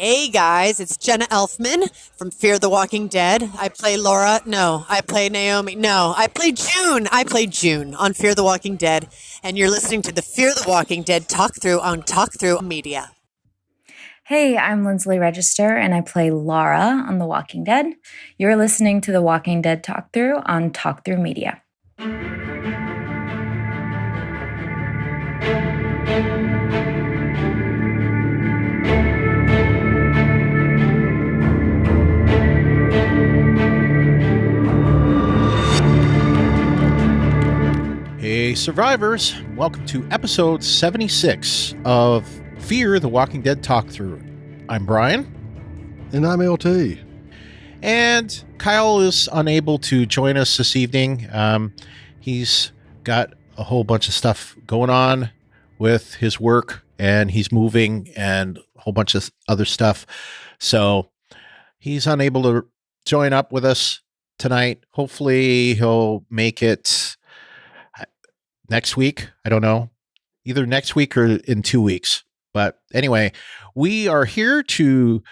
Hey guys, it's Jenna Elfman from Fear the Walking Dead. I play Laura. No, I play Naomi. No, I play June. I play June on Fear the Walking Dead. And you're listening to the Fear the Walking Dead talk through on Talk Through Media. Hey, I'm Lindsley Register, and I play Laura on The Walking Dead. You're listening to The Walking Dead talk through on Talk Through Media. Hey, survivors. Welcome to episode 76 of Fear the Walking Dead talk through. I'm Brian. And I'm LT. And Kyle is unable to join us this evening. He's got a whole bunch of stuff going on with his work, and he's moving and a whole bunch of other stuff. So he's unable to join up with us tonight. Hopefully he'll make it next week. I don't know. Either next week or in 2 weeks. But anyway, we are here to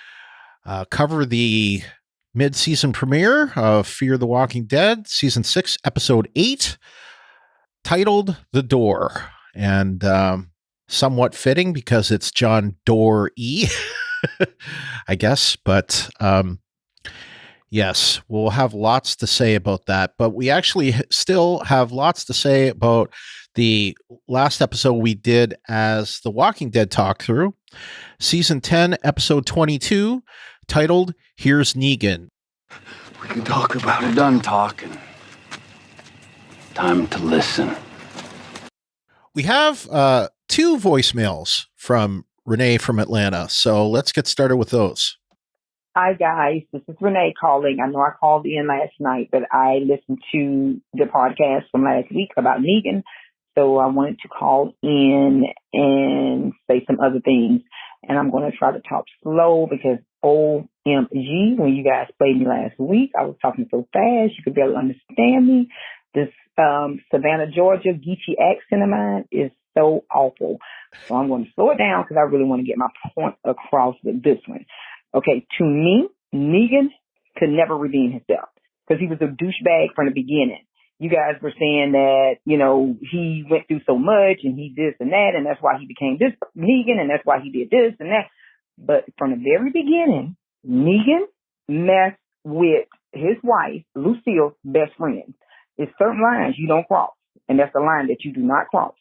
cover the mid-season premiere of Fear the Walking Dead, Season 6, Episode 8, titled The Door. And somewhat fitting because it's John Doe-E, I guess. But yes, we'll have lots to say about that. But we actually still have lots to say about the last episode we did as The Walking Dead talk through, Season 10, Episode 22, titled Here's Negan. We can talk about it. Done talking. Time to listen. We have two voicemails from Renee from Atlanta, so let's get started with those. Hi, guys. This is Renee calling. I know I called in last night, but I listened to the podcast from last week about Negan, so I wanted to call in and say some other things. And I'm going to try to talk slow because OMG, when you guys played me last week, I was talking so fast, you could barely understand me. This Savannah, Georgia, Geechee accent of mine is so awful. So I'm going to slow it down because I really want to get my point across with this one. Okay, to me, Negan could never redeem himself because he was a douchebag from the beginning. You guys were saying that, you know, he went through so much and he this and that, and that's why he became this Negan, and that's why he did this and that. But from the very beginning, Negan messed with his wife, Lucille's best friend. There's certain lines you don't cross, and that's the line that you do not cross.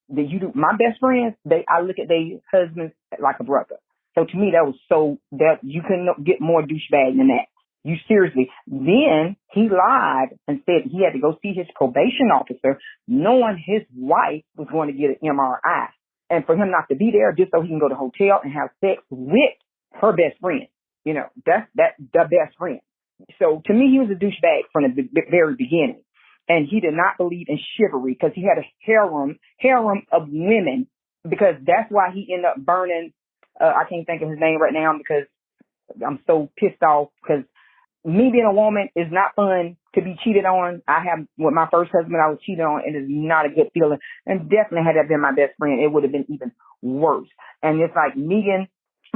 That you do. My best friends, I look at their husbands like a brother. So to me, that you couldn't get more douchebag than that. You seriously. Then he lied and said he had to go see his probation officer, knowing his wife was going to get an MRI, and for him not to be there just so he can go to the hotel and have sex with her best friend. You know, that's the best friend. So to me, he was a douchebag from the very beginning, and he did not believe in chivalry because he had a harem of women, because that's why he ended up burning. I can't think of his name right now because I'm so pissed off, because me being a woman is not fun to be cheated on. With my first husband, I was cheated on. It is not a good feeling. And definitely had that been my best friend, it would have been even worse. And it's like Negan,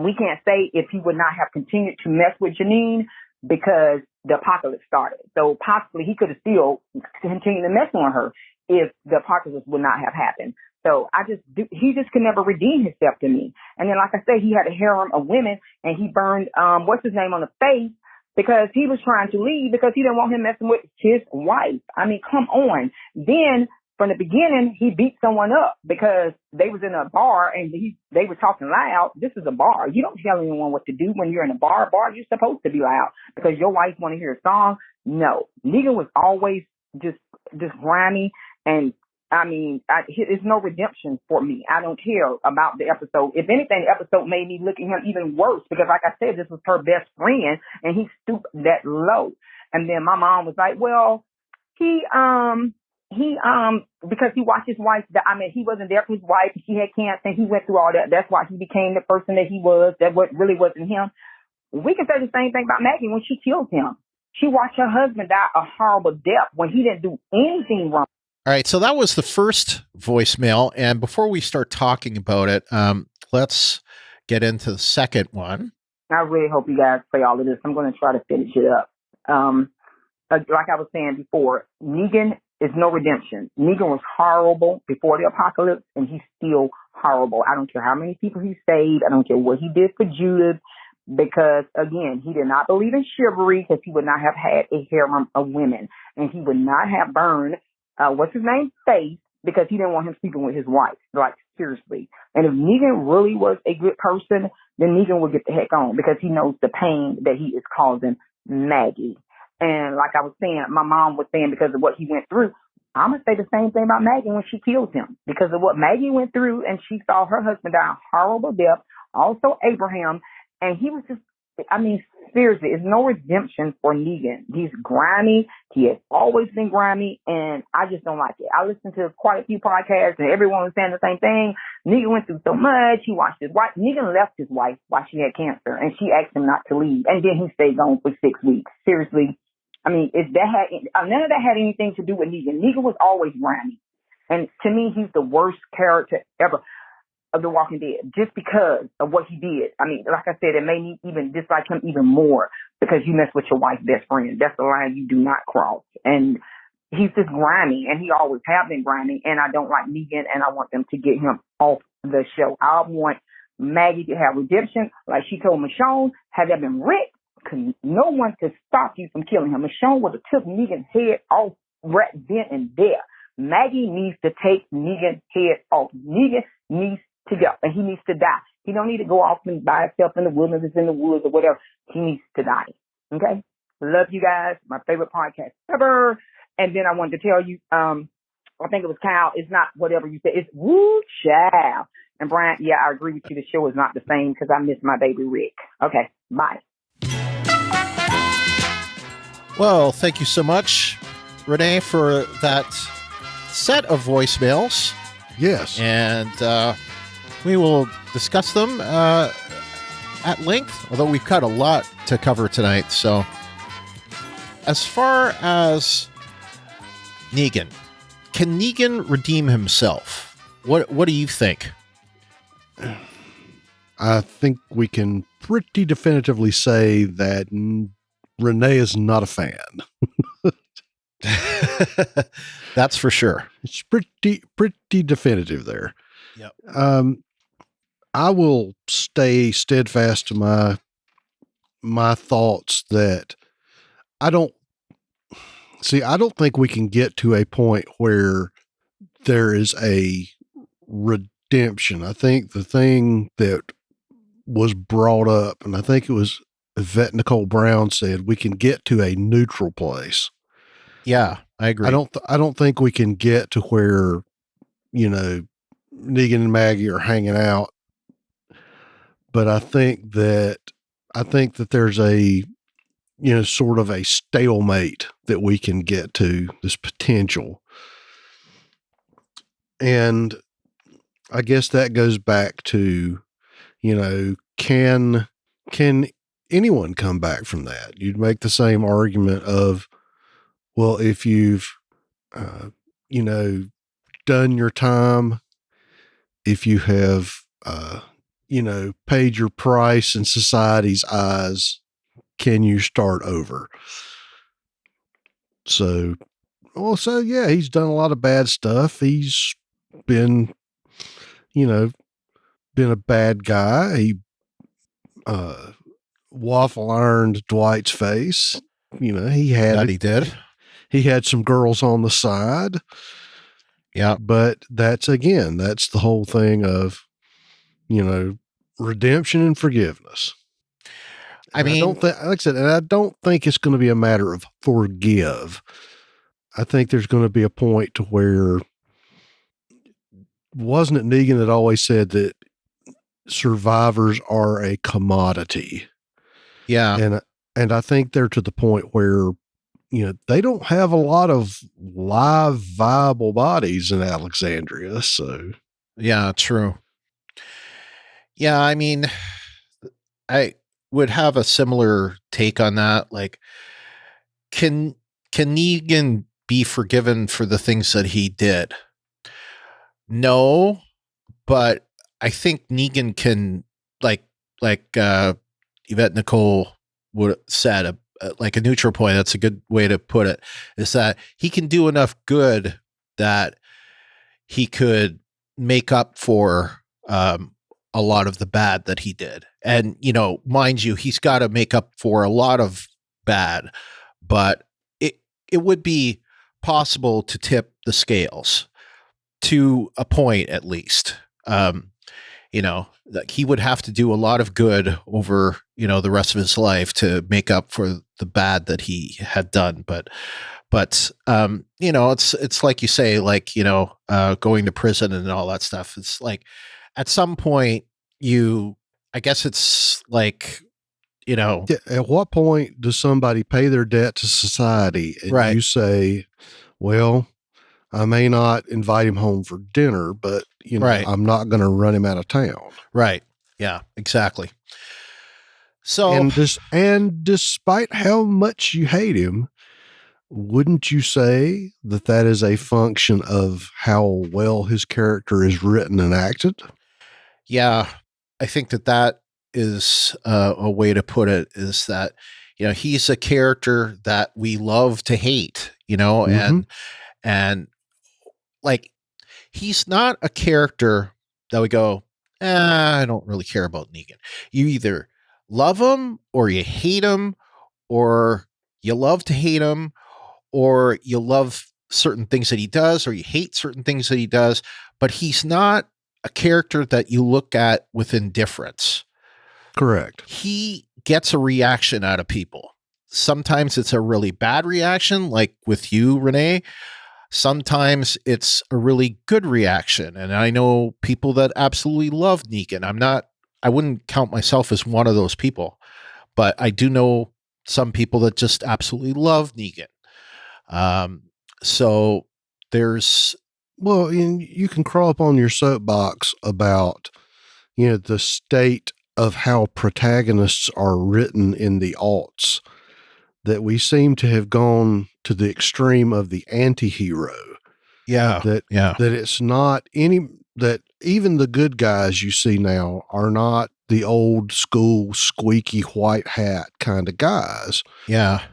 we can't say if he would not have continued to mess with Janine because the apocalypse started. So possibly he could have still continued to mess on her if the apocalypse would not have happened. So he just could never redeem himself to me. And then, like I said, he had a harem of women, and he burned, what's his name on the face, because he was trying to leave because he didn't want him messing with his wife. I mean, come on. Then from the beginning, he beat someone up because they was in a bar and they were talking loud. This is a bar. You don't tell anyone what to do when you're in a bar. You're supposed to be loud because your wife want to hear a song. No, Negan was always just grimy, and I mean, it's no redemption for me. I don't care about the episode. If anything, the episode made me look at him even worse because, like I said, this was her best friend, and he stooped that low. And then my mom was like, well, because he watched his wife, he wasn't there for his wife. She had cancer, and he went through all that. That's why he became the person that he was. That really wasn't him. We can say the same thing about Maggie when she killed him. She watched her husband die a horrible death when he didn't do anything wrong. All right, so that was the first voicemail, and before we start talking about it, let's get into the second one. I really hope you guys play all of this. I'm going to try to finish it up. Like I was saying before, Negan is no redemption. Negan was horrible before the apocalypse, and he's still horrible. I don't care how many people he saved. I don't care what he did for Judith, because, again, he did not believe in chivalry, because he would not have had a harem of women, and he would not have burned, what's his name, Faith, because he didn't want him sleeping with his wife. Like, seriously. And if Negan really was a good person, then Negan would get the heck on, because he knows the pain that he is causing Maggie. And like I was saying, my mom was saying, because of what he went through, I'm going to say the same thing about Maggie when she kills him, because of what Maggie went through, and she saw her husband die a horrible death, also Abraham, and he was just, I mean, seriously, it's no redemption for Negan. He's grimy. He has always been grimy, and I just don't like it. I listened to quite a few podcasts, and everyone was saying the same thing. Negan went through so much. He watched his wife. Negan left his wife while she had cancer, and she asked him not to leave, and then he stayed gone for 6 weeks. Seriously. I mean, if that had none of that had anything to do with Negan. Negan was always grimy, and to me, he's the worst character ever of The Walking Dead, just because of what he did. I mean, like I said, it made me even dislike him even more, because you mess with your wife's best friend. That's the line you do not cross. And he's just grimy, and he always have been grimy. And I don't like Negan, and I want them to get him off the show. I want Maggie to have redemption, like she told Michonne. Had that been Rick, no one could stop you from killing him. Michonne would have took Negan's head off right then and there. Maggie needs to take Negan's head off. Negan needs to go, and he needs to die. He don't need to go off and by himself in the wilderness, in the woods, or whatever. He needs to die. Okay? Love you guys. My favorite podcast ever. And then I wanted to tell you, I think it was Kyle, it's not whatever you said. It's woo child. And Brian, yeah, I agree with you. The show is not the same, because I miss my baby Rick. Okay, bye. Well, thank you so much, Renee, for that set of voicemails. Yes. And we will discuss them at length, although we've got a lot to cover tonight. So as far as Negan, can Negan redeem himself? What do you think? I think we can pretty definitively say that Renee is not a fan. That's for sure. It's pretty definitive there. Yep. I will stay steadfast to my thoughts that I don't think we can get to a point where there is a redemption. I think the thing that was brought up, and I think it was Yvette Nicole Brown said, we can get to a neutral place. Yeah, I agree. I don't think we can get to where, Negan and Maggie are hanging out. But I think that there's a, sort of a stalemate that we can get to, this potential. And I guess that goes back to, can anyone come back from that? You'd make the same argument of, well, if you've, done your time, if you have, paid your price in society's eyes, can you start over? So yeah, he's done a lot of bad stuff. He's been, been a bad guy. He, waffle ironed Dwight's face. He did. He had some girls on the side. Yeah. But that's the whole thing of, redemption and forgiveness. I mean, like I said, and I don't think it's going to be a matter of forgive. I think there's going to be a point to where, wasn't it Negan that always said that survivors are a commodity? Yeah. And I think they're to the point where, they don't have a lot of live, viable bodies in Alexandria. So, yeah, true. Yeah, I mean, I would have a similar take on that. Like, can Negan be forgiven for the things that he did? No, but I think Negan can, like Yvette Nicole would have said, like a neutral point, that's a good way to put it, is that he can do enough good that he could make up for a lot of the bad that he did. And, mind you, he's got to make up for a lot of bad, but it would be possible to tip the scales to a point, at least. That he would have to do a lot of good over, the rest of his life to make up for the bad that he had done. But it's like you say, like, going to prison and all that stuff. It's like, at some point I guess it's like, Yeah, at what point does somebody pay their debt to society and Right. you say, well, I may not invite him home for dinner, but Right. I'm not going to run him out of town. right. Yeah, exactly. So, And despite how much you hate him, wouldn't you say that is a function of how well his character is written and acted? yeah, I think that is a way to put it, is that, he's a character that we love to hate, and like, he's not a character that we go, I don't really care about Negan. You either love him or you hate him, or you love to hate him, or you love certain things that he does, or you hate certain things that he does, but he's not a character that you look at with indifference. Correct. He gets a reaction out of people. Sometimes it's a really bad reaction, like with you, Renee. Sometimes it's a really good reaction. And I know people that absolutely love Negan. I wouldn't count myself as one of those people, but I do know some people that just absolutely love Negan. So there's, Well, and you can crawl up on your soapbox about, the state of how protagonists are written in the aughts, that we seem to have gone to the extreme of the anti-hero. That it's not that even the good guys you see now are not the old school squeaky white hat kind of guys. Yeah.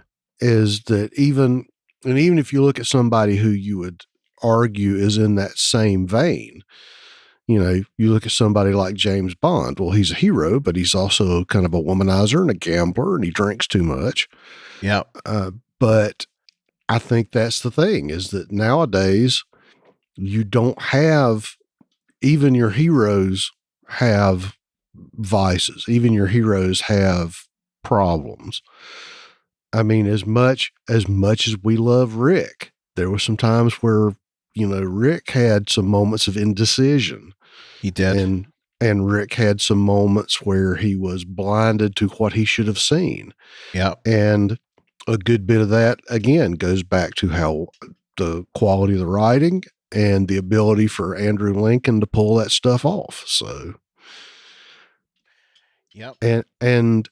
Is that even if you look at somebody who you would argue is in that same vein, you look at somebody like James Bond. Well, he's a hero, but he's also kind of a womanizer and a gambler, and he drinks too much. Yeah. But I think that's the thing, is that nowadays you don't have, even your heroes have vices. Even your heroes have problems. I mean, as much as we love Rick, there were some times where, Rick had some moments of indecision. He did. And Rick had some moments where he was blinded to what he should have seen. Yeah. And a good bit of that, again, goes back to how the quality of the writing and the ability for Andrew Lincoln to pull that stuff off. So, yep. And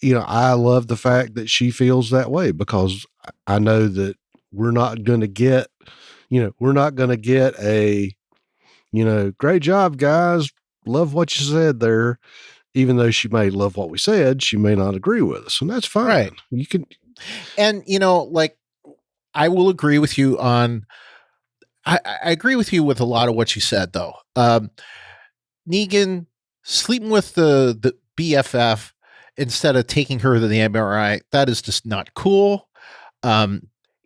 I love the fact that she feels that way, because I know that we're not going to get a, great job, guys. Love what you said there. Even though she may love what we said, she may not agree with us, and that's fine. Right. You can, and like, I will agree with you on. I agree with you with a lot of what you said, though. Negan sleeping with the BFF instead of taking her to the MRI, that is just not cool.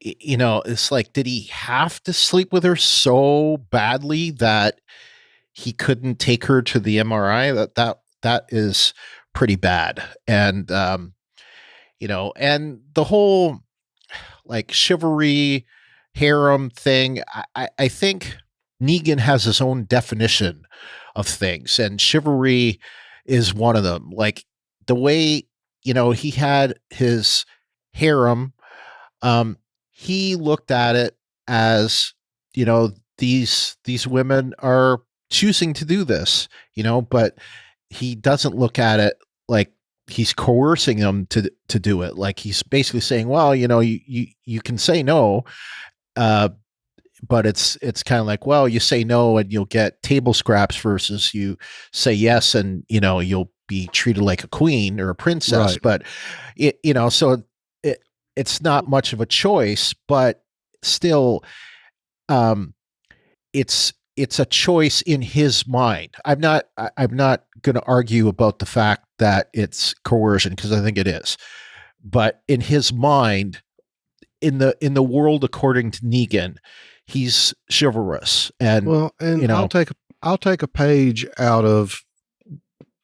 It's like, did he have to sleep with her so badly that he couldn't take her to the MRI? That is pretty bad. And, and the whole like chivalry harem thing, I think Negan has his own definition of things, and chivalry is one of them. Like the way, he had his harem, he looked at it as, these women are choosing to do this, but he doesn't look at it like he's coercing them to do it. Like he's basically saying, well, you can say no, but it's kind of like, well, you say no and you'll get table scraps versus you say yes and, you'll be treated like a queen or a princess, Right. but so it's not much of a choice, but still, it's a choice in his mind. I'm not going to argue about the fact that it's coercion, because I think it is, but in his mind, in the world according to Negan, he's chivalrous. And I'll take a page out of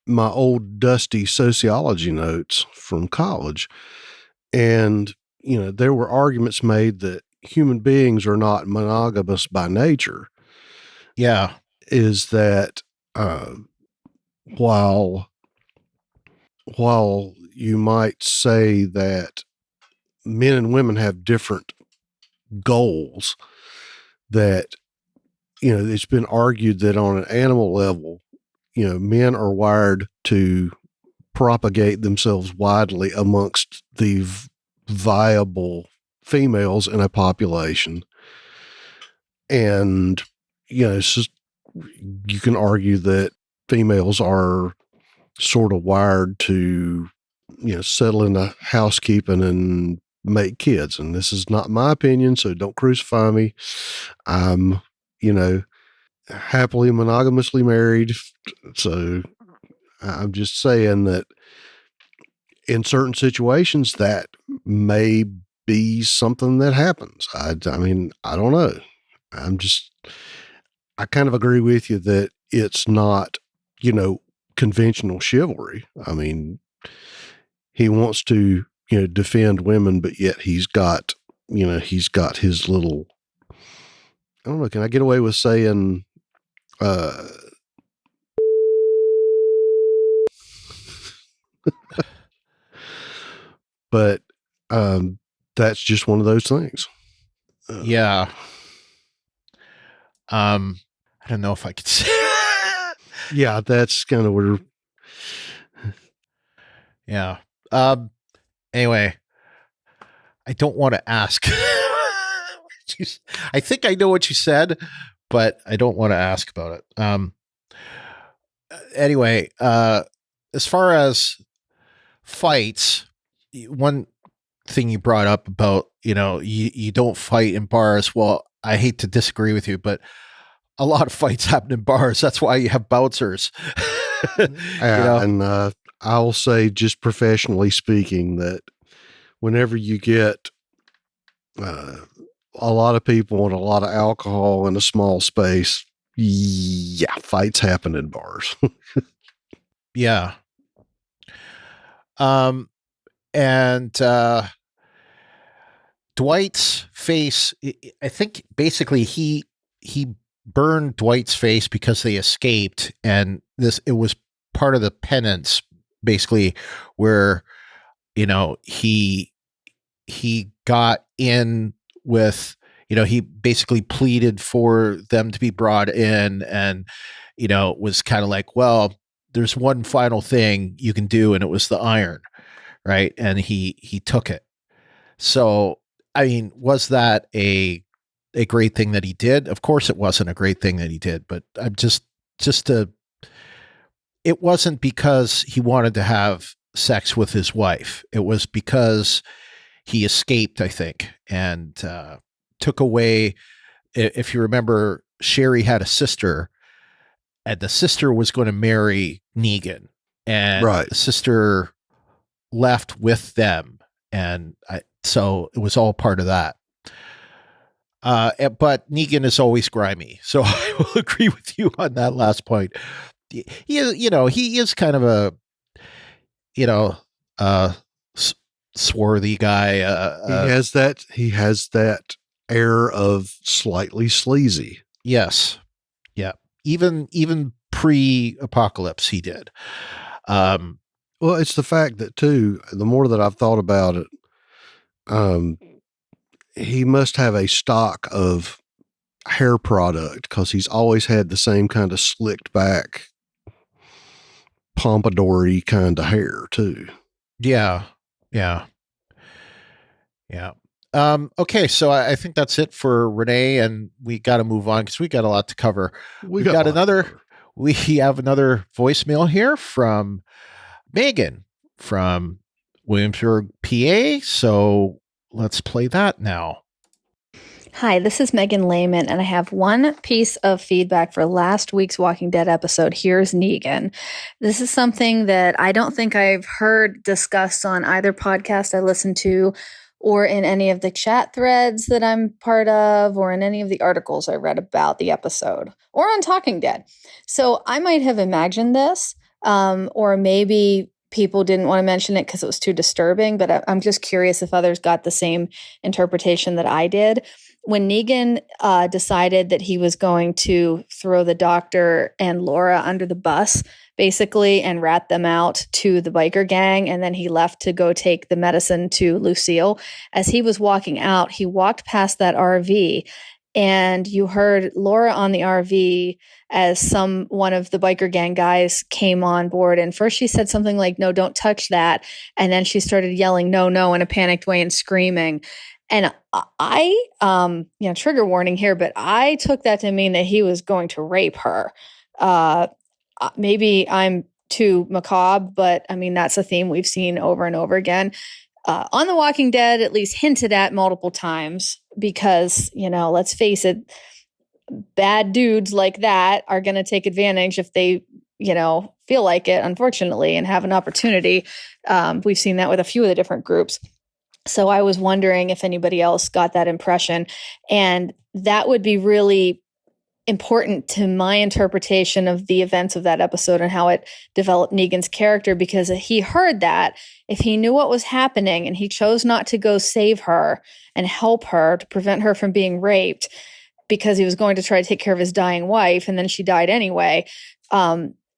my old dusty sociology notes from college, and there were arguments made that human beings are not monogamous by nature. Yeah, is that while you might say that men and women have different goals, that it's been argued that on an animal level, men are wired to propagate themselves widely amongst the viable females in a population. And, it's just, you can argue that females are sort of wired to, settle into housekeeping and make kids. And this is not my opinion, so don't crucify me. I'm, happily monogamously married. So I'm just saying that in certain situations that may be something that happens. I mean, I don't know. I kind of agree with you that it's not, conventional chivalry. I mean, he wants to, defend women, but yet he's got his little, I don't know, can I get away with saying, but that's just one of those things. Yeah. I don't know if I could say. Yeah, that's kind of where. Yeah. Anyway, I don't want to ask. I think I know what you said, but I don't want to ask about it. Anyway, as far as fights, one thing you brought up about, you don't fight in bars. Well, I hate to disagree with you, but a lot of fights happen in bars. That's why you have bouncers. And I'll say, just professionally speaking, that whenever you get a lot of people and a lot of alcohol in a small space, yeah, fights happen in bars. Yeah. And Dwight's face, I think basically he burned Dwight's face because they escaped, and it was part of the penance, basically, where he got in with, he basically pleaded for them to be brought in, and was kind of like, well, there's one final thing you can do, and it was the iron, right? And he took it. So I mean, was that a great thing that he did? Of course it wasn't a great thing that he did, but I'm it wasn't because he wanted to have sex with his wife. It was because he escaped, I think, and took away, if you remember, Sherry had a sister, and the sister was going to marry Negan, and the sister left with them. And so it was all part of that. But Negan is always grimy. So I will agree with you on that last point. He is kind of a, swarthy guy. He has that air of slightly sleazy. Yes. Yeah. Even pre-apocalypse he did. Well, it's the fact that, too, the more that I've thought about it, he must have a stock of hair product, because he's always had the same kind of slicked back, pompadour-y kind of hair, too. Yeah. Yeah. Yeah. Okay, so I think that's it for Renee, and we got to move on because we got a lot to cover. We have another voicemail here from Megan from Williamsburg, PA. So let's play that now. Hi, this is Megan Lehman, and I have one piece of feedback for last week's Walking Dead episode. Here's Negan. This is something that I don't think I've heard discussed on either podcast I listened to, or in any of the chat threads that I'm part of, or in any of the articles I read about the episode, or on Talking Dead. So I might have imagined this, or maybe people didn't want to mention it because it was too disturbing, but I'm just curious if others got the same interpretation that I did. When Negan decided that he was going to throw the doctor and Laura under the bus, basically, and rat them out to the biker gang, and then he left to go take the medicine to Lucille, as he was walking out, he walked past that RV, and you heard Laura on the RV as one of the biker gang guys came on board. And first she said something like, "No, don't touch that." And then she started yelling, "No, no," in a panicked way and screaming. And I, trigger warning here, but I took that to mean that he was going to rape her. Maybe I'm too macabre, but I mean, that's a theme we've seen over and over again. On The Walking Dead, at least hinted at multiple times, because, let's face it, bad dudes like that are going to take advantage if they, feel like it, unfortunately, and have an opportunity. We've seen that with a few of the different groups. So I was wondering if anybody else got that impression. And that would be really important to my interpretation of the events of that episode and how it developed Negan's character, because he heard that, if he knew what was happening and he chose not to go save her and help her to prevent her from being raped because he was going to try to take care of his dying wife, and then she died anyway,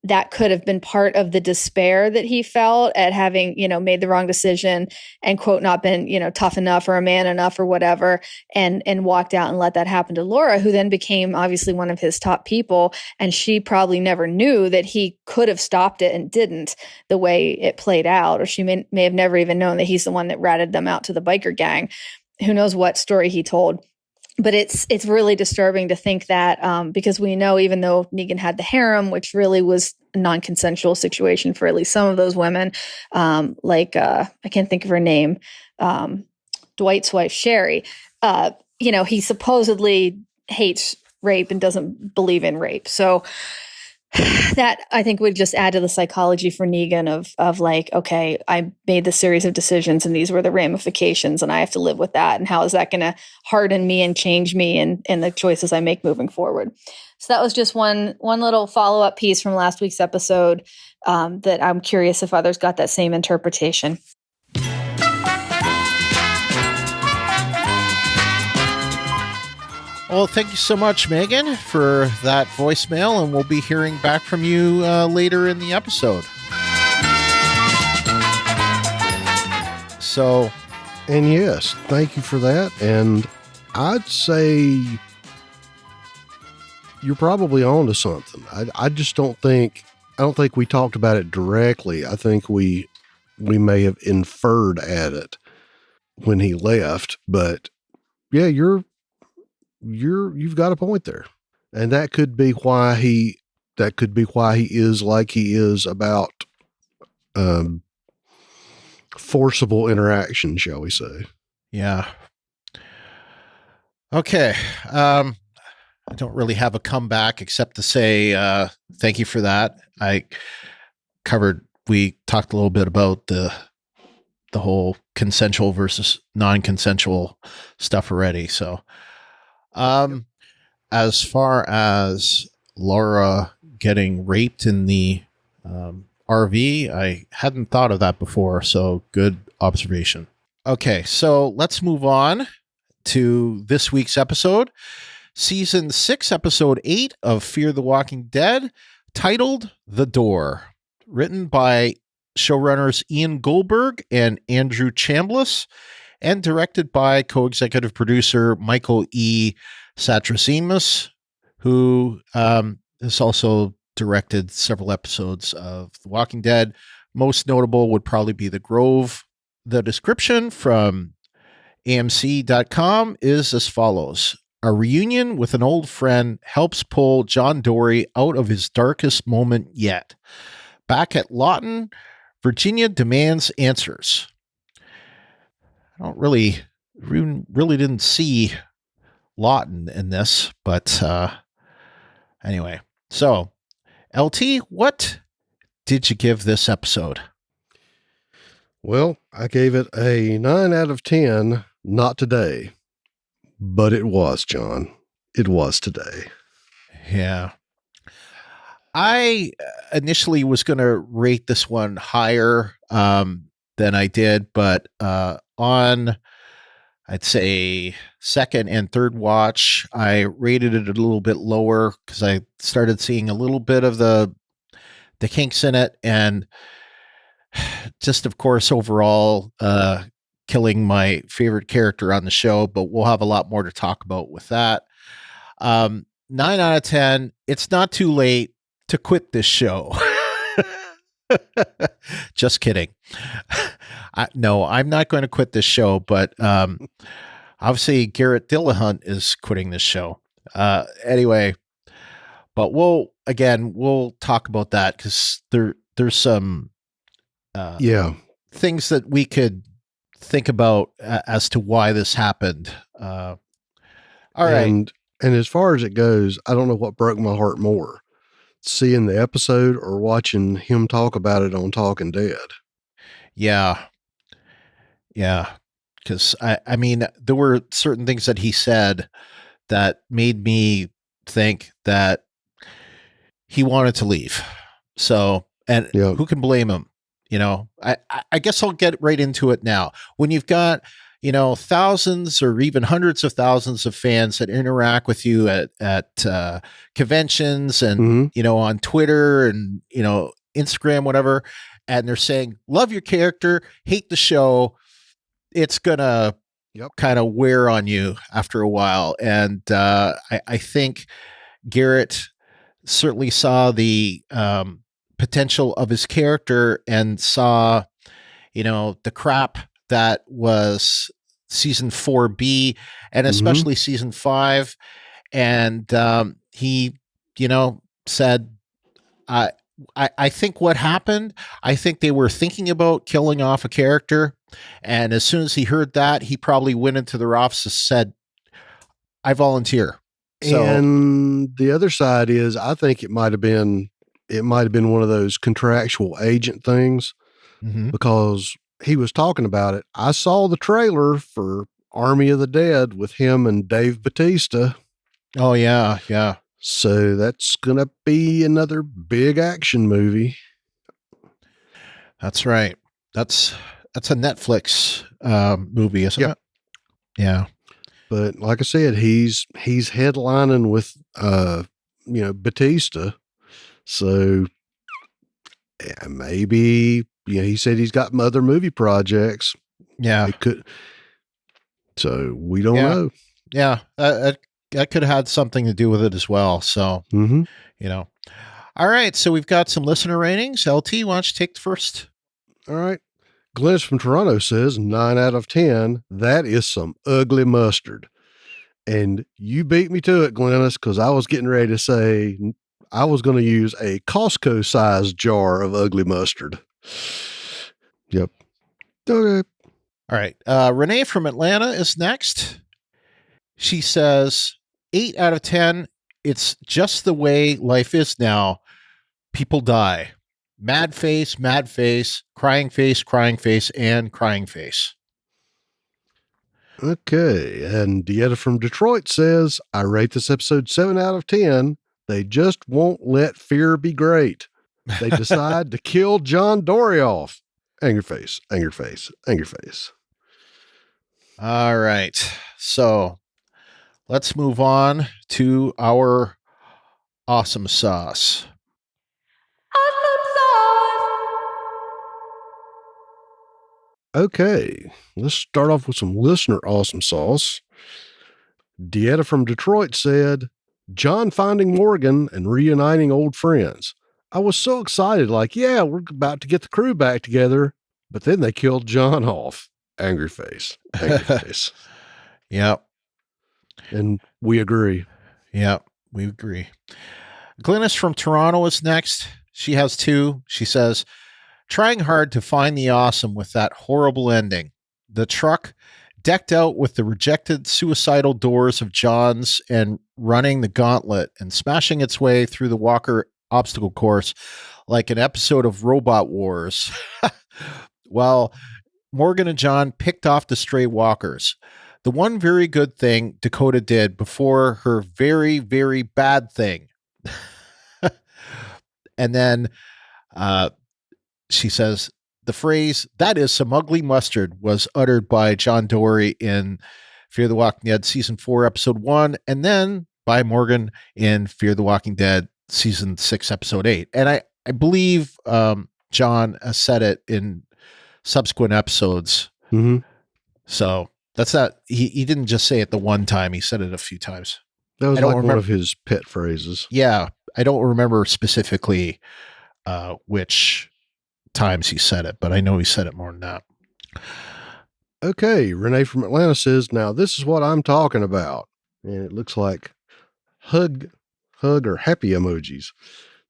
that could have been part of the despair that he felt at having, made the wrong decision and, quote, not been, tough enough or a man enough or whatever, and walked out and let that happen to Laura, who then became obviously one of his top people. And she probably never knew that he could have stopped it and didn't, the way it played out. Or she may have never even known that he's the one that ratted them out to the biker gang. Who knows what story he told. But it's really disturbing to think that, because we know, even though Negan had the harem, which really was a non-consensual situation for at least some of those women, I can't think of her name, Dwight's wife, Sherry, he supposedly hates rape and doesn't believe in rape. So that, I think, would just add to the psychology for Negan of like, okay, I made this series of decisions and these were the ramifications and I have to live with that. And how is that going to harden me and change me in the choices I make moving forward? So that was just one little follow-up piece from last week's episode that I'm curious if others got that same interpretation. Well, thank you so much, Megan, for that voicemail, and we'll be hearing back from you later in the episode. So, and yes, thank you for that. And I'd say you're probably on to something. I don't think we talked about it directly. I think we may have inferred at it when he left, but yeah, you've got a point there. And that could be why he is like he is about forcible interaction, shall we say. Yeah. Okay. I don't really have a comeback except to say thank you for that. We talked a little bit about the whole consensual versus non-consensual stuff already. So as far as Laura getting raped in the RV, I hadn't thought of that before, so good observation. Okay, so let's move on to this week's episode. Season 6, Episode 8 of Fear the Walking Dead, titled The Door. Written by showrunners Ian Goldberg and Andrew Chambliss, and directed by co-executive producer Michael E. Satrazemis, who has also directed several episodes of The Walking Dead. Most notable would probably be The Grove. The description from AMC.com is as follows. A reunion with an old friend helps pull John Dory out of his darkest moment yet. Back at Lawton Virginia demands answers. I don't really didn't see Lawton in this, but anyway. So, LT, what did you give this episode? Well, I gave it a 9 out of 10, not today, but it was, John. It was today. Yeah. I initially was going to rate this one higher than I did, but on, I'd say, second and third watch, I rated it a little bit lower because I started seeing a little bit of the kinks in it, and just, of course, overall, killing my favorite character on the show, but we'll have a lot more to talk about with that. 9 out of 10. It's not too late to quit this show. Just kidding. No, I'm not going to quit this show, but obviously Garrett Dillahunt is quitting this show. Anyway, but we'll talk about that because there's some things that we could think about as to why this happened. All right. And as far as it goes, I don't know what broke my heart more, seeing the episode or watching him talk about it on Talking Dead. Yeah. Because I mean, there were certain things that he said that made me think that he wanted to leave. So, and who can blame him? You know, I guess I'll get right into it now. When you've got, thousands or even hundreds of thousands of fans that interact with you at conventions and, on Twitter and, Instagram, whatever, and they're saying, love your character, hate the show, it's going to kind of wear on you after a while. And I think Garrett certainly saw the potential of his character and saw, the crap that was season 4B and especially season 5. And he, said, I think what happened, I think they were thinking about killing off a character. And as soon as he heard that, he probably went into their office and said, I volunteer. So, and the other side is, I think it might have been one of those contractual agent things because he was talking about it. I saw the trailer for Army of the Dead with him and Dave Bautista. Oh, yeah. So that's going to be another big action movie. That's right. That's a Netflix movie, isn't it? Yeah. But like I said, he's headlining with Bautista. So maybe he said he's got other movie projects. Yeah. It could. So we don't know. Yeah. That could have had something to do with it as well. So, all right. So we've got some listener ratings. LT, why don't you take the first? All right. Glennis from Toronto says 9 out of 10. That is some ugly mustard. And you beat me to it, Glennis, because I was getting ready to say I was going to use a Costco-sized jar of ugly mustard. Yep. Okay. All right. Renee from Atlanta is next. She says 8 out of 10. It's just the way life is now. People die. Mad face, crying face, and crying face. Okay. And Dieta from Detroit says, I rate this episode 7 out of 10. They just won't let fear be great. They decide to kill John Dory off. Angry face. All right. So let's move on to our awesome sauce. Okay, let's start off with some listener awesome sauce. Dieta from Detroit said, John finding Morgan and reuniting old friends. I was so excited, we're about to get the crew back together, but then they killed John off. Angry face. Yep. And we agree. Yep, we agree. Glennis from Toronto is next. She has 2. She says, trying hard to find the awesome with that horrible ending. The truck, decked out with the rejected suicidal doors of John's and running the gauntlet and smashing its way through the Walker obstacle course like an episode of Robot Wars. While Morgan and John picked off the stray walkers. The one very good thing Dakota did before her very, very bad thing. And then she says, the phrase, "that is some ugly mustard," was uttered by John Dory in Fear the Walking Dead Season 4, Episode 1, and then by Morgan in Fear the Walking Dead Season 6, Episode 8. And I believe John said it in subsequent episodes. Mm-hmm. So that's not, he didn't just say it the one time, he said it a few times. That was like one of his pet phrases. Yeah. I don't remember specifically which times he said it, but I know he said it more than that. Okay, Renee from Atlanta says, now this is what I'm talking about. And it looks like hug or happy emojis.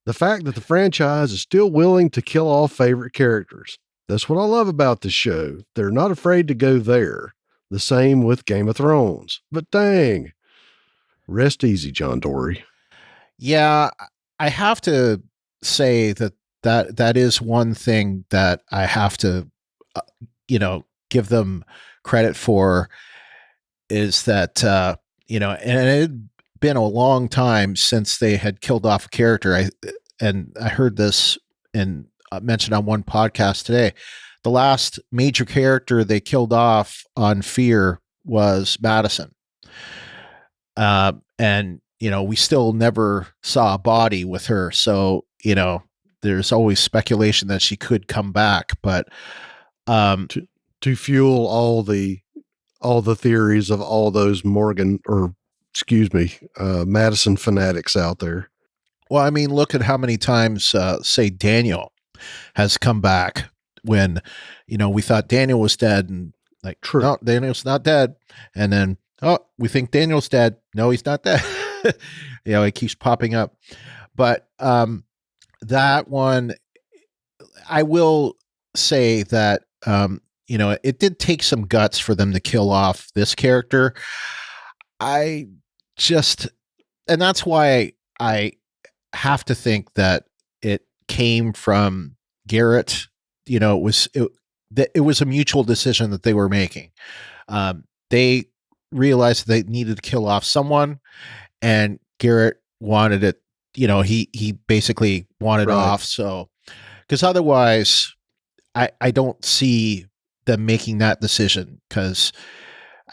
The fact that the franchise is still willing to kill off favorite characters. That's what I love about the show. They're not afraid to go there. The same with Game of Thrones. But dang, rest easy, John Dory. Yeah, I have to say that is one thing that I have to, give them credit for, is that, and it had been a long time since they had killed off a character. I heard this and mentioned on one podcast today. The last major character they killed off on Fear was Madison. And we still never saw a body with her. So, there's always speculation that she could come back, but to fuel all the theories of all those Madison fanatics out there. Well, I mean, look at how many times, say, Daniel has come back when, we thought Daniel was dead, and like, true. No, Daniel's not dead. And then, we think Daniel's dead. No, he's not dead. He keeps popping up. But that one, I will say that, it did take some guts for them to kill off this character. And that's why I have to think that it came from Garrett. It was a mutual decision that they were making. They realized they needed to kill off someone, and Garrett wanted it. He basically wanted off. So, because otherwise, I don't see them making that decision. Because,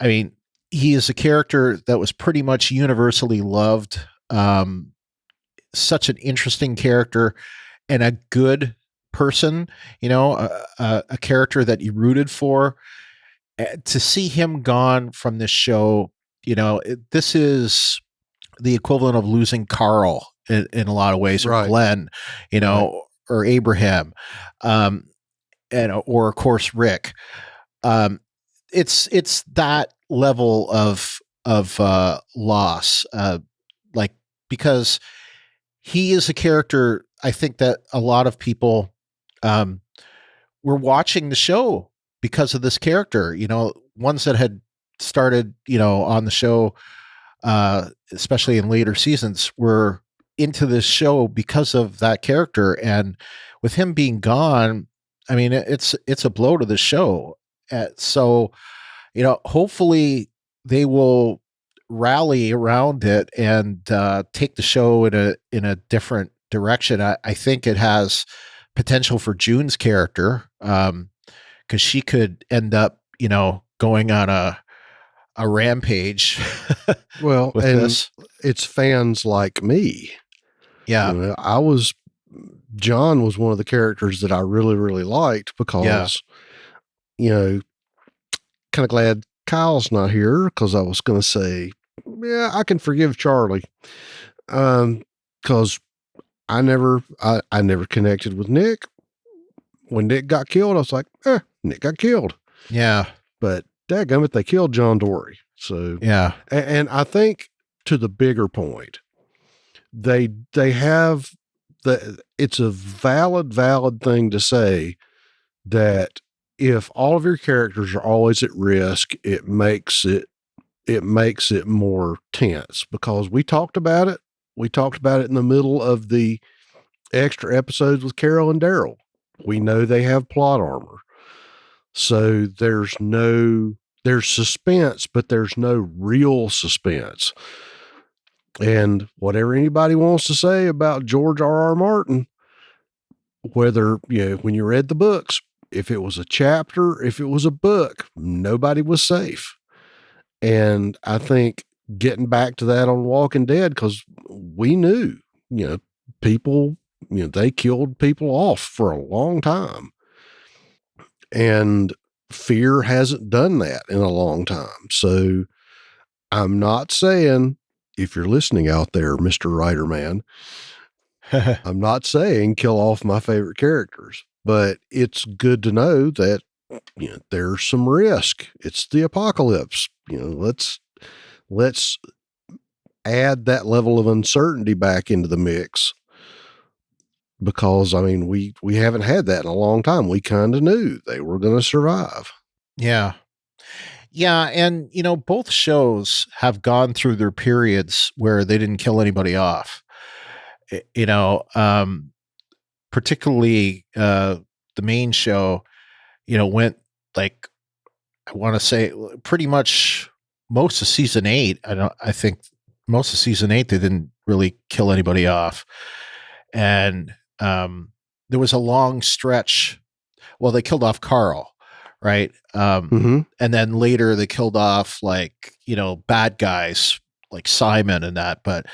I mean, he is a character that was pretty much universally loved. Such an interesting character and a good person, a character that you rooted for. To see him gone from this show, this is the equivalent of losing Carl in a lot of ways, or Glenn, or Abraham, or of course Rick. It's that level of loss, because he is a character. I think that a lot of people were watching the show because of this character. Ones that had started, on the show, especially in later seasons, were into this show because of that character. And with him being gone, I mean, it's a blow to the show. So, hopefully they will rally around it and take the show in a different direction. I think it has potential for June's character, because she could end up, going on a rampage. Well, with and this. It's fans like me. Yeah. John was one of the characters that I really, really liked because, kind of glad Kyle's not here, because I was going to say, yeah, I can forgive Charlie. Because I never connected with Nick. When Nick got killed, I was like, Nick got killed. Yeah. But dadgummit, they killed John Dory. So, yeah. And I think, to the bigger point, they have it's a valid thing to say that if all of your characters are always at risk, it makes it more tense, because we talked about it. We talked about it in the middle of the extra episodes with Carol and Daryl. We know they have plot armor. So there's suspense, but there's no real suspense. And whatever anybody wants to say about George R.R. Martin, whether, when you read the books, if it was a chapter, if it was a book, nobody was safe. And I think getting back to that on Walking Dead, because we knew, people, they killed people off for a long time. And Fear hasn't done that in a long time. So I'm not saying, if you're listening out there, Mr. Writer Man, I'm not saying kill off my favorite characters, but it's good to know that, there's some risk. It's the apocalypse. Let's add that level of uncertainty back into the mix, because we haven't had that in a long time. We kind of knew they were going to survive. Yeah. Yeah. And, both shows have gone through their periods where they didn't kill anybody off, particularly, the main show, went like, I want to say pretty much most of season 8. I think most of season 8, they didn't really kill anybody off. And, there was a long stretch. Well, they killed off Carl, right? And then later they killed off bad guys like Simon and that, but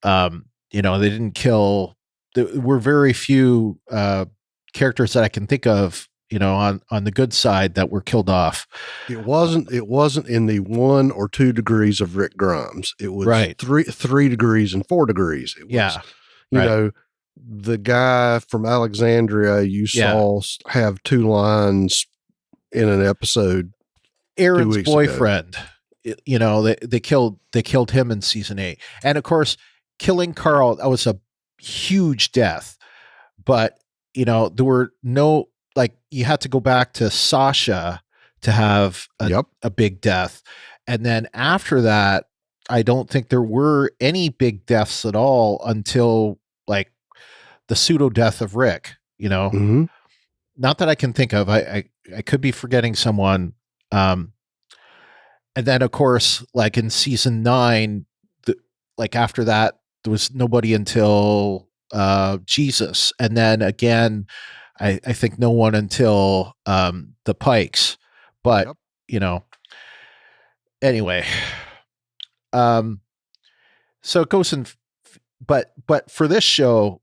they didn't kill. There were very few characters that I can think of, on the good side that were killed off. It wasn't in the 1 or 2 degrees of Rick Grimes. It was right. 3 degrees and 4 degrees. It was, the guy from Alexandria you saw have 2 lines in an episode. Aaron's boyfriend, they killed him in season 8. And of course, killing Carl, that was a huge death. But, there were no, you had to go back to Sasha to have a big death. And then after that, I don't think there were any big deaths at all until the pseudo death of Rick, not that I can think of. I could be forgetting someone. And then of course, in season 9, after that, there was nobody until Jesus. And then again, I think no one until the Pikes. But, anyway. So it goes in, but for this show,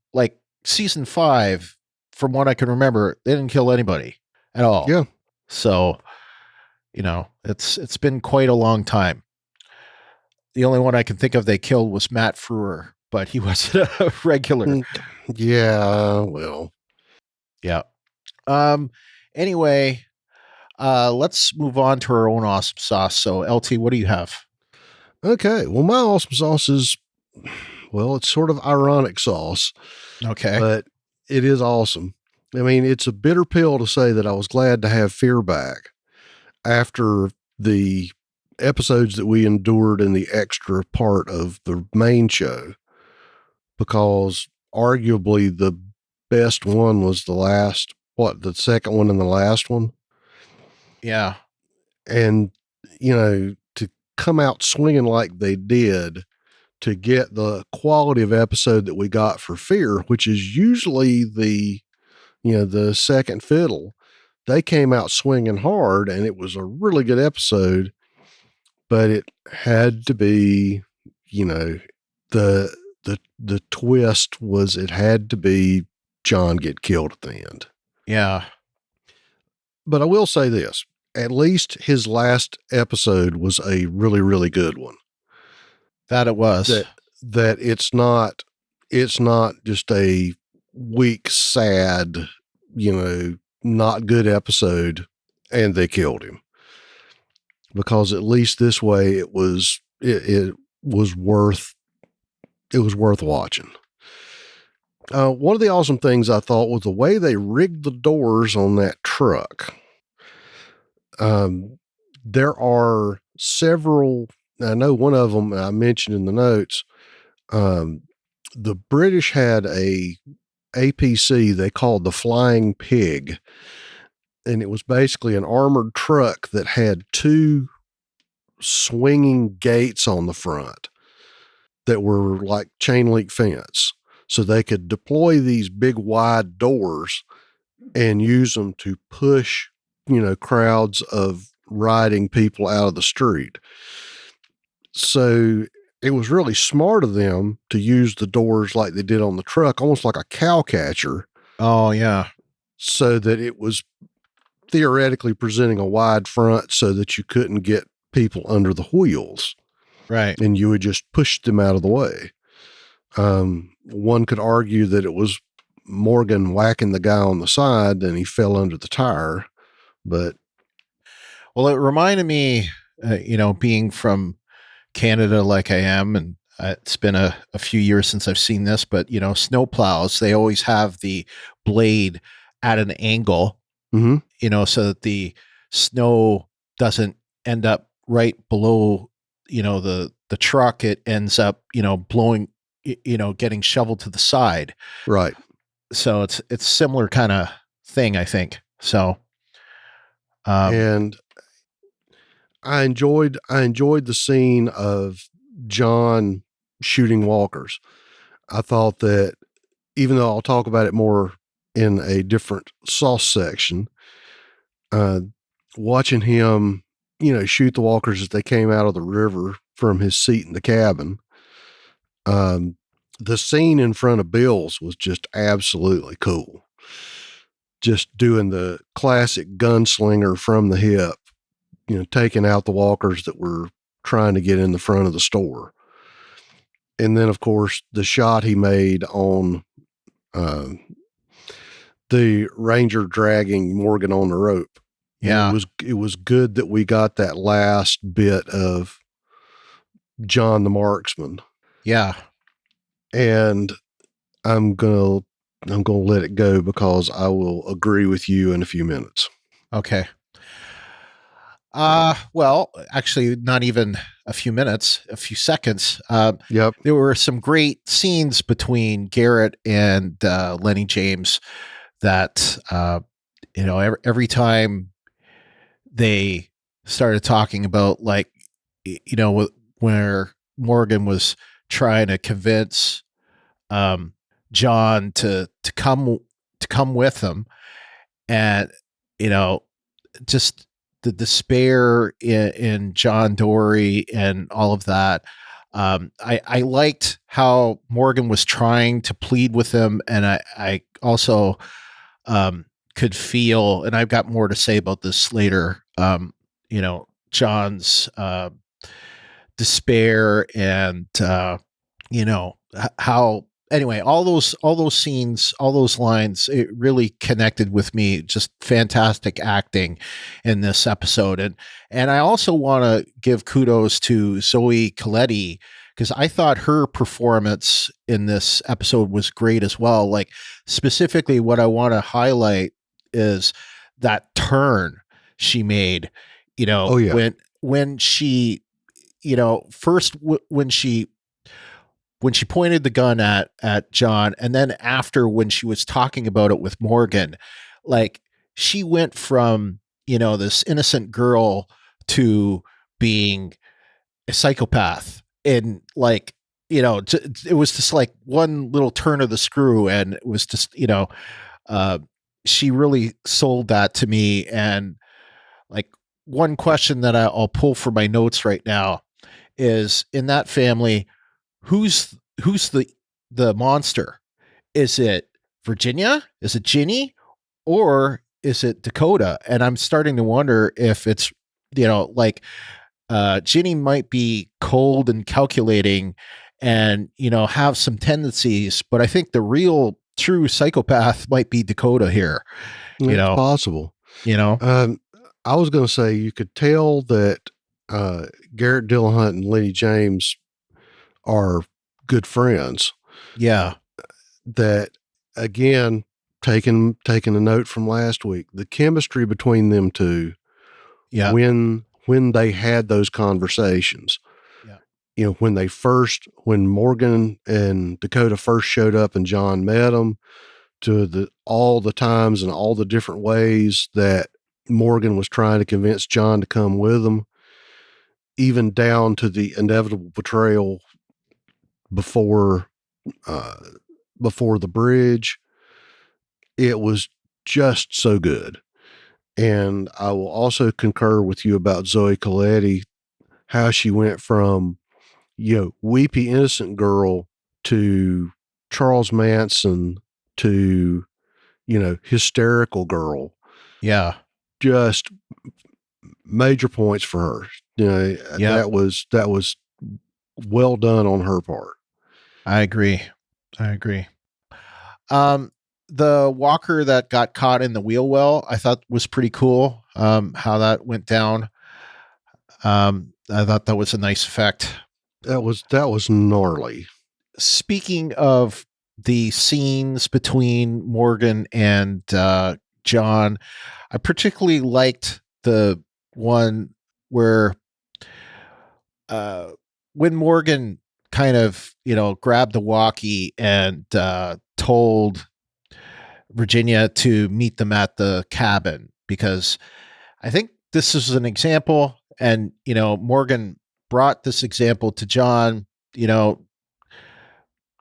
season 5, from what I can remember, they didn't kill anybody at all. Yeah. So, it's been quite a long time. The only one I can think of they killed was Matt Frewer, but he wasn't a regular. Yeah, well. Yeah. Anyway, let's move on to our own awesome sauce. So, LT, what do you have? Okay. Well, my awesome sauce is, it's sort of ironic sauce. Okay. But it is awesome. It's a bitter pill to say that I was glad to have Fear back after the episodes that we endured in the extra part of the main show, because arguably the best one was the second one and the last one. Yeah. And, to come out swinging like they did, to get the quality of episode that we got for Fear, which is usually the second fiddle, they came out swinging hard, and it was a really good episode, but it had to be, the twist was it had to be John get killed at the end. Yeah. But I will say this, at least his last episode was a really, really good one. That it was. That it's not just a weak, sad, not good episode and they killed him. Because at least this way it was worth watching. One of the awesome things I thought was the way they rigged the doors on that truck. There are several, I know one of them I mentioned in the notes. The British had a APC they called the Flying Pig, and it was basically an armored truck that had two swinging gates on the front that were like chain link fence. So they could deploy these big wide doors and use them to push, crowds of riding people out of the street. So it was really smart of them to use the doors like they did on the truck, almost like a cow catcher. Oh, yeah. So that it was theoretically presenting a wide front so that you couldn't get people under the wheels. Right. And you would just push them out of the way. One could argue that it was Morgan whacking the guy on the side and he fell under the tire, but. Well, it reminded me, being from Canada like I am, and it's been a few years since I've seen this, but, snow plows, they always have the blade at an angle, so that the snow doesn't end up right below, the truck. It ends up, blowing, getting shoveled to the side. Right. So it's similar kind of thing, I think. So, and I enjoyed the scene of John shooting walkers. I thought that, even though I'll talk about it more in a different sauce section, watching him, shoot the walkers as they came out of the river from his seat in the cabin. The scene in front of Bill's was just absolutely cool. Just doing the classic gunslinger from the hip, taking out the walkers that were trying to get in the front of the store. And then, of course, the shot he made on the ranger dragging Morgan on the rope. Yeah. It was good that we got that last bit of John the marksman. Yeah. And I'm going to let it go because I will agree with you in a few minutes. Okay. Well, actually not even a few minutes, a few seconds. Yep. There were some great scenes between Garrett and Lenny James that, every time they started talking about, like, where Morgan was trying to convince John to come with him, and just the despair in John Dory and all of that. I liked how Morgan was trying to plead with him, and I also could feel, and I've got more to say about this later, John's despair and how, anyway, all those scenes, all those lines, it really connected with me. Just fantastic acting in this episode. And I also want to give kudos to Zoe Colletti, because I thought her performance in this episode was great as well. Like, specifically what I want to highlight is that turn she made, Oh, yeah. when she, first when she pointed the gun at John, and then after when she was talking about it with Morgan, like, she went from, this innocent girl to being a psychopath. And, like, it was just like one little turn of the screw, and it was just, she really sold that to me. And, like, one question that I'll pull for my notes right now is, in that family, who's the monster? Is it Virginia? Is it Ginny? Or is it Dakota? And I'm starting to wonder if it's, Ginny might be cold and calculating and, have some tendencies, but I think the real true psychopath might be Dakota here. It's possible. I was going to say, you could tell that Garrett Dillahunt and Lenny James are good friends. Yeah. that again, taking a note from last week, the chemistry between them two, Yeah. when they had those conversations, Yeah. you know, when Morgan and Dakota first showed up and John met them, to all the times and all the different ways that Morgan was trying to convince John to come with them, even down to the inevitable betrayal before the bridge. It was just so good. And I will also concur with you about Zoe Colletti, how she went from, you know, weepy innocent girl to Charles Manson to, you know, hysterical girl. Yeah. Just major points for her. You know, that was well done on her part. I agree. The walker that got caught in the wheel well, I thought was pretty cool. How that went down. I thought that was a nice effect. That was gnarly. Speaking of the scenes between Morgan and John, I particularly liked the one where when Morgan kind of, you know, grabbed the walkie and told Virginia to meet them at the cabin, because I think this is an example, and, you know, Morgan brought this example to John. You know,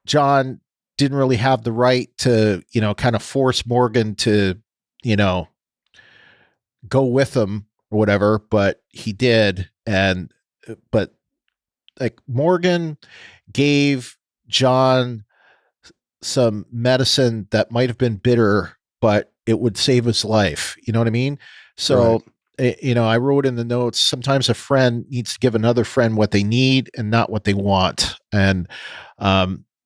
John didn't really have the right to, you know, kind of force Morgan to, you know, go with him or whatever, but he did. But like Morgan gave John some medicine that might have been bitter, but it would save his life. You know what I mean? So, you know, I wrote in the notes, sometimes a friend needs to give another friend what they need and not what they want. And,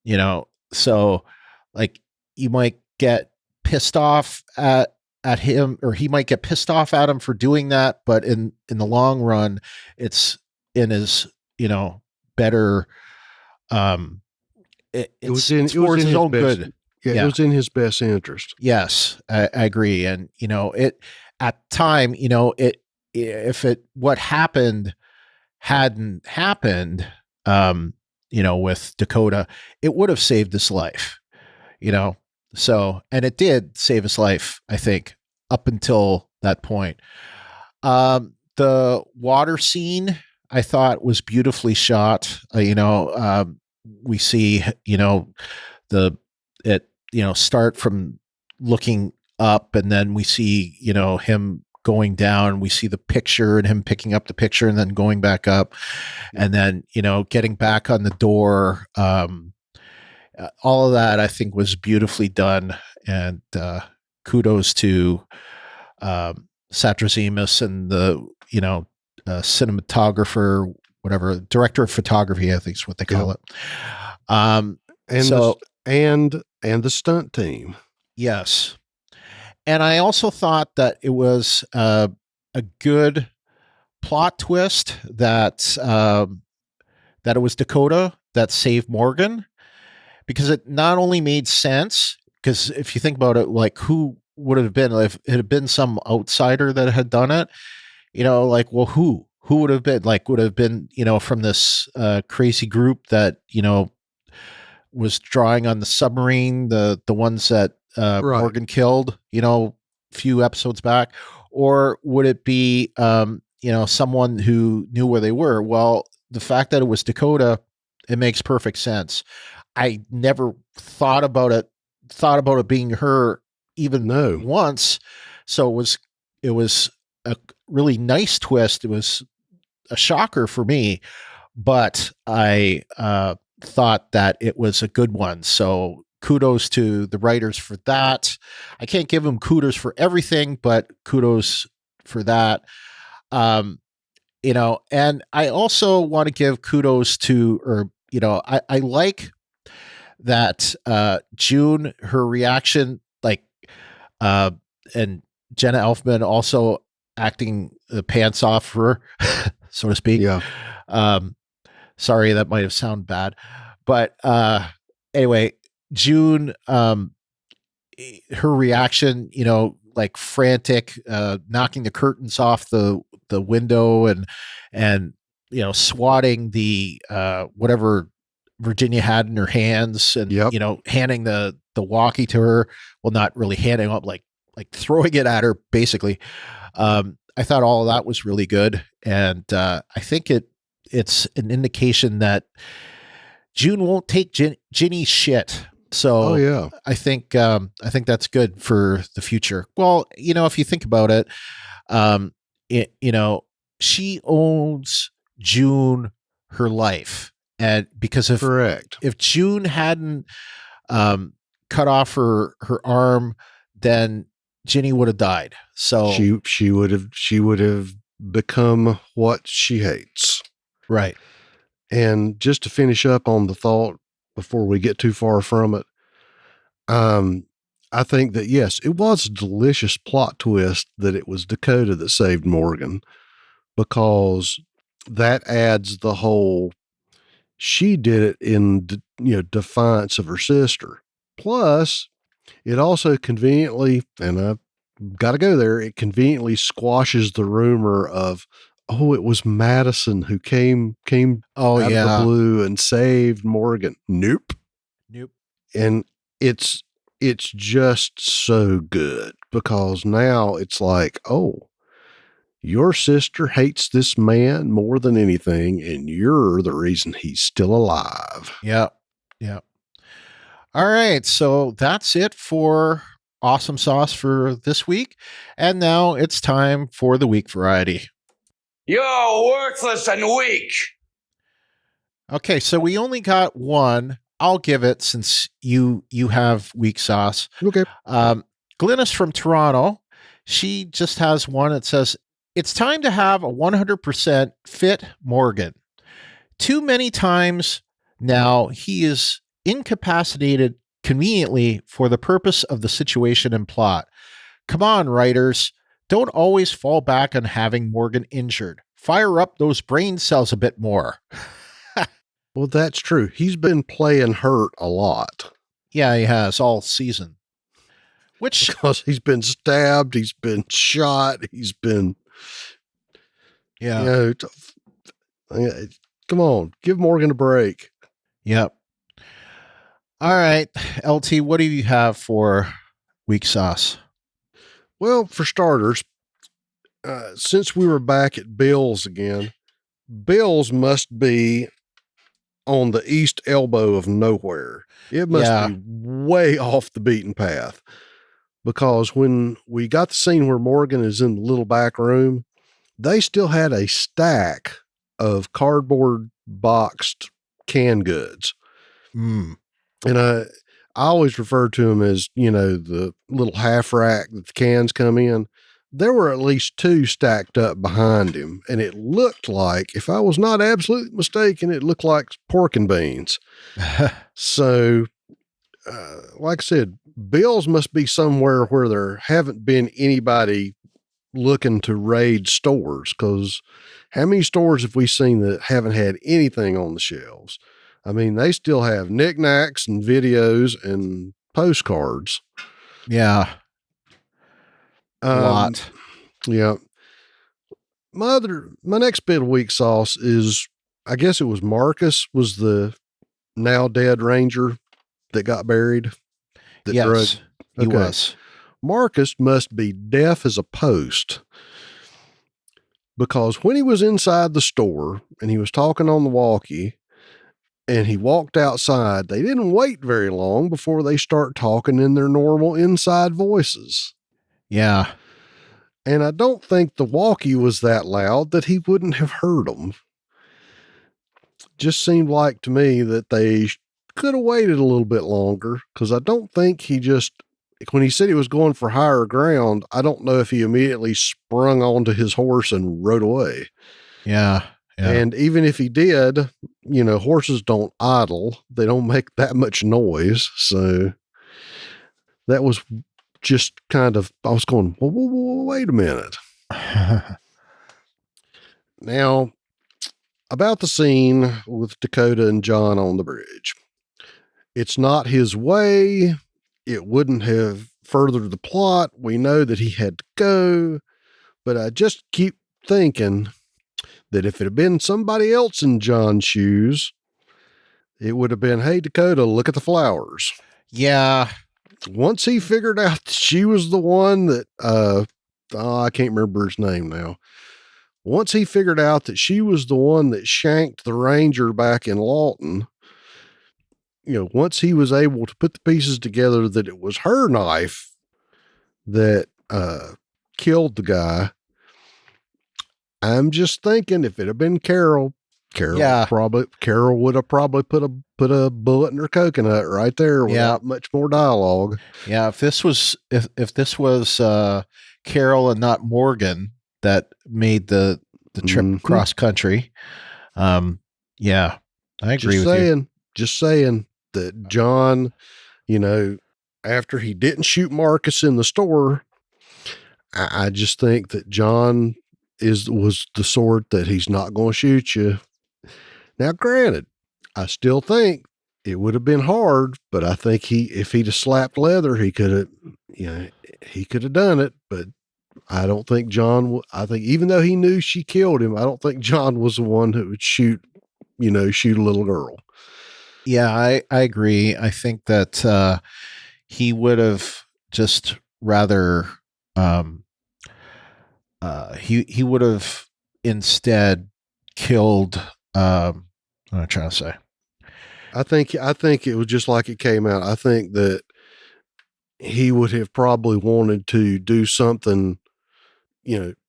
you know, so like you might get pissed off at him, or he might get pissed off at him for doing that. But in the long run, it's in his, you know, better, it was in his own best, good. Yeah, it was in his best interest. Yes, I agree. And, you know, it at time, you know, what happened hadn't happened, you know, with Dakota, it would have saved his life, you know? So, and it did save his life, I think, up until that point. The water scene, I thought, was beautifully shot. You know, we see, you know, you know, start from looking up, and then we see, you know, him going down. We see the picture and him picking up the picture and then going back up, and then, you know, getting back on the door. All of that, I think, was beautifully done. And kudos to Satrazemis and the, you know, cinematographer, whatever, director of photography, I think is what they call it. And so, and the stunt team. Yes. And I also thought that it was a good plot twist that it was Dakota that saved Morgan, because it not only made sense, because if you think about it, like, who would it have been if it had been some outsider that had done it? You know, like, well, who would have been, like, would have been, you know, from this crazy group that, you know, was drawing on the submarine, the ones that Morgan killed, you know, a few episodes back, or would it be, you know, someone who knew where they were? Well, the fact that it was Dakota, it makes perfect sense. I never thought about it being her even once. So it was a really nice twist. It was a shocker for me, but I thought that it was a good one. So kudos to the writers for that. I can't give them kudos for everything, but kudos for that. You know, and I also want to give kudos to, or, you know, I like that June, her reaction, like, and Jenna Elfman also acting the pants off for her, so to speak. Yeah. Sorry, that might have sounded bad, but anyway, June, her reaction, like frantic, knocking the curtains off the window and swatting the whatever Virginia had in her hands, and Yep. handing the walkie to her. Well, not really handing up, like throwing it at her, basically. I thought all of that was really good, and I think it's an indication that June won't take Ginny's shit. So Oh yeah. I think that's good for the future. Well, if you think about it, she owns June her life, and because Correct. if June hadn't cut off her arm, then Ginny would have died. So She would have become what she hates. right. And just to finish up on the thought before we get too far from it, I think that yes, it was a delicious plot twist that it was Dakota that saved Morgan, because that adds the whole she did it in defiance of her sister. Plus, it also conveniently, and I've got to go there, it conveniently squashes the rumor of, oh, it was Madison who came Oh out of the blue and saved Morgan. Nope. And it's just so good, because now it's like, oh, your sister hates this man more than anything, and you're the reason he's still alive. Yeah. All right, so that's it for Awesome Sauce for this week, and now it's time for the week variety. You're worthless and weak. Okay, so we only got one. I'll give it, since you have weak sauce. Okay. Glynis from Toronto, she just has one. It says, it's time to have a 100% fit Morgan. Too many times now he is incapacitated conveniently for the purpose of the situation and plot. Come on, writers. Don't always fall back on having Morgan injured. Fire up those brain cells a bit more. Well, that's true. He's been playing hurt a lot. Yeah, he has all season. Which, because he's been stabbed, he's been shot, he's been, yeah. Come on, give Morgan a break. Yep. All right, LT, what do you have for weak sauce? Well, for starters, since we were back at Bill's again, Bill's must be on the east elbow of nowhere. It must be way off the beaten path, because when we got the scene where Morgan is in the little back room, they still had a stack of cardboard boxed canned goods. And I always refer to them as, the little half rack that the cans come in. There were at least two stacked up behind him, and it looked like, if I was not absolutely mistaken, it looked like pork and beans. So, like I said, Bill's must be somewhere where there haven't been anybody looking to raid stores, because how many stores have we seen that haven't had anything on the shelves? I mean, they still have knickknacks and videos and postcards. Yeah. A lot. Yeah. My next bit of weak sauce is, I guess it was Marcus was the now dead ranger that got buried. Yes, he was. Marcus must be deaf as a post, because when he was inside the store and he was talking on the walkie and he walked outside, they didn't wait very long before they start talking in their normal inside voices. Yeah. And I don't think the walkie was that loud that he wouldn't have heard them. Just seemed like to me that they could have waited a little bit longer, because I don't think when he said he was going for higher ground, I don't know if he immediately sprung onto his horse and rode away. Yeah. And even if he did, horses don't idle. They don't make that much noise. So that was just kind of, I was going, wait a minute. Now, about the scene with Dakota and John on the bridge. It's not his way. It wouldn't have furthered the plot. We know that he had to go, but I just keep thinking that if it had been somebody else in John's shoes, it would have been, hey, Dakota, look at the flowers. Yeah. Once he figured out that she was the one that, I can't remember his name now. Once he figured out that she was the one that shanked the ranger back in Lawton, once he was able to put the pieces together that it was her knife that killed the guy, I'm just thinking if it had been Carol would have probably put a bullet in her coconut right there without much more dialogue. Yeah, if this was Carol and not Morgan that made the trip cross country, I agree with you. Just saying that John, after he didn't shoot Marcus in the store, I just think that John was the sort that he's not going to shoot you. Now, granted, I still think it would have been hard, but I think if he'd have slapped leather, he could have done it. But I don't think John. I think even though he knew she killed him, I don't think John was the one who would shoot a little girl. Yeah, I agree. I think that he would have just rather. He would have instead killed. What am I trying to say? I think it was just like it came out. I think that he would have probably wanted to do something,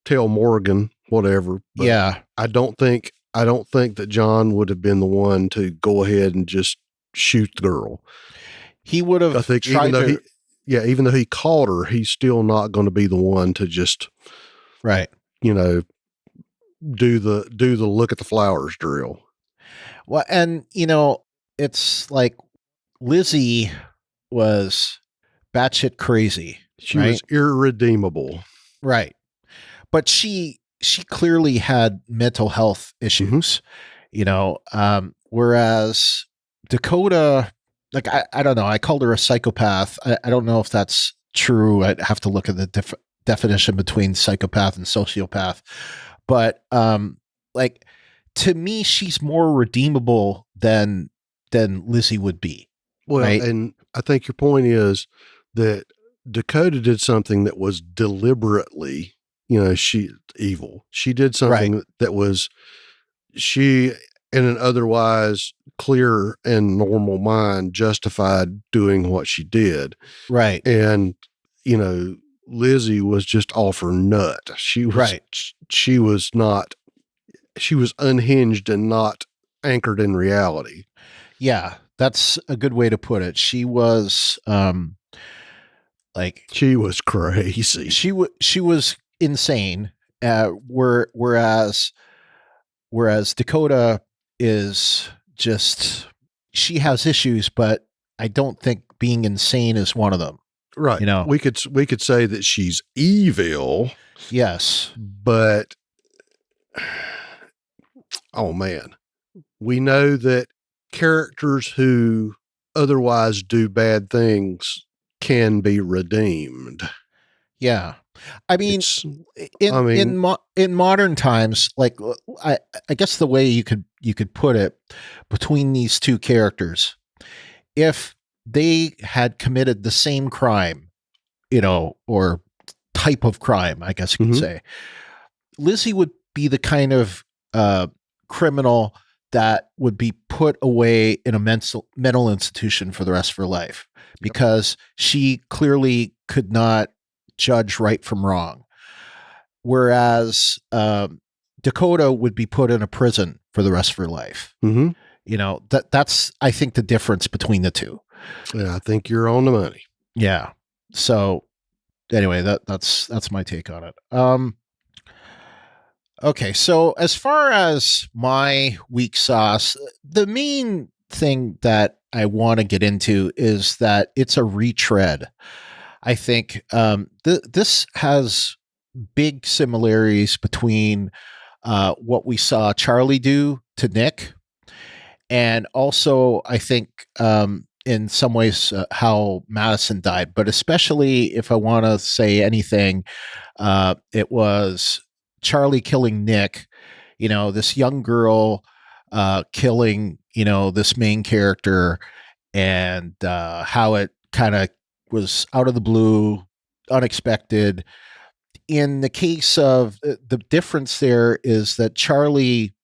tell Morgan whatever. But yeah, I don't think that John would have been the one to go ahead and just shoot the girl. He would have. I think even though he caught her, he's still not going to be the one to just right. Do the look at the flowers drill. Well, and it's like Lizzie was batshit crazy. She was irredeemable. Right. But she clearly had mental health issues, whereas Dakota, like, I don't know, I called her a psychopath. I don't know if that's true. I'd have to look at the definition between psychopath and sociopath. But like, to me, she's more redeemable than Lizzie would be. Well, right? And I think your point is that Dakota did something that was deliberately, she evil. She did something that was, she in an otherwise clear and normal mind justified doing what she did. Right. And, Lizzie was just off her nut. She was unhinged and not anchored in reality. Yeah, that's a good way to put it. She was she was crazy. She was insane. Whereas Dakota is just, she has issues, but I don't think being insane is one of them. Right. We could say that she's evil. Yes. But oh man, we know that characters who otherwise do bad things can be redeemed. Yeah. I mean, in modern times, like, I guess the way you could put it, between these two characters, if they had committed the same crime, or type of crime, I guess you could say, Lizzie would be the kind of criminal that would be put away in a mental institution for the rest of her life, because she clearly could not judge right from wrong. Whereas Dakota would be put in a prison for the rest of her life. That's, I think, the difference between the two. Yeah, I think you're on the money. Yeah. So anyway, that's my take on it. Okay, so as far as my weak sauce, the main thing that I want to get into is that it's a retread. I think this has big similarities between what we saw Charlie do to Nick, and also I think in some ways how Madison died, but especially if I want to say anything, it was Charlie killing Nick, this young girl killing, this main character, and how it kind of was out of the blue, unexpected. In the case of the difference there is that Charlie,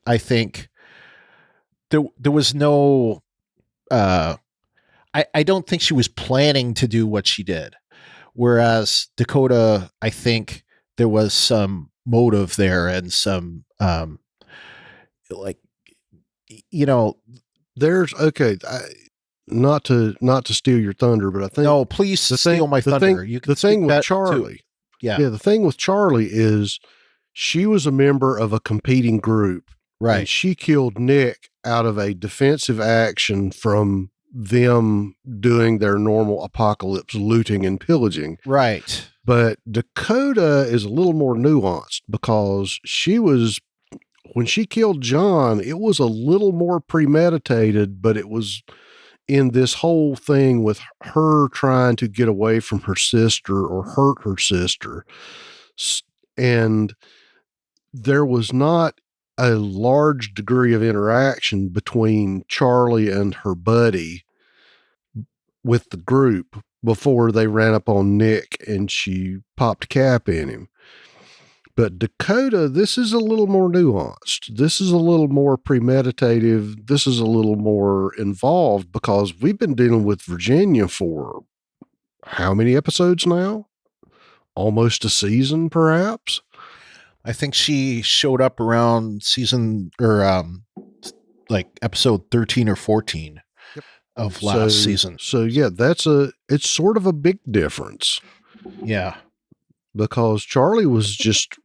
I think there was no, I don't think she was planning to do what she did. Whereas Dakota, I think there was some motive there and some, there's not to steal your thunder, but I think no, please steal my thunder. The thing with Charlie, the thing with Charlie is she was a member of a competing group, right? And she killed Nick out of a defensive action from them doing their normal apocalypse looting and pillaging, right? But Dakota is a little more nuanced because when she killed John, it was a little more premeditated, but it was in this whole thing with her trying to get away from her sister or hurt her sister. And there was not a large degree of interaction between Charlie and her buddy with the group before they ran up on Nick and she popped a cap in him. But Dakota, this is a little more nuanced. This is a little more premeditative. This is a little more involved because we've been dealing with Virginia for how many episodes now? Almost a season, perhaps. I think she showed up around season or like episode 13 or 14 of last season. So yeah, it's sort of a big difference. Yeah. Because Charlie was just,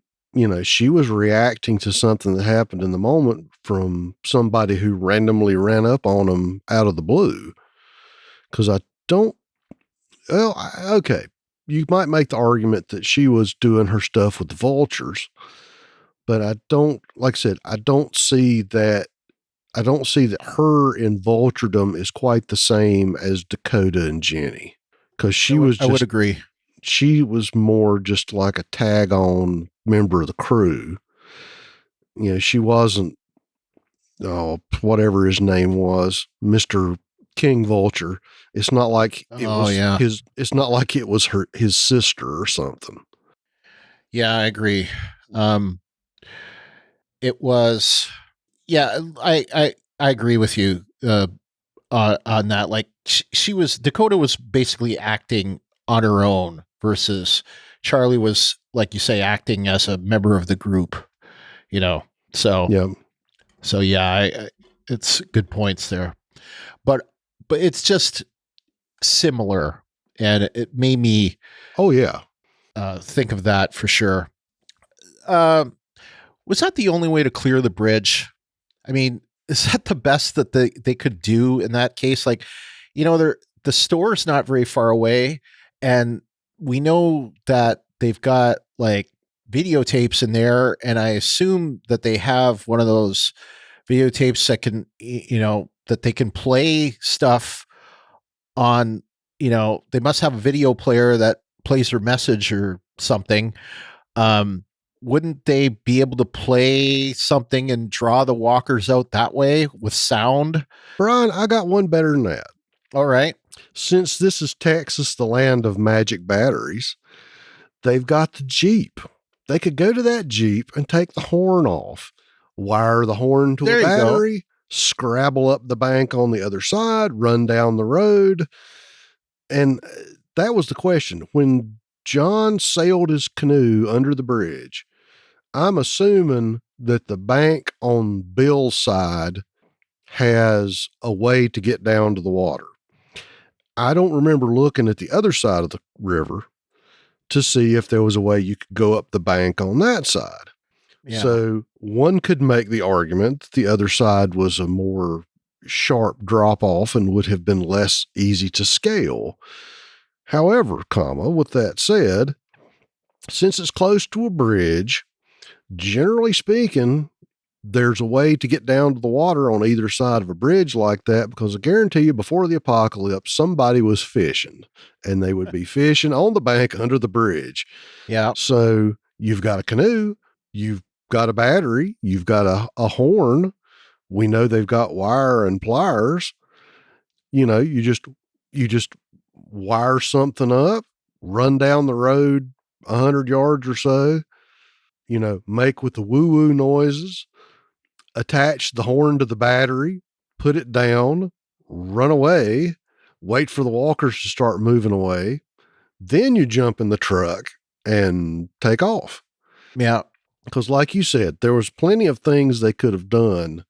she was reacting to something that happened in the moment from somebody who randomly ran up on him out of the blue. Because okay, you might make the argument that she was doing her stuff with the vultures, but I don't see that her in vulturedom is quite the same as Dakota and Jenny. Because I would agree. She was more just like a tag on member of the crew. She wasn't, whatever his name was, Mr. King Vulture. It's not like it was it's not like it was his sister or something. Yeah, I agree. It was, I agree with you on that. Like Dakota was basically acting on her own versus Charlie was, like you say, acting as a member of the group, so it's good points there, but it's just similar and it made me think of that for sure. Was that the only way to clear the bridge? I mean, is that the best that they could do in that case? Like, the store's not very far away, and we know that they've got like videotapes in there, and I assume that they have one of those videotapes that can, that they can play stuff on, they must have a video player that plays their message or something. Wouldn't they be able to play something and draw the walkers out that way with sound? Brian, I got one better than that. All right. Since this is Texas, the land of magic batteries, they've got the Jeep. They could go to that Jeep and take the horn off, wire the horn to a battery, scrabble up the bank on the other side, run down the road. And that was the question. When John sailed his canoe under the bridge, I'm assuming that the bank on Bill's side has a way to get down to the water. I don't remember looking at the other side of the river to see if there was a way you could go up the bank on that side. Yeah. So one could make the argument that the other side was a more sharp drop off and would have been less easy to scale. However, with that said, since it's close to a bridge, generally speaking, there's a way to get down to the water on either side of a bridge like that, because I guarantee you before the apocalypse, somebody was fishing and they would be fishing on the bank under the bridge. Yeah. So you've got a canoe, you've got a battery, you've got a horn. We know they've got wire and pliers. You know, you just wire something up, run down the road 100 yards or so, you know, make with the woo-woo noises, attach the horn to the battery, put it down, run away, wait for the walkers to start moving away. Then you jump in the truck and take off. Yeah. Because like you said, there was plenty of things they could have done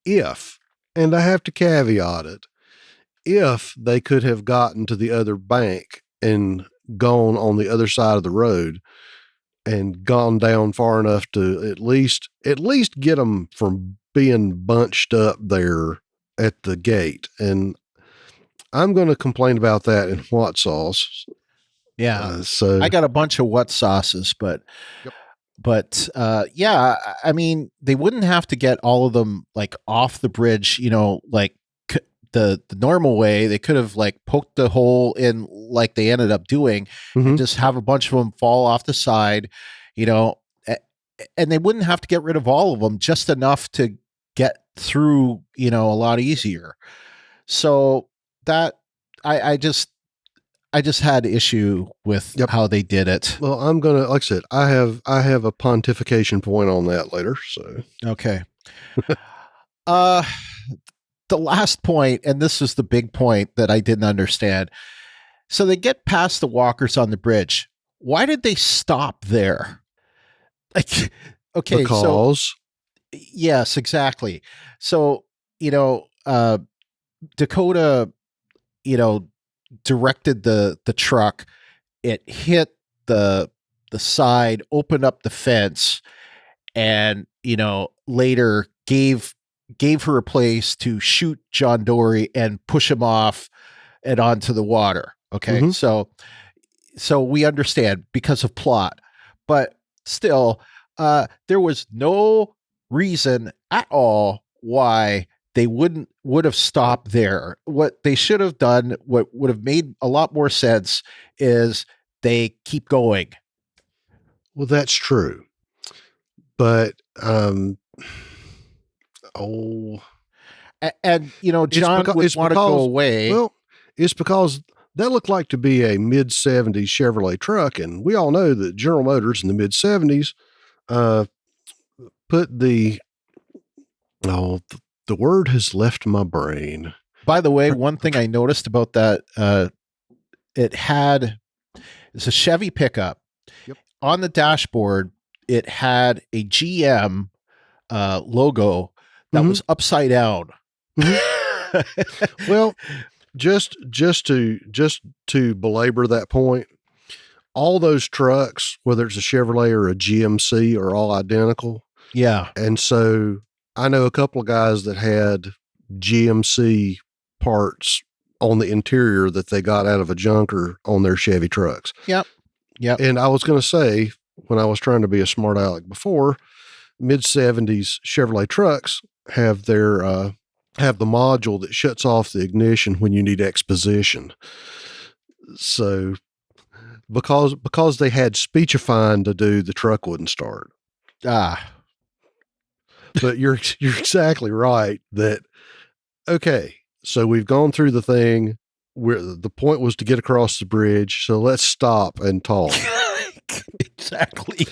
if, and I have to caveat it, if they could have gotten to the other bank and gone on the other side of the road and gone down far enough to at least get them from being bunched up there at the gate. And I'm going to complain about that in what sauce. Yeah. So I got a bunch of what sauces, but yeah, I mean, they wouldn't have to get all of them like off the bridge, you know, like the normal way. They could have like poked the hole in like they ended up doing and just have a bunch of them fall off the side, you know, and they wouldn't have to get rid of all of them, just enough to get through, you know, a lot easier. So that I just had issue with how they did it. Well, I'm going to, like I said, I have a pontification point on that later. So, okay. The last point, and this is the big point that I didn't understand. So they get past the walkers on the bridge. Why did they stop there? Like, okay. Because. So, yes, exactly. So, you know, Dakota, you know, directed the truck. It hit the side, opened up the fence, and, you know, later gave her a place to shoot John Dory and push him off and onto the water. Okay. So we understand because of plot, but still, there was no reason at all why they would have stopped there. What they should have done, what would have made a lot more sense, is they keep going. Well, that's true. But, and you know, John would want to go away. Well, it's because that looked like to be a mid-70s Chevrolet truck, and we all know that General Motors in the mid-70s put the word has left my brain. By the way, one thing I noticed about that, it's a Chevy pickup. Yep. On the dashboard, it had a GM logo that was upside down. Well, just to belabor that point, all those trucks, whether it's a Chevrolet or a GMC, are all identical. Yeah. And so I know a couple of guys that had GMC parts on the interior that they got out of a junker on their Chevy trucks. Yep. Yep. And I was going to say, when I was trying to be a smart aleck before, mid-70s Chevrolet trucks have their have the module that shuts off the ignition when you need exposition. So because they had speechifying to do, the truck wouldn't start. But you're exactly right that, okay, so we've gone through the thing where the point was to get across the bridge. So let's stop and talk. Exactly.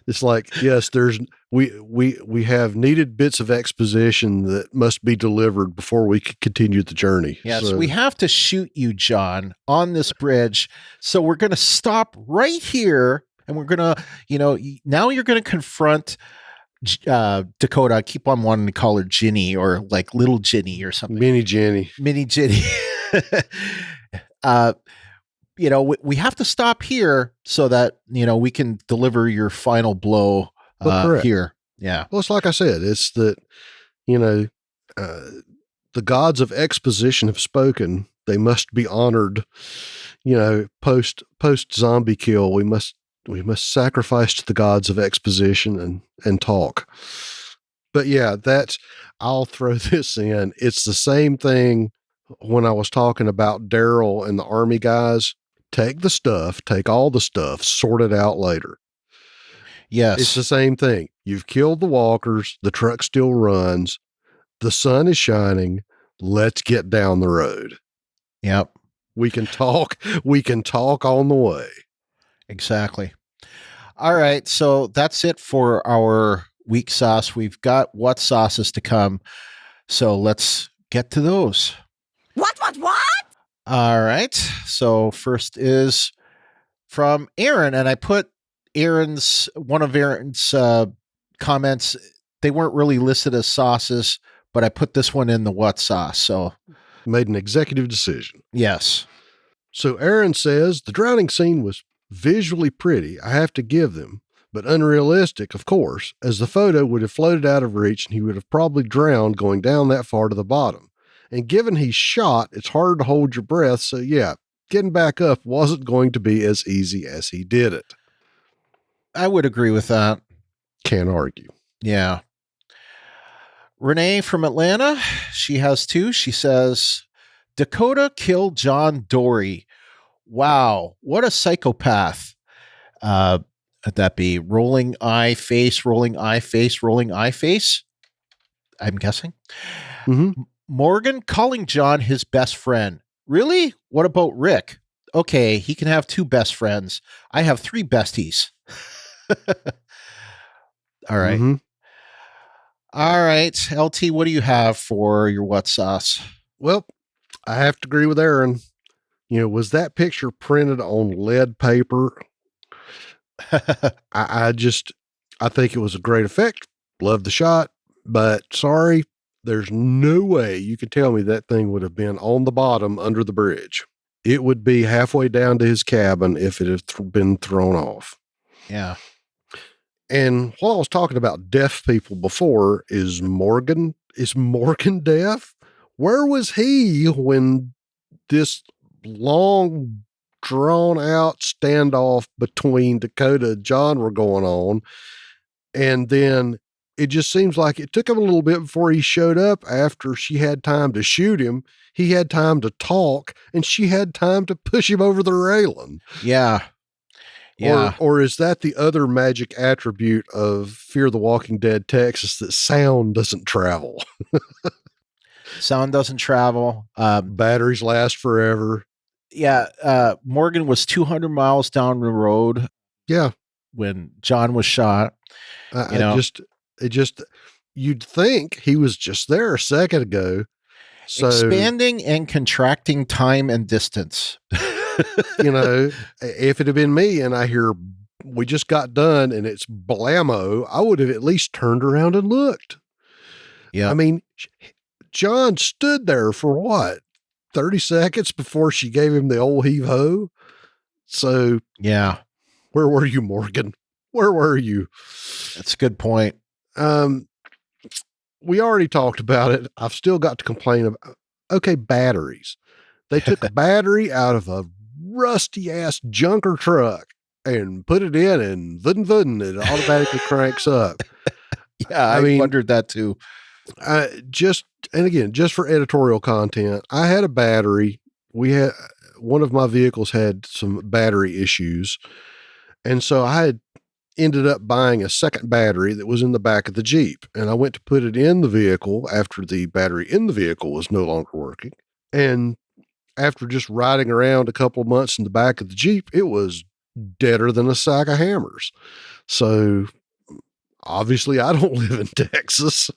It's like, yes, we have needed bits of exposition that must be delivered before we can continue the journey. Yes, so we have to shoot you, John, on this bridge. So we're going to stop right here, and we're going to, you know, now you're going to confront Dakota. I keep on wanting to call her Ginny, or like little Ginny or something. Mini Ginny. You know, we have to stop here so that, you know, we can deliver your final blow here. Yeah. Well, it's like I said, it's that, you know, the gods of exposition have spoken. They must be honored. You know, post zombie kill, we must sacrifice to the gods of exposition and talk. But yeah, I'll throw this in. It's the same thing when I was talking about Daryl and the army guys. Take all the stuff, sort it out later. Yes. It's the same thing. You've killed the walkers. The truck still runs. The sun is shining. Let's get down the road. Yep. We can talk on the way. Exactly. All right. So that's it for our week sauce. We've got what sauces to come. So let's get to those. What? All right. So first is from Aaron, and I put one of Aaron's comments. They weren't really listed as sauces, but I put this one in the what sauce. So made an executive decision. Yes. So Aaron says the drowning scene was visually pretty, I have to give them, but unrealistic, of course, as the photo would have floated out of reach and he would have probably drowned going down that far to the bottom. And given he's shot, it's hard to hold your breath. So yeah, getting back up wasn't going to be as easy as he did it. I would agree with that. Can't argue. Yeah. Renee from Atlanta, she has two. She says, Dakota killed John Dory. Wow, what a psychopath. Would that be rolling eye face, rolling eye face, rolling eye face? I'm guessing. Mm-hmm. Morgan calling John his best friend. Really? What about Rick? Okay, he can have two best friends. I have three besties. All right. Mm-hmm. All right. LT, what do you have for your what sauce? Well, I have to agree with Aaron. Was that picture printed on lead paper? I think it was a great effect. Love the shot, but sorry, there's no way you could tell me that thing would have been on the bottom under the bridge. It would be halfway down to his cabin if it had been thrown off. Yeah. And while I was talking about deaf people before, is Morgan deaf? Where was he when this long, drawn out standoff between Dakota and John were going on? And then it just seems like it took him a little bit before he showed up. After she had time to shoot him, he had time to talk, and she had time to push him over the railing. Yeah. Yeah. Or is that the other magic attribute of Fear the Walking Dead Texas, that sound doesn't travel? Sound doesn't travel. Batteries last forever. Yeah. Morgan was 200 miles down the road. Yeah. When John was shot. You'd think he was just there a second ago. So, expanding and contracting time and distance. If it had been me and I hear we just got done and it's blammo, I would have at least turned around and looked. Yeah. I mean, John stood there for what, 30 seconds before she gave him the old heave ho. So yeah. Where were you, Morgan? Where were you? That's a good point. We already talked about it. I've still got to complain about, okay, batteries. They took a battery out of a rusty ass junker truck and put it in, and it automatically cranks up. Yeah. I mean, wondered that too. Just for editorial content, I had a battery. One of my vehicles had some battery issues. And so I had ended up buying a second battery that was in the back of the Jeep. And I went to put it in the vehicle after the battery in the vehicle was no longer working. And after just riding around a couple of months in the back of the Jeep, it was deader than a sack of hammers. So obviously I don't live in Texas.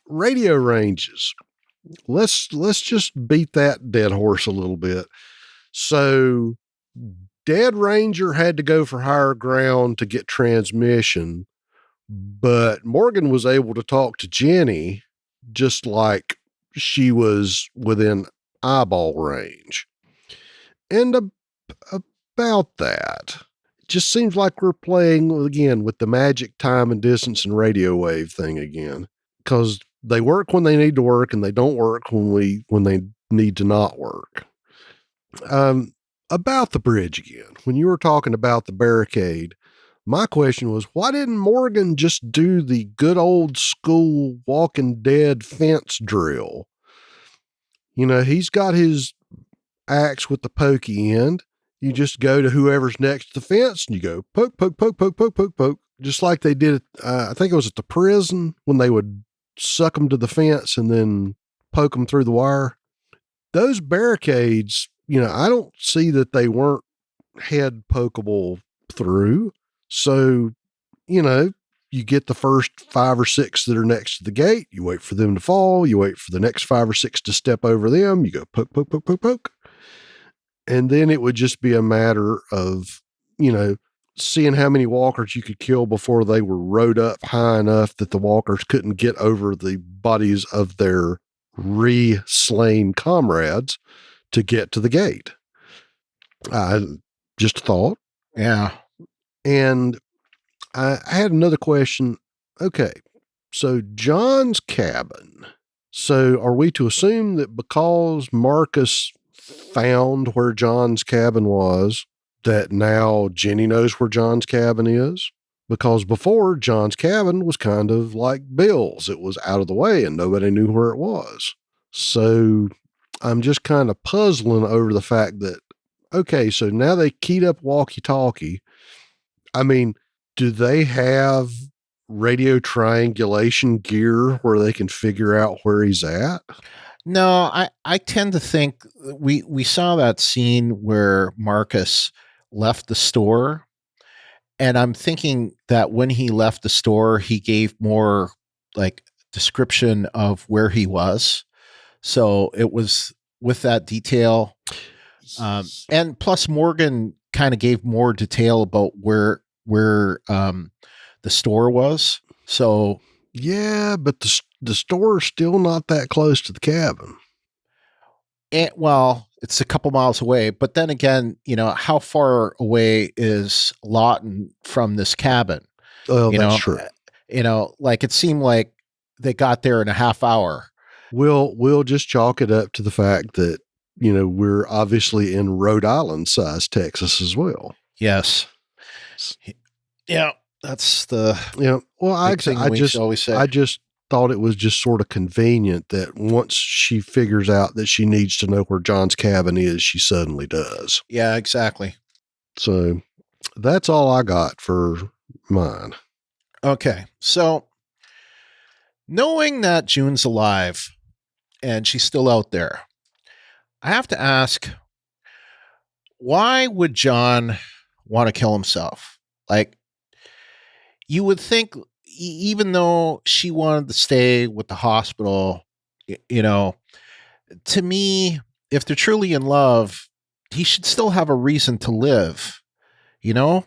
Radio ranges. Let's just beat that dead horse a little bit. So Dead Ranger had to go for higher ground to get transmission, but Morgan was able to talk to Jenny just like she was within eyeball range. And about that, it just seems like we're playing again with the magic time and distance and radio wave thing again, because they work when they need to work and they don't work when they need to not work. About the bridge again, when you were talking about the barricade, My question was, why didn't Morgan just do the good old school Walking Dead fence drill? You know, he's got his axe with the pokey end. You just go to whoever's next to the fence and you go poke, poke, poke, poke, poke, poke, poke, just like they did. I think it was at the prison when they would suck them to the fence and then poke them through the wire. Those barricades, you know, I don't see that they weren't head pokeable through. So, you know, you get the first 5 or 6 that are next to the gate. You wait for them to fall. You wait for the next 5 or 6 to step over them. You go poke, poke, poke, poke, poke. And then it would just be a matter of, you know, seeing how many walkers you could kill before they were rode up high enough that the walkers couldn't get over the bodies of their re-slain comrades to get to the gate. I just thought. Yeah. And I had another question. Okay. So John's cabin. So are we to assume that because Marcus found where John's cabin was, that now Jenny knows where John's cabin is? Because before, John's cabin was kind of like Bill's. It was out of the way and nobody knew where it was. So I'm just kind of puzzling over the fact that, okay, so now they keyed up walkie-talkie. I mean, do they have radio triangulation gear where they can figure out where he's at? No, I tend to think we saw that scene where Marcus left the store, and I'm thinking that when he left the store, he gave more like description of where he was. So it was with that detail. And plus Morgan kind of gave more detail about where the store was. So yeah, but the store is still not that close to the cabin. Well, it's a couple miles away, but then again, you know, how far away is Lawton from this cabin? Oh, that's true. You know, like it seemed like they got there in a half hour. We'll just chalk it up to the fact that, you know, we're obviously in Rhode Island size Texas as well. Yes. Yeah, that's the Well, I just always say. I just thought it was just sort of convenient that once she figures out that she needs to know where John's cabin is, she suddenly does. Yeah, exactly. So that's all I got for mine. Okay. So knowing that June's alive and she's still out there, I have to ask, why would John want to kill himself? Like, you would think, even though she wanted to stay with the hospital, you know, to me, if they're truly in love, he should still have a reason to live, you know?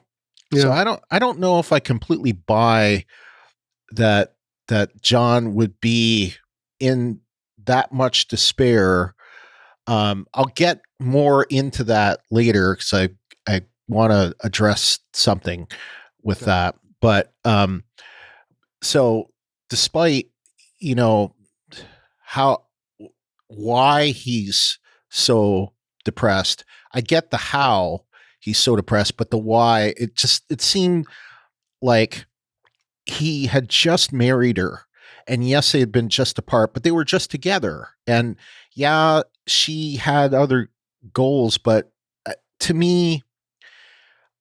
Yeah. So I don't know if I completely buy that John would be in that much despair. I'll get more into that later because I want to address something with that. But so despite, you know, why he's so depressed, I get the how he's so depressed, but the why, it seemed like he had just married her. And yes, they had been just apart, but they were just together. And yeah, she had other goals, but to me,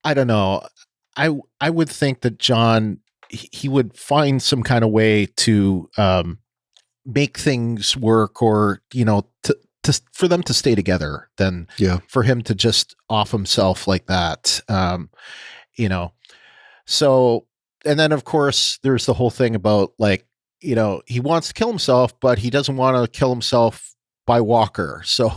I don't know. I would think that John, he would find some kind of way to make things work, or, you know, to for them to stay together than for him to just off himself like that. You know, so, and then of course there's the whole thing about, like, you know, he wants to kill himself, but he doesn't want to kill himself by Walker. So,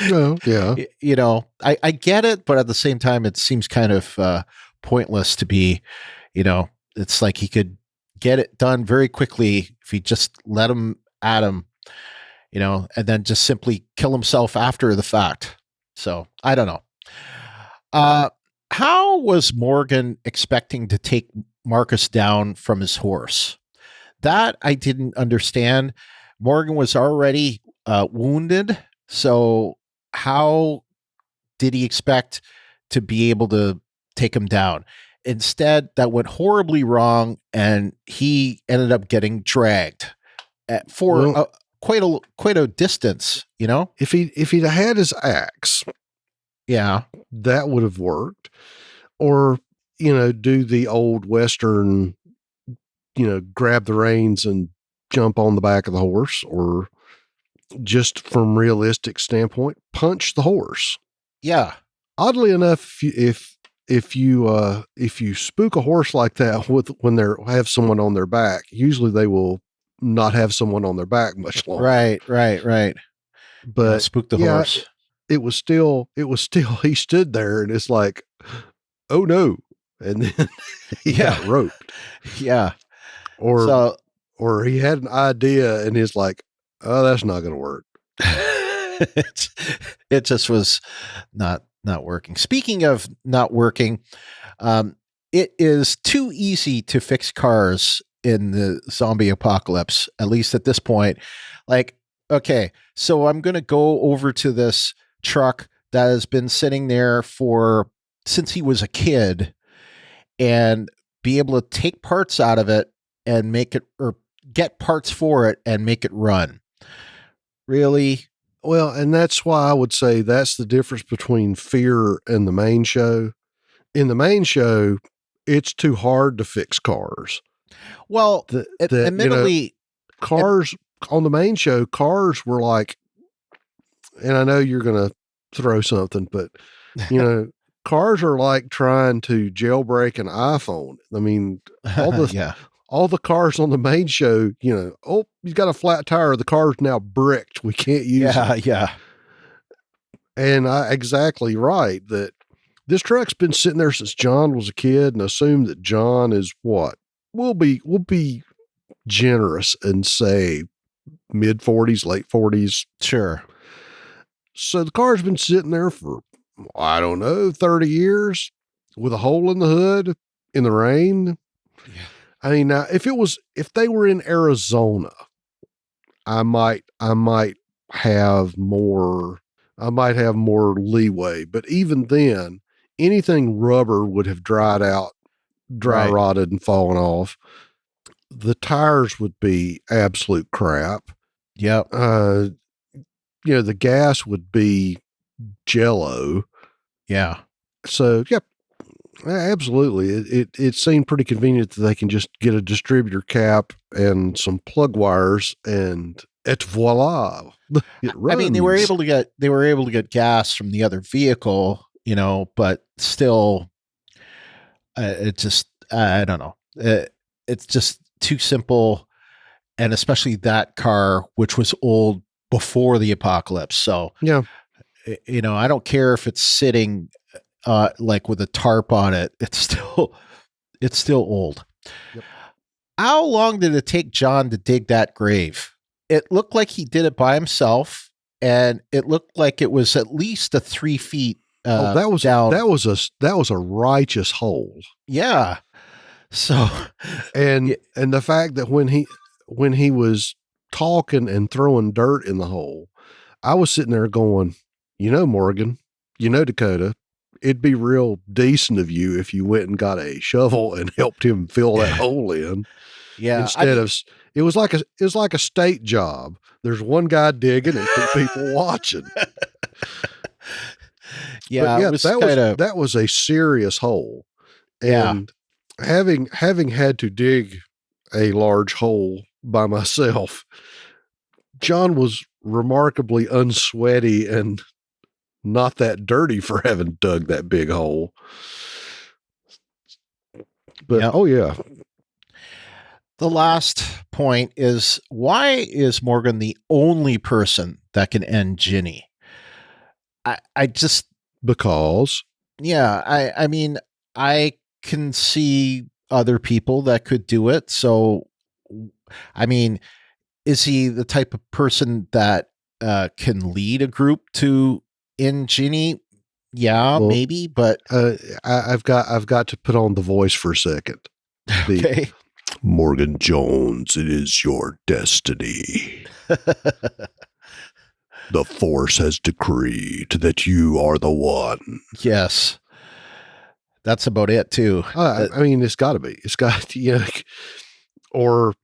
you know, I get it, but at the same time, it seems kind of pointless to be, you know, it's like he could get it done very quickly if he just let him at him, you know, and then just simply kill himself after the fact. So I don't know. How was Morgan expecting to take Marcus down from his horse? That I didn't understand. Morgan was already wounded. So how did he expect to be able to take him down? instead, that went horribly wrong, and he ended up getting dragged for quite a distance. If he'd had his axe, yeah, that would have worked. Or do the old Western, grab the reins and jump on the back of the horse, or just from realistic standpoint, punch the horse. Yeah. Oddly enough, if you spook a horse like that when they have someone on their back, usually they will not have someone on their back much longer. Right. But spook the horse. It was still he stood there, and it's like, oh no, and then he got roped. Yeah. Or he had an idea, and he's like, oh, that's not going to work. It just was not working. Speaking of not working, it is too easy to fix cars in the zombie apocalypse, at least at this point. Like, okay, so I'm going to go over to this truck that has been sitting there since he was a kid, and be able to take parts out of it and make it, or get parts for it and make it run. Really? Well, and that's why I would say that's the difference between Fear and the main show. In the main show, it's too hard to fix cars. Well, admittedly, cars on the main show, cars were like, and I know you're going to throw something, but cars are like trying to jailbreak an iPhone. I mean, all the cars on the main show, you've got a flat tire. The car's now bricked. We can't use it. Yeah. And exactly right. That this truck's been sitting there since John was a kid, and assume that John is what? We'll be generous and say mid-40s, late 40s. Sure. So the car's been sitting there for, I don't know, 30 years with a hole in the hood in the rain. Yeah. I mean, now if they were in Arizona, I might have more leeway. But even then, anything rubber would have dried out, rotted and fallen off. The tires would be absolute crap. Yep. The gas would be jello. Yeah. So, yep. Absolutely. It seemed pretty convenient that they can just get a distributor cap and some plug wires, and et voila. It runs. I mean, they were able to get gas from the other vehicle, but still, it just, I don't know. It's just too simple. And especially that car, which was old before the apocalypse. So, yeah, I don't care if it's sitting like with a tarp on it. It's still old. Yep. How long did it take John to dig that grave? It looked like he did it by himself, and it looked like it was at least a 3 feet. That was down. That was a righteous hole. Yeah. So, and the fact that when he was talking and throwing dirt in the hole, I was sitting there going, Morgan, Dakota, it'd be real decent of you if you went and got a shovel and helped him fill that hole in. Yeah. Instead of, it was like a state job. There's one guy digging and two people watching. Yeah. That was a serious hole. And having had to dig a large hole by myself, John was remarkably unsweaty and not that dirty for having dug that big hole. But oh yeah. The last point is, why is Morgan the only person that can end Ginny? Because. Yeah, I mean, I can see other people that could do it. So, I mean, is he the type of person that can lead a group to end Ginny? Yeah, well, maybe, but I've got to put on the voice for a second. Okay. Morgan Jones, it is your destiny. The Force has decreed that you are the one. Yes. That's about it too. I mean, it's got to be. It's got, or,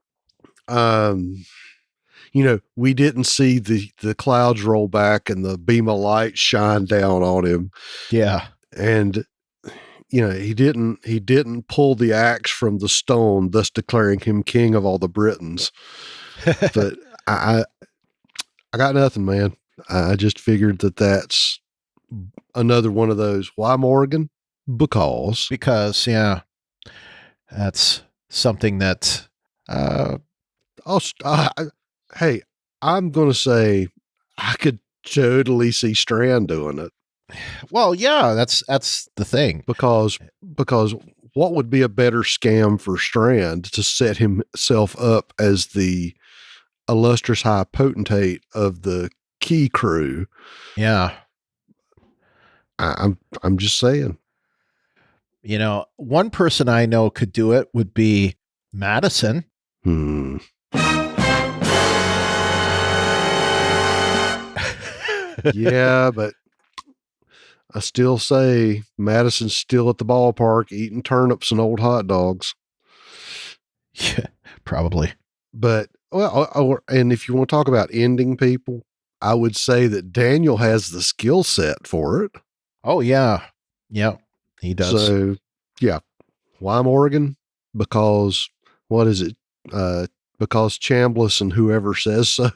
we didn't see the clouds roll back and the beam of light shine down on him. Yeah. And, he didn't pull the axe from the stone, thus declaring him king of all the Britons. But I got nothing, man. I just figured that's another one of those. Why Morgan? Because, yeah, that's something that, hey, I'm going to say I could totally see Strand doing it. Well, yeah, that's the thing. Because what would be a better scam for Strand to set himself up as the illustrious high potentate of the Key crew? Yeah. I'm just saying. One person I know could do it would be Madison. Yeah, but I still say Madison's still at the ballpark eating turnips and old hot dogs. Yeah, probably. But, and if you want to talk about ending people, I would say that Daniel has the skill set for it. Oh, yeah. Yeah, he does. So, yeah. Why Morgan? Because, what is it? Because Chambliss and whoever says so.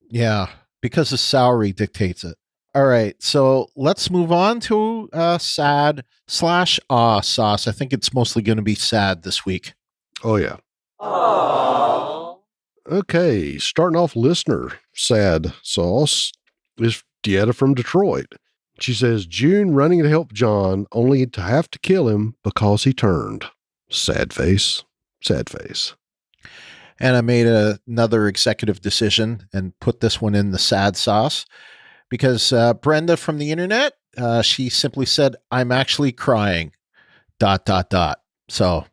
Yeah, because the salary dictates it. All right, so let's move on to sad/aw sauce. I think it's mostly going to be sad this week. Oh, yeah. Aww. Okay, starting off listener sad sauce is Dieta from Detroit. She says, June running to help John only to have to kill him because he turned. Sad face. Sad face. And I made another executive decision and put this one in the sad sauce because Brenda from the internet, she simply said, I'm actually crying, ... So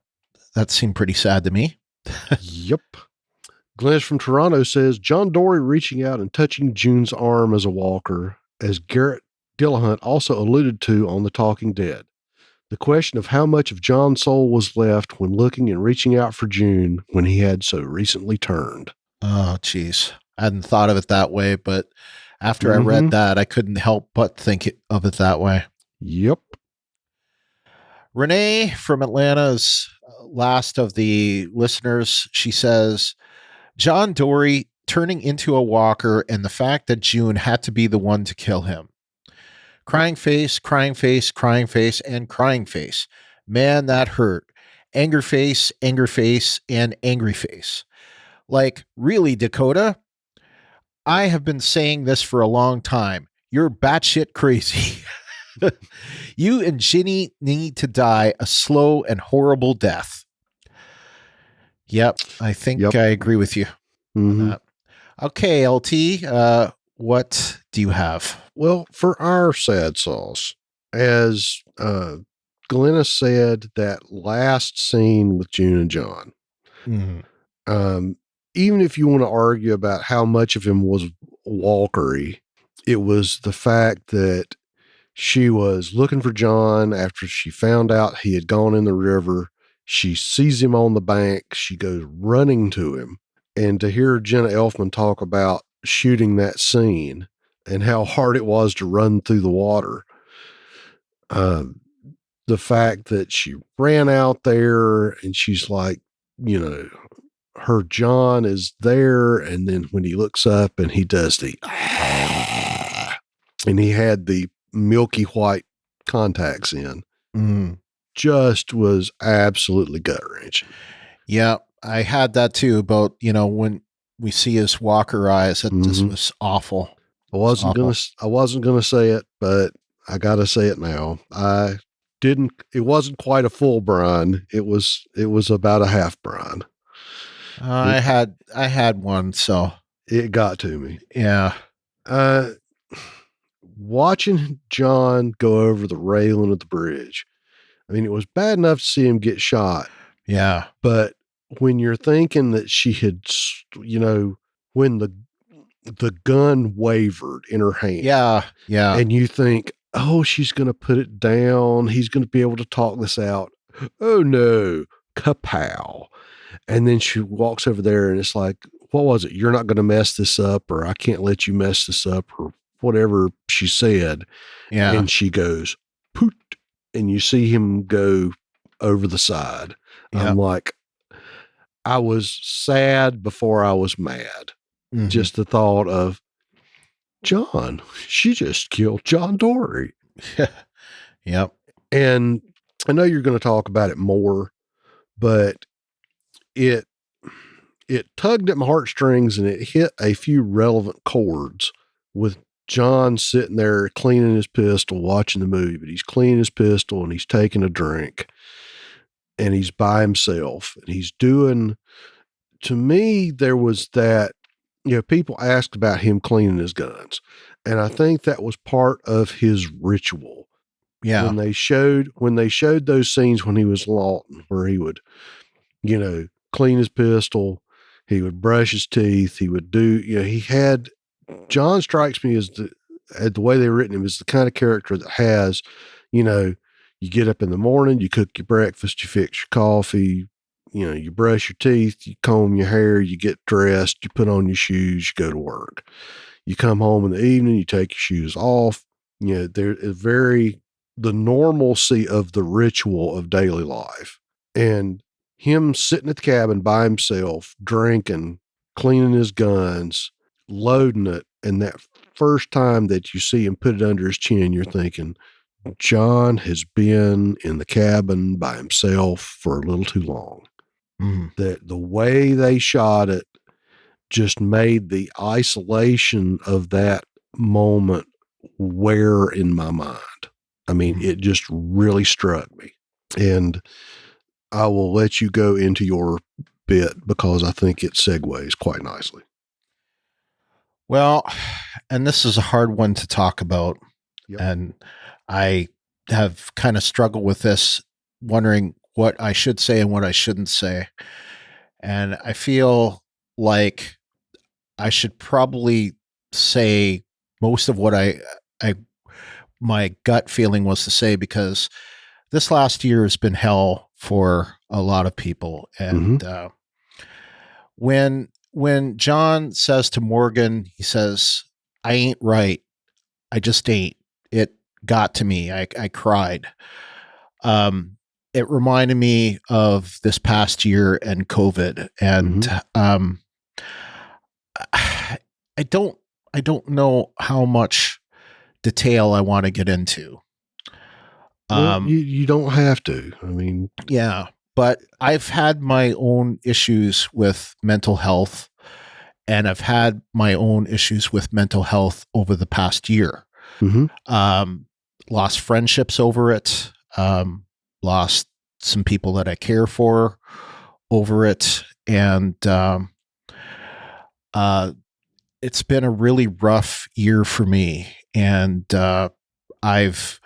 that seemed pretty sad to me. Yep. Glennis from Toronto says, John Dory reaching out and touching June's arm as a walker, as Garrett Dillahunt also alluded to on The Talking Dead. The question of how much of John's soul was left when looking and reaching out for June when he had so recently turned. Oh, geez. I hadn't thought of it that way, but after I read that, I couldn't help but think of it that way. Yep. Renee from Atlanta is last of the listeners. She says, John Dory turning into a walker and the fact that June had to be the one to kill him. Crying face, crying face, crying face, and crying face. Man, that hurt. Anger face, and angry face. Like, really, Dakota? I have been saying this for a long time. You're batshit crazy. You and Ginny need to die a slow and horrible death. Yep, I think I agree with you on that. Okay, LT, what do you have? Well, for our sad sauce, as Glenna said, that last scene with June and John, even if you want to argue about how much of him was walkery, it was the fact that she was looking for John after she found out he had gone in the river. She sees him on the bank. She goes running to him. And to hear Jenna Elfman talk about shooting that scene and how hard it was to run through the water. The fact that she ran out there and she's like, her John is there. And then when he looks up and he does the, and he had the milky white contacts in, just was absolutely gut wrenching. Yeah, I had that too about, when we see his walker eyes, that this was awful. I wasn't gonna say it, but I gotta say it now. It wasn't quite a full brine. It was about a half brine. I had one, so it got to me. Yeah. Watching John go over the railing of the bridge. I mean, it was bad enough to see him get shot. Yeah. But when you're thinking that she had, when the gun wavered in her hand. Yeah. Yeah. And you think, oh, she's going to put it down. He's going to be able to talk this out. Oh no, kapow. And then she walks over there and it's like, what was it? You're not going to mess this up, or I can't let you mess this up, or whatever she said. Yeah. And she goes, poot. And you see him go over the side. Yep. I'm like, I was sad before I was mad. Mhm. Just the thought of, John, she just killed John Dory. Yep. And I know you're going to talk about it more, but it tugged at my heartstrings and it hit a few relevant chords with John sitting there cleaning his pistol, watching the movie, but he's cleaning his pistol and he's taking a drink and he's by himself and he's doing, to me, there was that, people asked about him cleaning his guns. And I think that was part of his ritual. Yeah. When they showed those scenes when he was Lawton, where he would, clean his pistol, he would brush his teeth, he would do, he had, John strikes me as the way they written him is the kind of character that has, you get up in the morning, you cook your breakfast, you fix your coffee, you brush your teeth, you comb your hair, you get dressed, you put on your shoes, you go to work. You come home in the evening, you take your shoes off. There is the normalcy of the ritual of daily life. And him sitting at the cabin by himself, drinking, cleaning his guns, loading it, and that first time that you see him put it under his chin, you're thinking, John has been in the cabin by himself for a little too long. Mhm. That the way they shot it just made the isolation of that moment wear in my mind. I mean, it just really struck me. And I will let you go into your bit because I think it segues quite nicely. Well, and this is a hard one to talk about. Yep. And I have kind of struggled with this, wondering what I should say and what I shouldn't say. And I feel like I should probably say most of what my gut feeling was to say, because this last year has been hell for a lot of people. And when John says to Morgan, he says, I ain't right. I just ain't. It got to me. I cried. It reminded me of this past year and COVID. And I don't know how much detail I want to get into. Well, you don't have to. I mean, yeah, but I've had my own issues with mental health, and I've had my own issues with mental health over the past year. Lost friendships over it. Lost some people that I care for over it. And, it's been a really rough year for me. And, I've,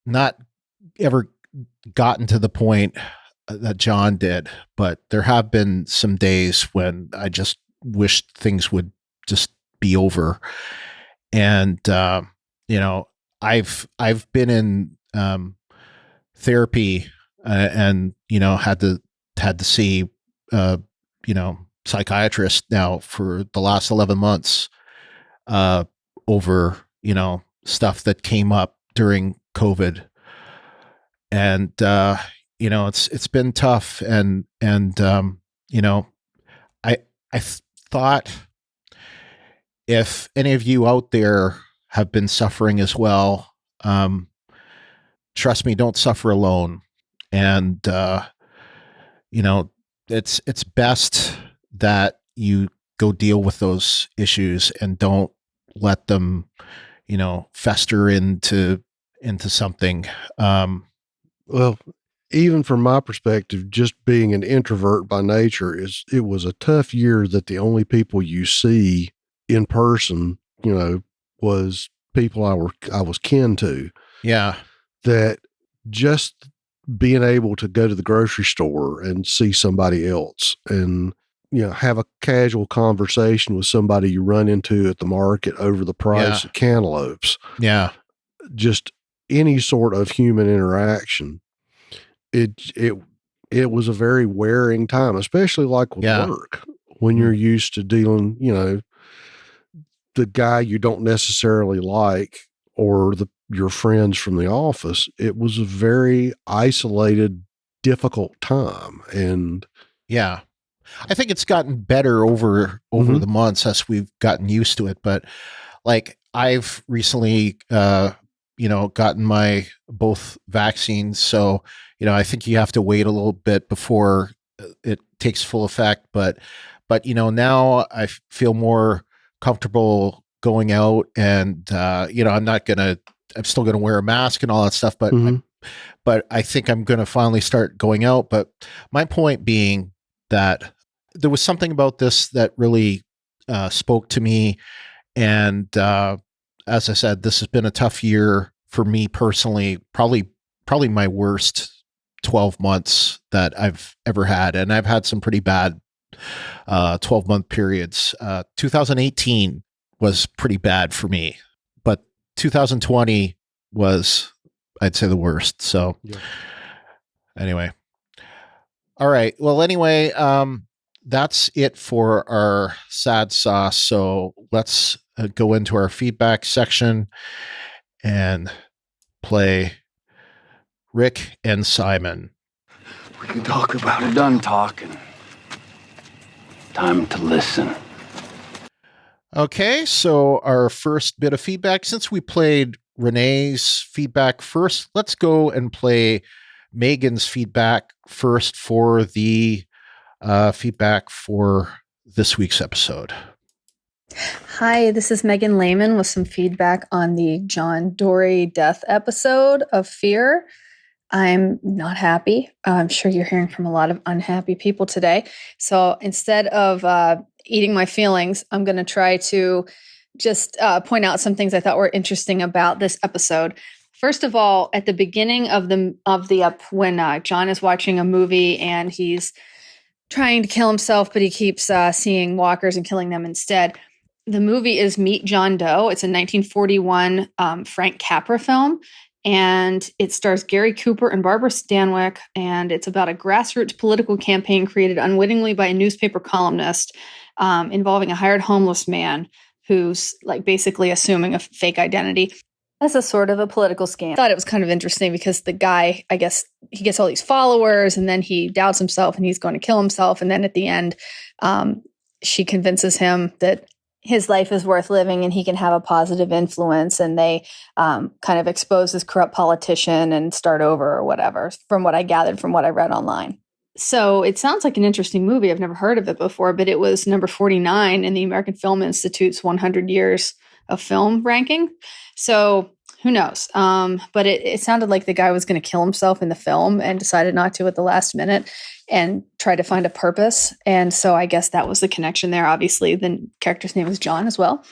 not ever gotten to the point that John did, but there have been some days when I just wished things would just be over. And, I've been in, therapy, and, had to see, psychiatrist now for the last 11 months, over, stuff that came up during COVID. And, it's been tough. And, I thought if any of you out there have been suffering as well, trust me, don't suffer alone. And, it's best that you go deal with those issues and don't let them, fester into something. Well, even from my perspective, just being an introvert by nature, it was a tough year that the only people you see in person, was people I was kin to. Yeah. That just being able to go to the grocery store and see somebody else and, have a casual conversation with somebody you run into at the market over the price of cantaloupes. Yeah. just any sort of human interaction. It was a very wearing time, especially like with work, when you're used to dealing, the guy you don't necessarily like or your friends from the office. It was a very isolated, difficult time. And yeah, I think it's gotten better over the months as we've gotten used to it. But like I've recently, gotten my both vaccines. So, I think you have to wait a little bit before it takes full effect. But now I feel more comfortable going out, and, I'm still going to wear a mask and all that stuff, but I think I'm going to finally start going out. But my point being that there was something about this that really spoke to me. And as I said, this has been a tough year for me personally, probably my worst 12 months that I've ever had. And I've had some pretty bad 12-month periods. 2018 was pretty bad for me, but 2020 was, I'd say, the worst. So anyway. All right. Well, anyway, that's it for our sad sauce. So let's go into our feedback section and play Rick and Simon. We can talk about it. Done talking. Time to listen. Okay, so our first bit of feedback, since we played Renee's feedback first, let's go and play Megan's feedback first for the feedback for this week's episode. Hi, this is Megan Lehman with some feedback on the John Dory death episode of Fear. I'm not happy. I'm sure you're hearing from a lot of unhappy people today. So instead of eating my feelings, I'm going to try to just point out some things I thought were interesting about this episode. First of all, at the beginning of when John is watching a movie and he's trying to kill himself, but he keeps seeing walkers and killing them instead. The movie is Meet John Doe. It's a 1941 Frank Capra film, and it stars Gary Cooper and Barbara Stanwyck, and it's about a grassroots political campaign created unwittingly by a newspaper columnist involving a hired homeless man who's like basically assuming a fake identity as a sort of a political scam. I thought it was kind of interesting because the guy, I guess, he gets all these followers and then he doubts himself and he's going to kill himself. And then at the end, she convinces him that his life is worth living and he can have a positive influence, and they kind of expose this corrupt politician and start over or whatever, from what I gathered from what I read online. So it sounds like an interesting movie. I've never heard of it before, but it was number 49 in the American Film Institute's 100 Years of Film ranking. So who knows? But it sounded like the guy was going to kill himself in the film and decided not to at the last minute and try to find a purpose. And so I guess that was the connection there. Obviously, the character's name was John as well.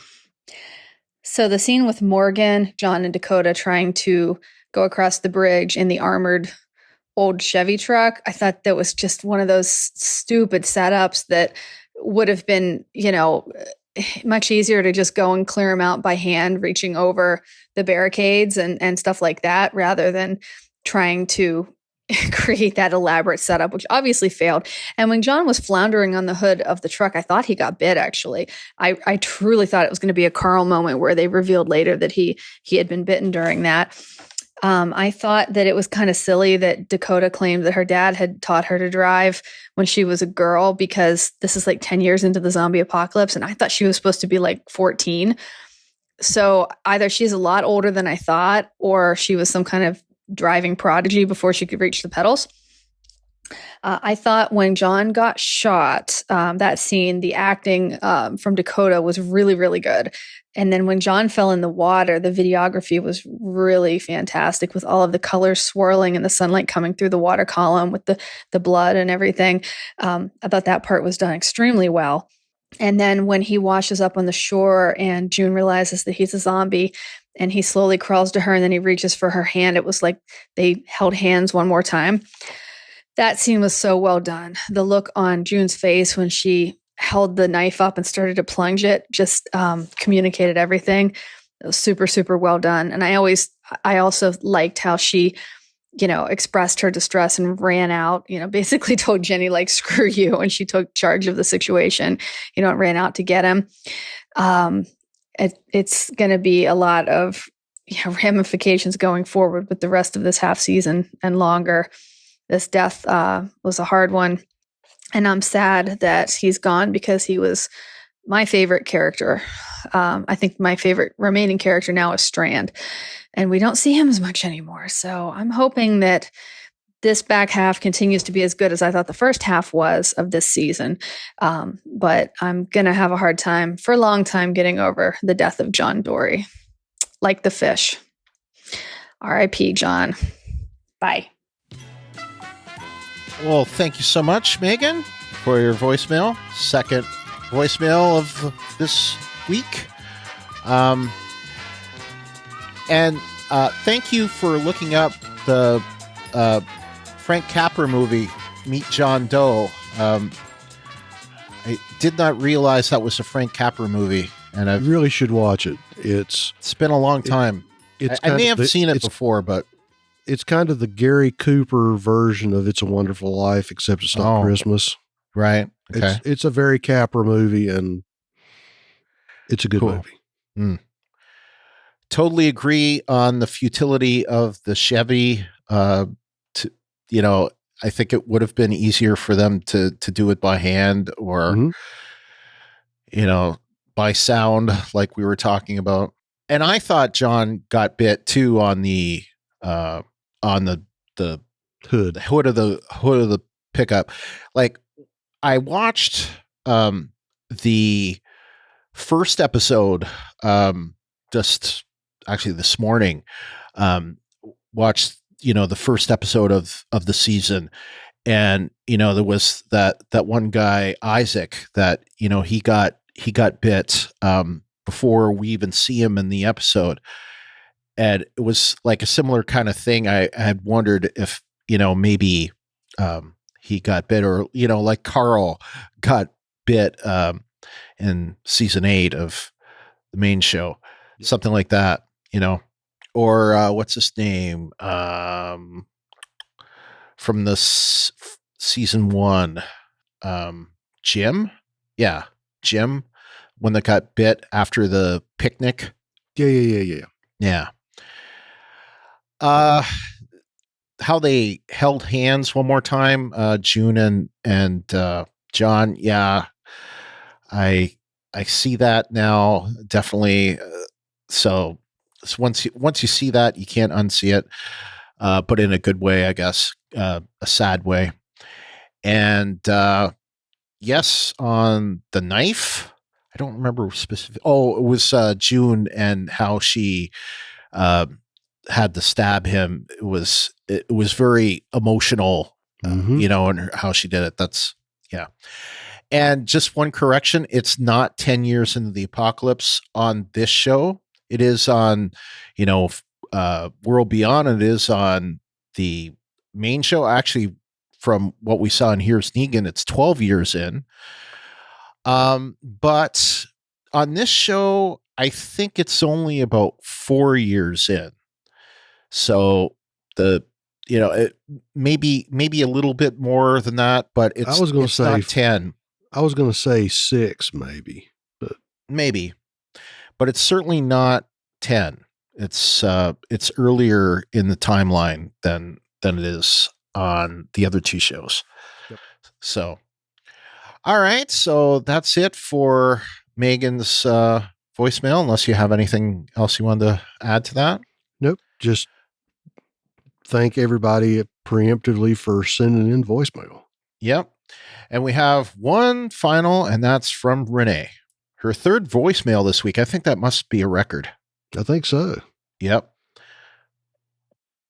So the scene with Morgan, John, and Dakota trying to go across the bridge in the armored old Chevy truck, I thought that was just one of those stupid setups that would have been, much easier to just go and clear them out by hand, reaching over the barricades and stuff like that, rather than trying to create that elaborate setup, which obviously failed. And when John was floundering on the hood of the truck, I thought he got bit, actually. I truly thought it was going to be a Carl moment where they revealed later that he had been bitten during that. I thought that it was kind of silly that Dakota claimed that her dad had taught her to drive when she was a girl, because this is like 10 years into the zombie apocalypse, and I thought she was supposed to be like 14. So either she's a lot older than I thought, or she was some kind of driving prodigy before she could reach the pedals. I thought when John got shot, that scene, the acting from Dakota was really, really good. And then when John fell in the water, the videography was really fantastic, with all of the colors swirling and the sunlight coming through the water column with the blood and everything. I thought that part was done extremely well. And then when he washes up on the shore and June realizes that he's a zombie and he slowly crawls to her and then he reaches for her hand, it was like they held hands one more time. That scene was so well done. The look on June's face when she held the knife up and started to plunge it just communicated everything. It was super, super well done. And I always I also liked how she, expressed her distress and ran out, basically told Jenny, like, screw you. And she took charge of the situation, and ran out to get him. It's going to be a lot of ramifications going forward with the rest of this half season and longer. This death was a hard one. And I'm sad that he's gone because he was my favorite character. I think my favorite remaining character now is Strand. And we don't see him as much anymore. So I'm hoping that this back half continues to be as good as I thought the first half was of this season. But I'm going to have a hard time for a long time getting over the death of John Dory. Like the fish. R.I.P. John. Bye. Well, thank you so much, Megan, for your voicemail. Second voicemail of this week. And thank you for looking up the Frank Capra movie, Meet John Doe. I did not realize that was a Frank Capra movie, and I really should watch it. It's been a long time. I may have seen it before, but it's kind of the Gary Cooper version of It's a Wonderful Life, except it's not Christmas. Right. Okay. It's a very Capra movie, and it's a good movie. Mm. Totally agree on the futility of the Chevy. I think it would have been easier for them to do it by hand or, by sound, like we were talking about. And I thought John got bit too on the hood of the pickup. Like, I watched the first episode just actually this morning. Watched the first episode of the season, and there was that one guy, Isaac, that he got bit before we even see him in the episode. And it was like a similar kind of thing. I had wondered if, maybe he got bit, or, like Carl got bit in season 8 of the main show, something like that, or what's his name from the season 1, Jim. Yeah. Jim, one that got bit after the picnic. Yeah. How they held hands one more time, June and John. Yeah, I see that now, definitely. So once you see that, you can't unsee it, but in a good way, I guess, a sad way. And yes, on the knife, I don't remember specific. Oh, it was June and how she had to stab him. It was very emotional, and how she did it. That's And just one correction: it's not 10 years into the apocalypse on this show. It is on, World Beyond. It is on the main show. Actually, from what we saw in Here's Negan, it's 12 years in. But on this show, I think it's only about 4 years in. So it maybe a little bit more than that, but it's not 10. I was going to say 6, maybe, but it's certainly not 10. It's earlier in the timeline than it is on the other 2 shows. Yep. So, all right. So that's it for Megan's voicemail, unless you have anything else you wanted to add to that. Nope. Just thank everybody preemptively for sending in voicemail. Yep. And we have one final, and that's from Renee. Her 3rd voicemail this week. I think that must be a record. I think so. Yep.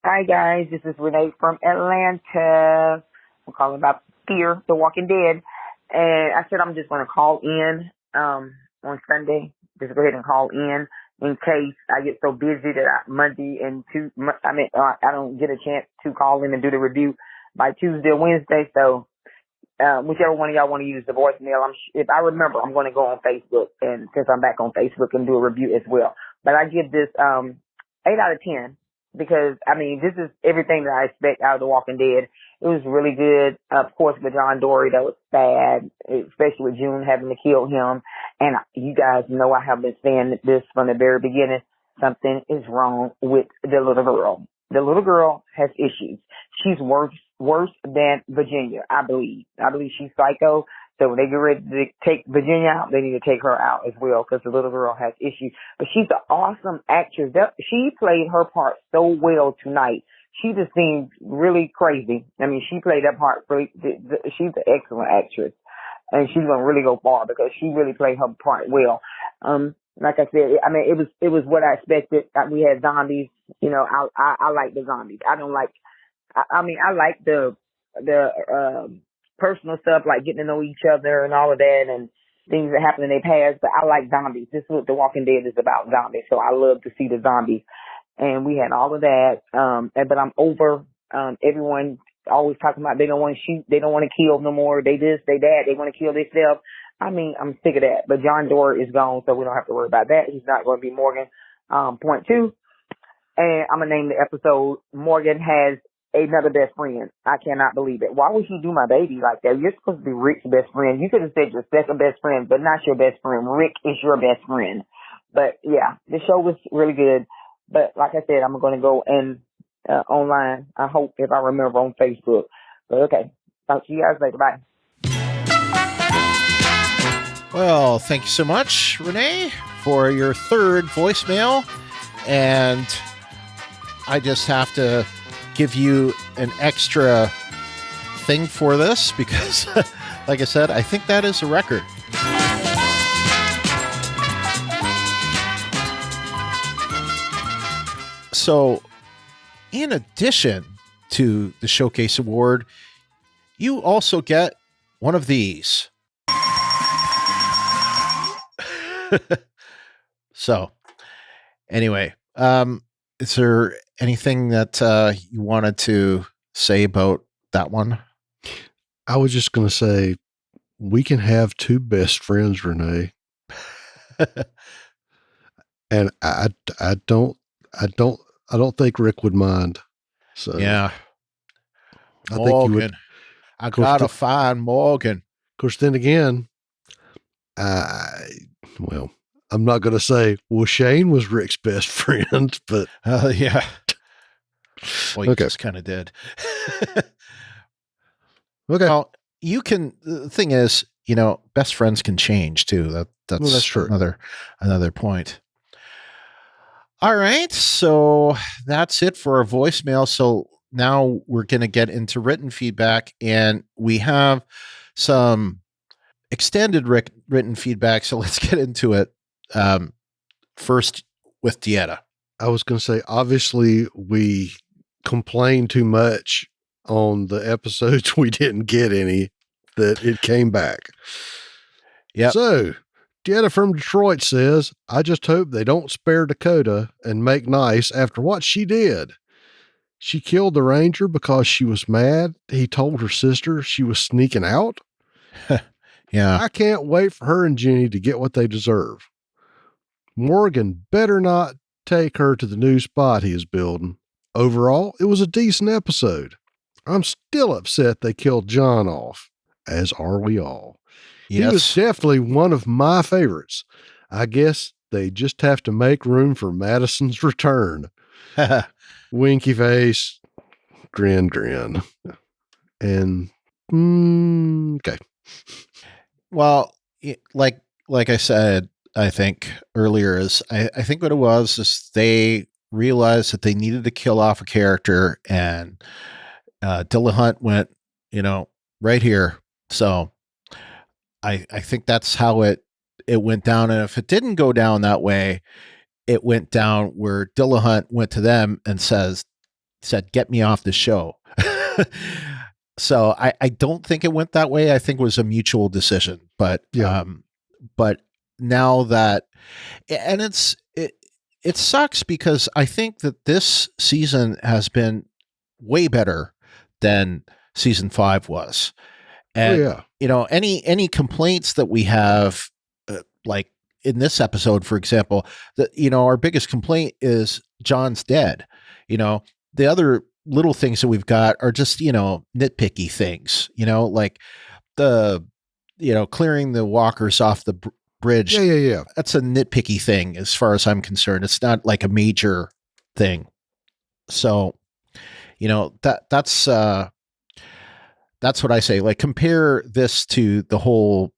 Hi, guys. This is Renee from Atlanta. I'm calling about Fear the Walking Dead. And I said I'm just going to call in on Sunday. Just go ahead and call in case I get so busy that Monday and I don't get a chance to call in and do the review by Tuesday or Wednesday. So whichever one of y'all want to use the voicemail, if I remember, I'm going to go on Facebook, and since I'm back on Facebook, and do a review as well. But I give this 8 out of 10 because, I mean, this is everything that I expect out of The Walking Dead. It was really good. Of course, with John Dory, that was sad, especially with June having to kill him. And you guys know I have been saying this from the very beginning. Something is wrong with the little girl. The little girl has issues. She's worse than Virginia, I believe. I believe she's psycho. So when they get ready to take Virginia out, they need to take her out as well, because the little girl has issues. But she's an awesome actress. She played her part so well tonight. She just seems really crazy. I mean, she played that part. She's an excellent actress, and she's gonna really go far because she really played her part well. Like I said, I mean, it was what I expected. We had zombies. You know, I like the zombies. I don't like. I mean, I like the personal stuff, like getting to know each other and all of that, and things that happen in their past. But I like zombies. This is what The Walking Dead is about, zombies. So I love to see the zombies. And we had all of that. But I'm over everyone always talking about they don't want to shoot, they don't want to kill no more. They this, they that, they want to kill themselves. I mean, I'm sick of that. But John Doerr is gone, so we don't have to worry about that. He's not going to be Morgan. Point two. And I'm going to name the episode Morgan Has Another Best Friend. I cannot believe it. Why would you do my baby like that? You're supposed to be Rick's best friend. You could have said your second best friend, but not your best friend. Rick is your best friend. But yeah, the show was really good. But like I said, I'm going to go and online. I hope, if I remember, on Facebook. But okay. Talk to you guys later. Bye. Well, thank you so much, Renee, for your third voicemail. And I just have to give you an extra thing for this because, like I said, I think that is a record. So, in addition to the Showcase Award, you also get one of these. So, anyway, is there anything that you wanted to say about that one? I was just going to say, we can have two best friends, Renee. And I don't think Rick would mind. So yeah, I Morgan. think you would. I gotta find Morgan. Of course, then again, well, I'm not going to say, well, Shane was Rick's best friend, but yeah. Well, you okay. just kind of did. Okay. Well, you can. The thing is, you know, best friends can change too. That's true. Another point. All right, so that's it for our voicemail. So now we're going to get into written feedback, and we have some extended written feedback. So let's get into it. First with Dieta. I was going to say, obviously, we complained too much on the episodes we didn't get any, that it came back. Yeah. So, Dieta from Detroit says, I just hope they don't spare Dakota and make nice after what she did. She killed the ranger because she was mad. He told her sister she was sneaking out. Yeah. I can't wait for her and Jenny to get what they deserve. Morgan better not take her to the new spot he is building. Overall, it was a decent episode. I'm still upset they killed John off, as are we all. Yes. He was definitely one of my favorites. I guess they just have to make room for Madison's return. Winky face, grin. And, okay. Well, like I said, I think earlier I think what it was is they realized that they needed to kill off a character, and Dillahunt went, right here. So I think that's how it went down. And if it didn't go down that way, it went down where Dillahunt went to them and said, get me off the show. So I don't think it went that way. I think it was a mutual decision, but now that, and it sucks because I think that this season has been way better than season 5 was. And, any complaints that we have, like in this episode, for example, that, our biggest complaint is John's dead. The other little things that we've got are just, nitpicky things, like the, clearing the walkers off the bridge. Yeah. That's a nitpicky thing as far as I'm concerned. It's not like a major thing. So, that's what I say. Like, compare this to the whole,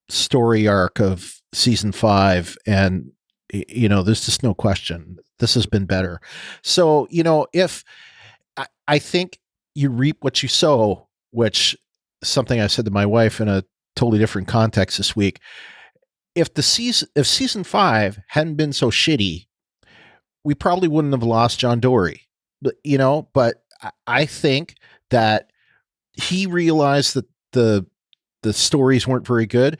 story arc of season 5, and there's just no question this has been better. So, if I think you reap what you sow, which is something I said to my wife in a totally different context this week. If season 5 hadn't been so shitty, we probably wouldn't have lost John Dory. But I think that he realized that the stories weren't very good.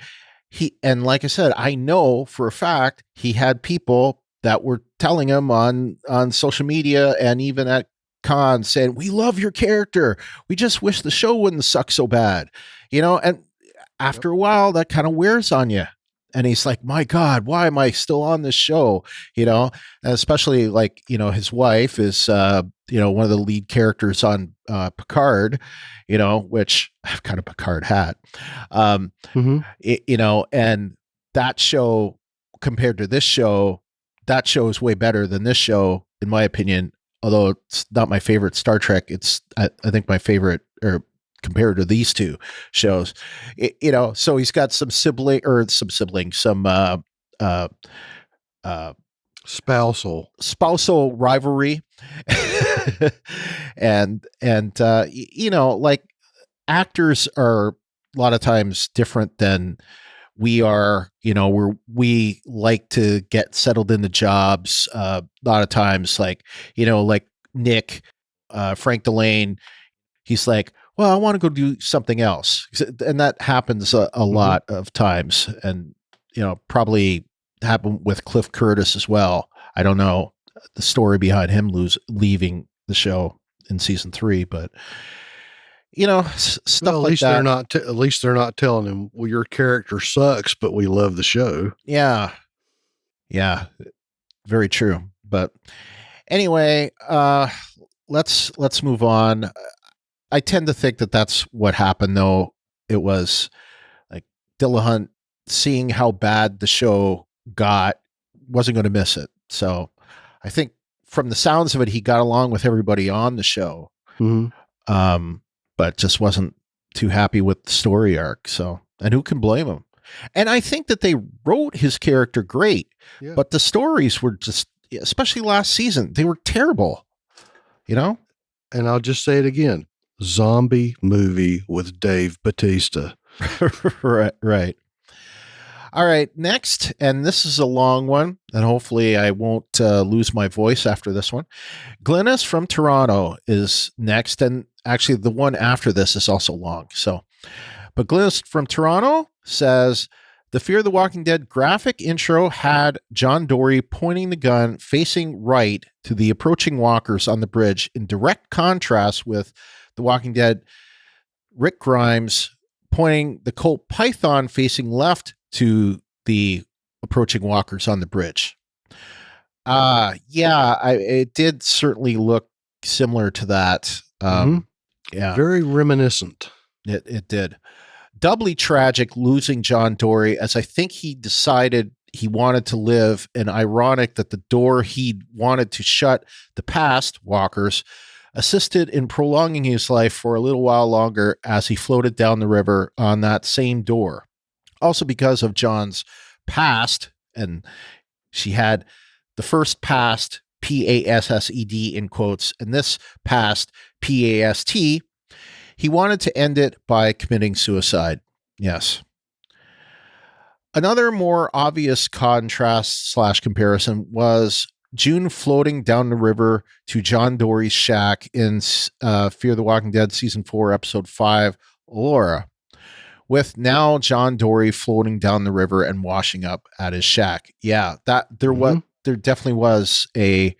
And like I said, I know for a fact he had people that were telling him on social media and even at cons saying, "We love your character. We just wish the show wouldn't suck so bad." And after a while that kind of wears on you. And he's like, "My God, why am I still on this show?" And especially like, his wife is, one of the lead characters on Picard, which I've got a Picard hat. And that show compared to this show, that show is way better than this show, in my opinion. Although it's not my favorite Star Trek, it's I think my favorite, or compared to these two shows, so he's got some spousal rivalry, and like, actors are a lot of times different than we are, where we like to get settled into jobs. A lot of times, like Nick, Frank Delane, he's like, "Well, I want to go do something else." And that happens a lot of times. And, probably happened with Cliff Curtis as well. I don't know the story behind him leaving the show in season 3, but stuff like that. At least they're not telling him, "Well, your character sucks, but we love the show." Yeah. Very true. But anyway, let's move on. I tend to think that that's what happened, though. It was like Dillahunt, seeing how bad the show got, wasn't going to miss it. So I think from the sounds of it, he got along with everybody on the show, but just wasn't too happy with the story arc. So, and who can blame him? And I think that they wrote his character great, but the stories were just, especially last season, they were terrible, And I'll just say it again. Zombie movie with Dave Bautista. Right. All right, next, and this is a long one, and hopefully I won't lose my voice after this one. Glynis from Toronto is next, and actually the one after this is also long. But Glynis from Toronto says, "The Fear the Walking Dead graphic intro had John Dory pointing the gun facing right to the approaching walkers on the bridge, in direct contrast with The Walking Dead Rick Grimes pointing the Colt Python facing left to the approaching walkers on the bridge." It did certainly look similar to that. Yeah, very reminiscent. It did. Doubly tragic losing John Dory, as I think he decided he wanted to live, and ironic that the door he wanted to shut the past walkers assisted in prolonging his life for a little while longer as he floated down the river on that same door. Also because of John's past, and she had the first past, PASSED in quotes, and this past, PAST, he wanted to end it by committing suicide. Yes. Another more obvious contrast / comparison was June floating down the river to John Dory's shack in Fear the Walking Dead Season 4, Episode 5, Laura, with now John Dory floating down the river and washing up at his shack. Yeah, that there definitely was a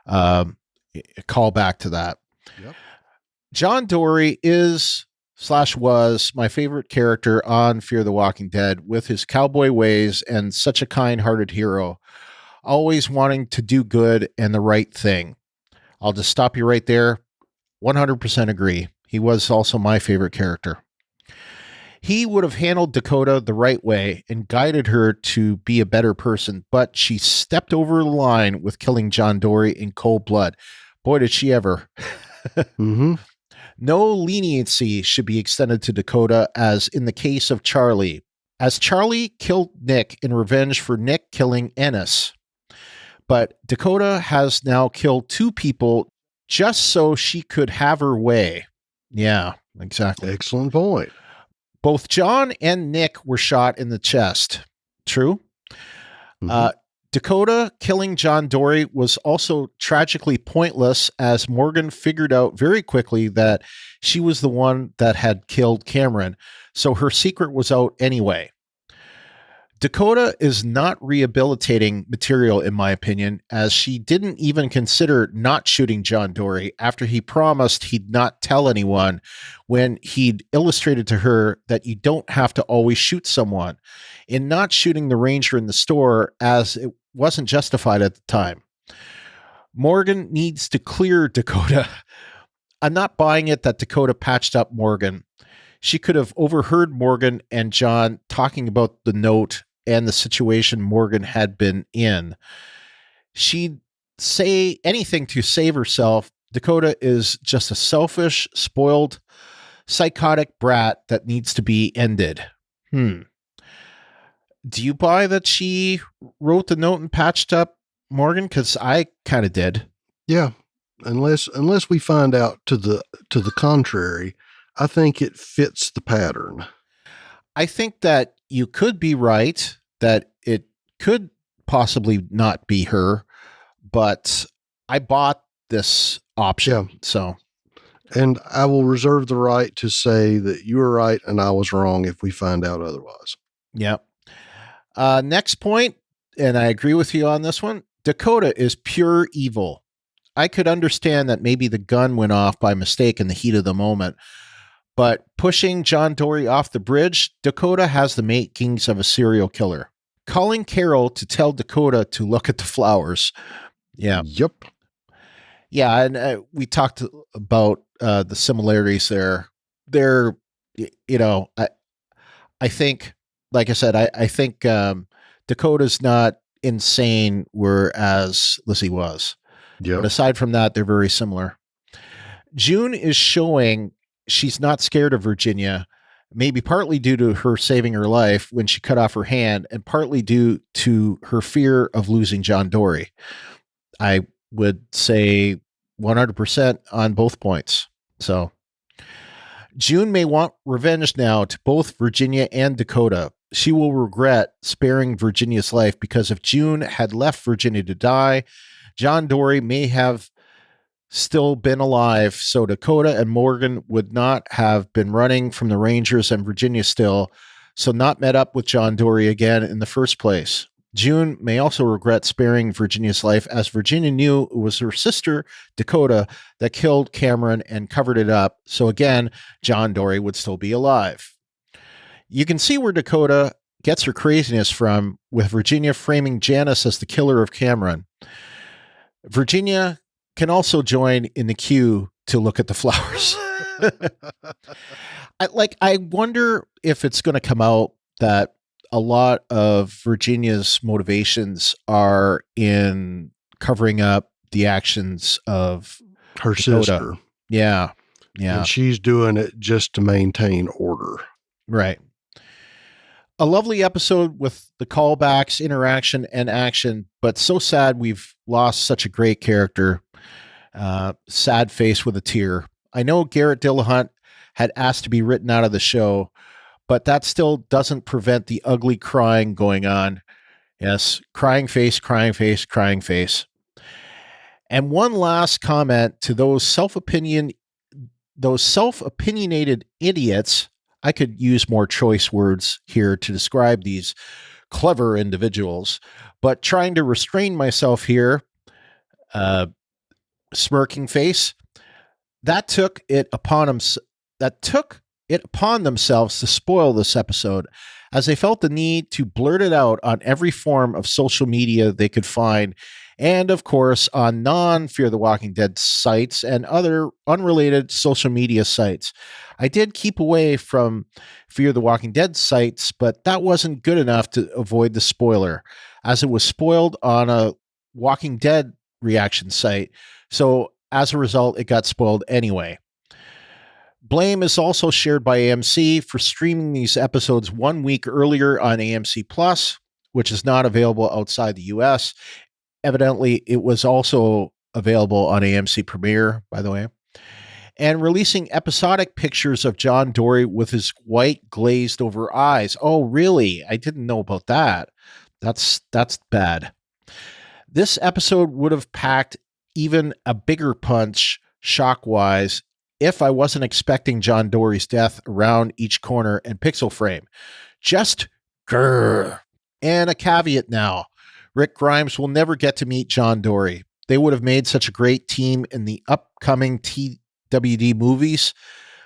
callback to that. Yep. John Dory is / was my favorite character on Fear the Walking Dead, with his cowboy ways and such a kind-hearted hero, always wanting to do good and the right thing. I'll just stop you right there. 100% agree. He was also my favorite character. He would have handled Dakota the right way and guided her to be a better person, but she stepped over the line with killing John Dory in cold blood. Boy, did she ever. Mm-hmm. No leniency should be extended to Dakota, as in the case of Charlie, as Charlie killed Nick in revenge for Nick killing Ennis. But Dakota has now killed 2 people just so she could have her way. Yeah, exactly. Excellent point. Both John and Nick were shot in the chest. True. Mm-hmm. Dakota killing John Dory was also tragically pointless, as Morgan figured out very quickly that she was the one that had killed Cameron, so her secret was out anyway. Dakota is not rehabilitating material, in my opinion, as she didn't even consider not shooting John Dory after he promised he'd not tell anyone, when he'd illustrated to her that you don't have to always shoot someone, in not shooting the ranger in the store, as it wasn't justified at the time. Morgan needs to clear Dakota. I'm not buying it that Dakota patched up Morgan. She could have overheard Morgan and John talking about the note and the situation Morgan had been in. She'd say anything to save herself. Dakota is just a selfish, spoiled, psychotic brat that needs to be ended. Do you buy that she wrote the note and patched up Morgan? Because I kind of did. Yeah, unless we find out to the contrary, I think it fits the pattern. I think that you could be right, that it could possibly not be her, but I bought this option. Yeah. So, and I will reserve the right to say that you were right and I was wrong if we find out otherwise. Yeah. Next point, and I agree with you on this one. Dakota is pure evil. I could understand that maybe the gun went off by mistake in the heat of the moment, but pushing John Dory off the bridge, Dakota has the makings of a serial killer. Calling Carol to tell Dakota to look at the flowers. Yeah. Yep. Yeah, and we talked about the similarities there. They're, I think, like I said, I think Dakota's not insane, whereas Lizzie was. Yep. But aside from that, they're very similar. June is showing she's not scared of Virginia, maybe partly due to her saving her life when she cut off her hand, and partly due to her fear of losing John Dory. I would say 100% on both points. So June may want revenge now to both Virginia and Dakota. She will regret sparing Virginia's life, because if June had left Virginia to die, John Dory may have still been alive, so Dakota and Morgan would not have been running from the Rangers, and Virginia still, so not met up with John Dory again in the first place. June may also regret sparing Virginia's life, as Virginia knew it was her sister, Dakota, that killed Cameron and covered it up, so again, John Dory would still be alive. You can see where Dakota gets her craziness from, with Virginia framing Janice as the killer of Cameron. Virginia can also join in the queue to look at the flowers. I wonder if it's going to come out that a lot of Virginia's motivations are in covering up the actions of her Dakota. sister. Yeah. Yeah. And she's doing it just to maintain order. Right. A lovely episode with the callbacks, interaction, and action, but so sad we've lost such a great character. Sad face with a tear. I know Garrett Dillahunt had asked to be written out of the show, but that still doesn't prevent the ugly crying going on. Yes, crying face, crying face, crying face. And one last comment to those self-opinionated idiots. I could use more choice words here to describe these clever individuals, but trying to restrain myself here, smirking face, that took it upon themselves to spoil this episode, as they felt the need to blurt it out on every form of social media they could find, and of course on non-Fear the Walking Dead sites and other unrelated social media sites. I did keep away from Fear the Walking Dead sites, but that wasn't good enough to avoid the spoiler, as it was spoiled on a Walking Dead reaction site. So as a result, it got spoiled anyway. Blame is also shared by AMC for streaming these episodes 1 week earlier on AMC Plus, which is not available outside the US. Evidently, it was also available on AMC Premiere, by the way. And releasing episodic pictures of John Dory with his white glazed over eyes. Oh, really? I didn't know about that. That's bad. This episode would have packed even a bigger punch, shock-wise, if I wasn't expecting John Dory's death around each corner and pixel frame. Just grrr. And a caveat now. Rick Grimes will never get to meet John Dory. They would have made such a great team in the upcoming TWD movies.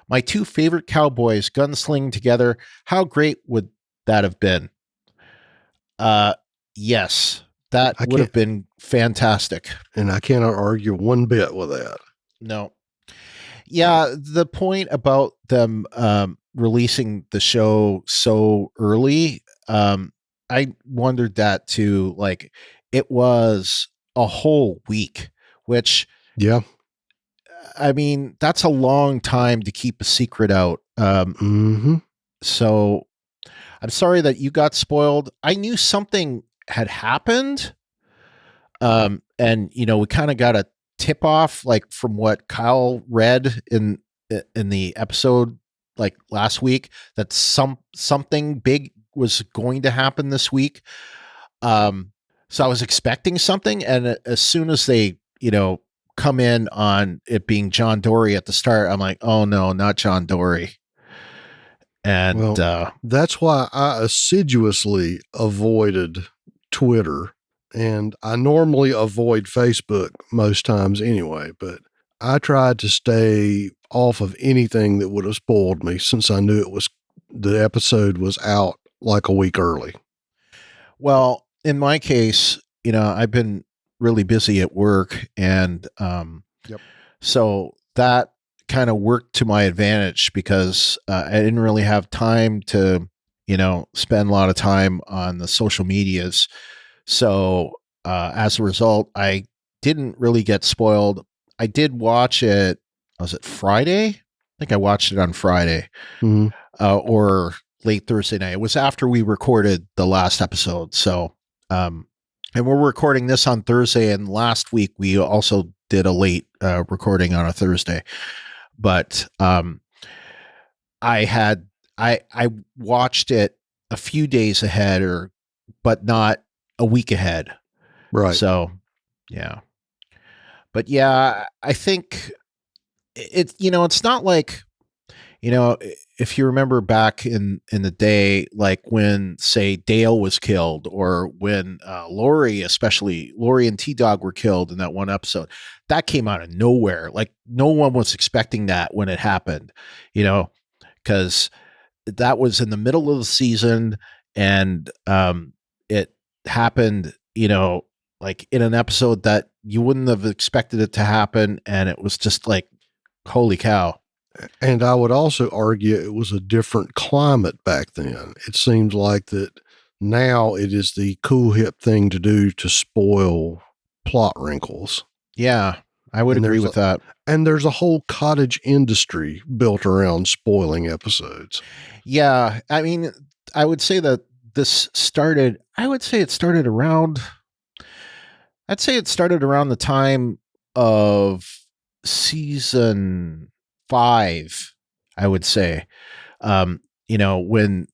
My two favorite cowboys gunslinging together. How great would that have been? Yes, that would have been fantastic. And I cannot argue one bit with that. No. Yeah, the point about them releasing the show so early, I wondered that too. Like, it was a whole week, which, yeah, I mean, that's a long time to keep a secret out. So I'm sorry that you got spoiled. I knew something had happened. And, you know, we kind of got a tip off, like from what Kyle read in the episode, like last week, that something big was going to happen this week. So I was expecting something, and as soon as they, you know, come in on it being John Dory at the start, I'm like, oh no, not John Dory. And that's why I assiduously avoided Twitter. And I normally avoid Facebook most times anyway, but I tried to stay off of anything that would have spoiled me, since I knew the episode was out like a week early. Well, in my case, you know, I've been really busy at work, and so that kind of worked to my advantage, because I didn't really have time to, you know, spend a lot of time on the social medias. So as a result, I didn't really get spoiled. I did watch it. Was it Friday? I think I watched it on Friday, or late Thursday night. It was after we recorded the last episode. So, and we're recording this on Thursday, and last week we also did a late recording on a Thursday. But I watched it a few days ahead, but not a week ahead. Right. So, yeah. But yeah, I think it's, you know, it's not like, you know, if you remember back in the day, like when, say, Dale was killed, or when Lori and T-Dog were killed in that one episode, that came out of nowhere. Like, no one was expecting that when it happened, you know, because that was in the middle of the season, and it happened, you know, like in an episode that you wouldn't have expected it to happen. And it was just like, holy cow. And I would also argue it was a different climate back then. It seems like that now it is the cool, hip thing to do to spoil plot wrinkles. Yeah, I would agree with that. And there's a whole cottage industry built around spoiling episodes. Yeah, I mean, I would say that this started, I'd say it started around the time of season 5, I would say. You know, when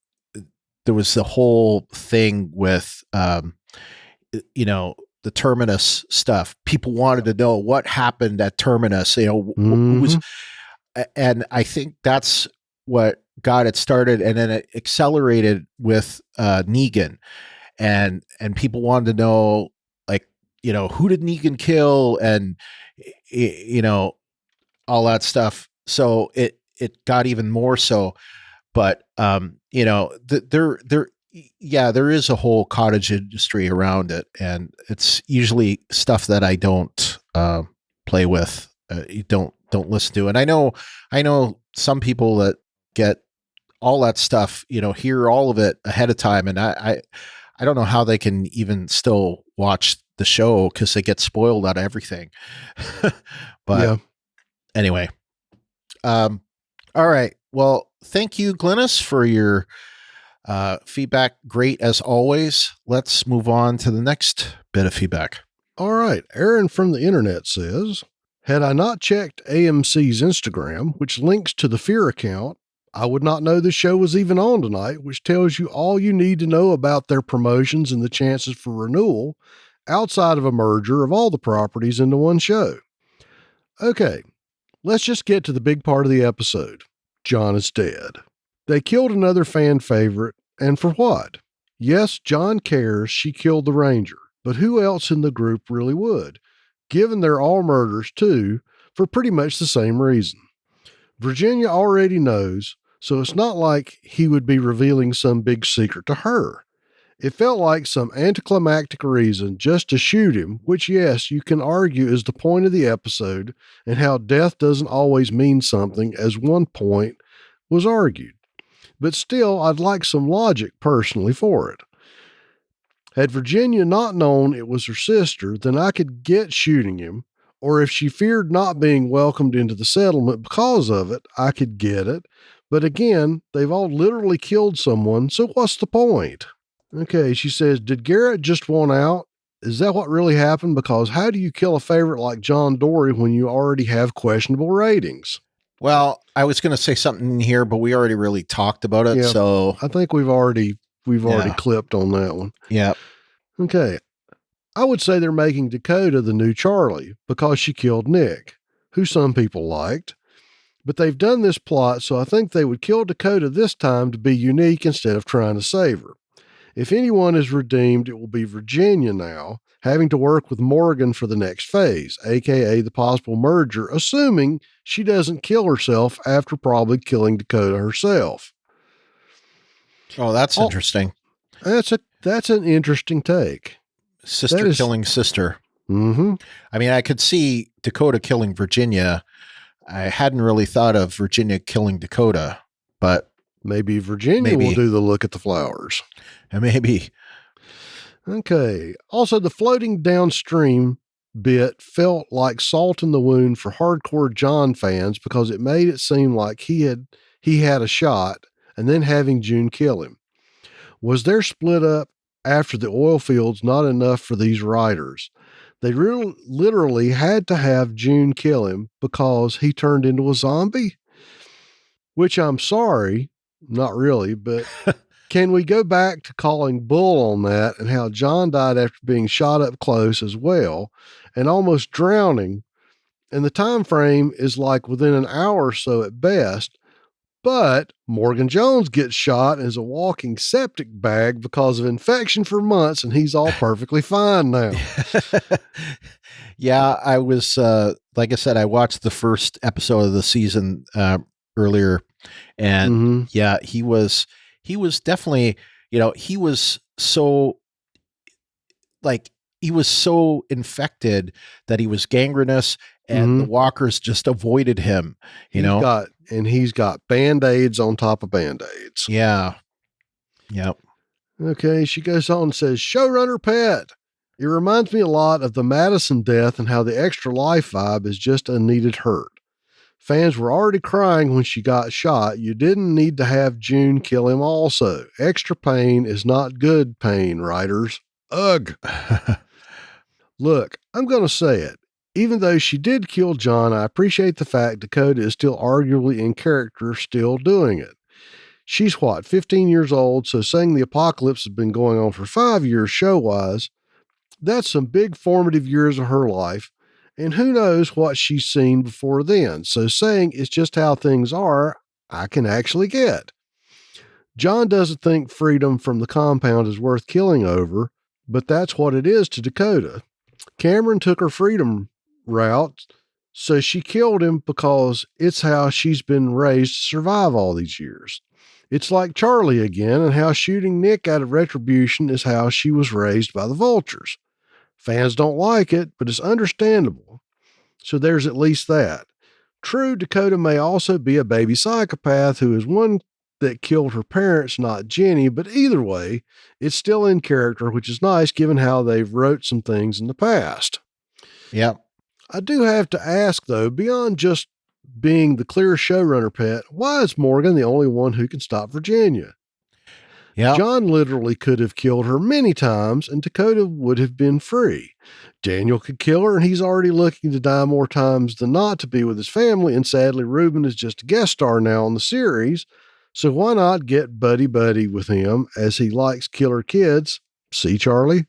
there was the whole thing with, you know, the Terminus stuff. People wanted to know what happened at Terminus, you know, who was, and I think that's what got it started, and then it accelerated with Negan, and people wanted to know, like, you know, who did Negan kill, and you know, all that stuff. So it got even more so. But you know, yeah, there is a whole cottage industry around it, and it's usually stuff that I don't play with. You don't listen to, and I know some people that get all that stuff, hear all of it ahead of time, and I don't know how they can even still watch the show because they get spoiled out of everything. But Yeah. anyway, all right. Well, thank you, Glynis, for your feedback. Great as always. Let's move on to the next bit of feedback. All right. Aaron from the internet says, had I not checked AMC's Instagram, which links to the Fear account, I would not know the show was even on tonight, which tells you all you need to know about their promotions and the chances for renewal outside of a merger of all the properties into one show. Okay, let's just get to the big part of the episode. John is dead. They killed another fan favorite, and for what? Yes, John cares she killed the ranger, but who else in the group really would? Given they're all murders too, for pretty much the same reason. Virginia already knows, so it's not like he would be revealing some big secret to her. It felt like some anticlimactic reason just to shoot him, which, yes, you can argue is the point of the episode and how death doesn't always mean something, as one point was argued. But still, I'd like some logic personally for it. Had Virginia not known it was her sister, then I could get shooting him, or if she feared not being welcomed into the settlement because of it, I could get it. But again, they've all literally killed someone, so what's the point? Okay, she says, did Garrett just want out? Is that what really happened? Because how do you kill a favorite like John Dory when you already have questionable ratings? Well, I was going to say something here, but we already really talked about it. Yeah, so I think we've already clipped on that one. Yeah. Okay. I would say they're making Dakota the new Charlie because she killed Nick, who some people liked. But they've done this plot, so I think they would kill Dakota this time to be unique instead of trying to save her. If anyone is redeemed, it will be Virginia now, having to work with Morgan for the next phase, aka the possible merger, assuming she doesn't kill herself after probably killing Dakota herself. Oh, that's interesting. That's an interesting take. Sister killing sister. Mm-hmm. I mean, I could see Dakota killing Virginia. I hadn't really thought of Virginia killing Dakota, but maybe Virginia will do the look at the flowers. Maybe. Okay. Also, the floating downstream bit felt like salt in the wound for hardcore John fans because it made it seem like he had a shot and then having June kill him. Was their split up after the oil fields not enough for these writers? They literally had to have June kill him because he turned into a zombie? Which I'm sorry, not really, but can we go back to calling bull on that and how John died after being shot up close as well and almost drowning? And the time frame is like within an hour or so at best. But Morgan Jones gets shot as a walking septic bag because of infection for months, and he's all perfectly fine now. Yeah, I was, like I said, I watched the first episode of the season earlier, and yeah, he was definitely, he was so infected that he was gangrenous, and the walkers just avoided him. He's got Band-Aids on top of Band-Aids. Yeah. Yep. Okay, she goes on and says, showrunner pet. It reminds me a lot of the Madison death and how the extra life vibe is just a needed hurt. Fans were already crying when she got shot. You didn't need to have June kill him also. Extra pain is not good pain, writers. Ugh. Look, I'm going to say it. Even though she did kill John, I appreciate the fact Dakota is still arguably in character, still doing it. She's 15 years old, so saying the apocalypse has been going on for 5 years show-wise, that's some big formative years of her life, and who knows what she's seen before then. So saying it's just how things are, I can actually get. John doesn't think freedom from the compound is worth killing over, but that's what it is to Dakota. Cameron took her freedom route, so she killed him because it's how she's been raised to survive all these years. It's like Charlie again, and how shooting Nick out of retribution is how she was raised by the vultures. Fans don't like it, but it's understandable. So there's at least that. True, Dakota may also be a baby psychopath who is one that killed her parents, not Jenny, but either way, it's still in character, which is nice given how they've wrote some things in the past. Yeah. I do have to ask, though, beyond just being the clear showrunner pet, why is Morgan the only one who can stop Virginia? Yeah. John literally could have killed her many times, and Dakota would have been free. Daniel could kill her, and he's already looking to die more times than not to be with his family, and sadly, Reuben is just a guest star now on the series, so why not get buddy-buddy with him, as he likes killer kids? See, Charlie?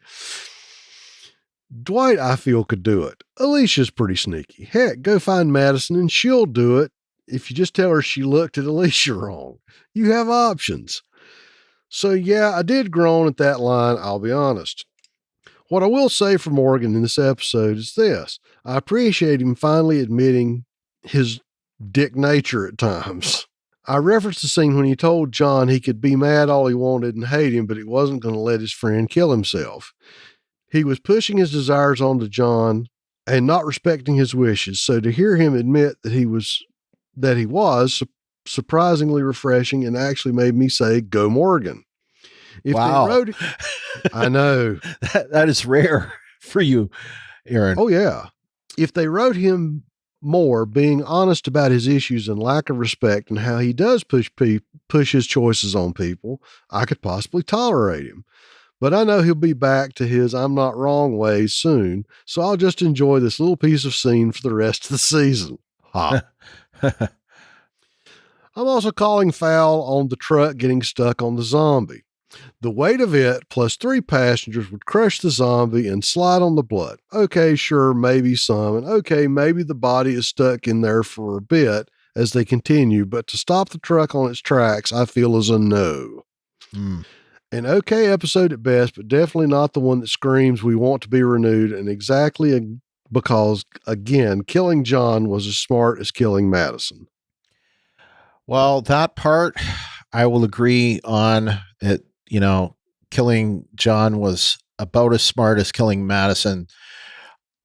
Dwight, I feel, could do it. Alicia's pretty sneaky. Heck, go find Madison, and she'll do it if you just tell her she looked at Alicia wrong. You have options. So yeah, I did groan at that line, I'll be honest. What I will say for Morgan in this episode is this. I appreciate him finally admitting his dick nature at times. I referenced the scene when he told John he could be mad all he wanted and hate him, but he wasn't going to let his friend kill himself. He was pushing his desires onto John and not respecting his wishes. So to hear him admit that he was surprisingly refreshing and actually made me say, go Morgan. If wow. They wrote, I know. that is rare for you, Aaron. Oh, yeah. If they wrote him more, being honest about his issues and lack of respect and how he does push his choices on people, I could possibly tolerate him. But I know he'll be back to his I'm not wrong ways soon, so I'll just enjoy this little piece of scene for the rest of the season. Ha. I'm also calling foul on the truck getting stuck on the zombie. The weight of it plus 3 passengers would crush the zombie and slide on the blood. Okay, sure, maybe some, and okay, maybe the body is stuck in there for a bit as they continue, but to stop the truck on its tracks, I feel is a no. An okay episode at best, but definitely not the one that screams we want to be renewed, and because, again, killing John was as smart as killing Madison. Well, that part I will agree on. It, killing John was about as smart as killing Madison.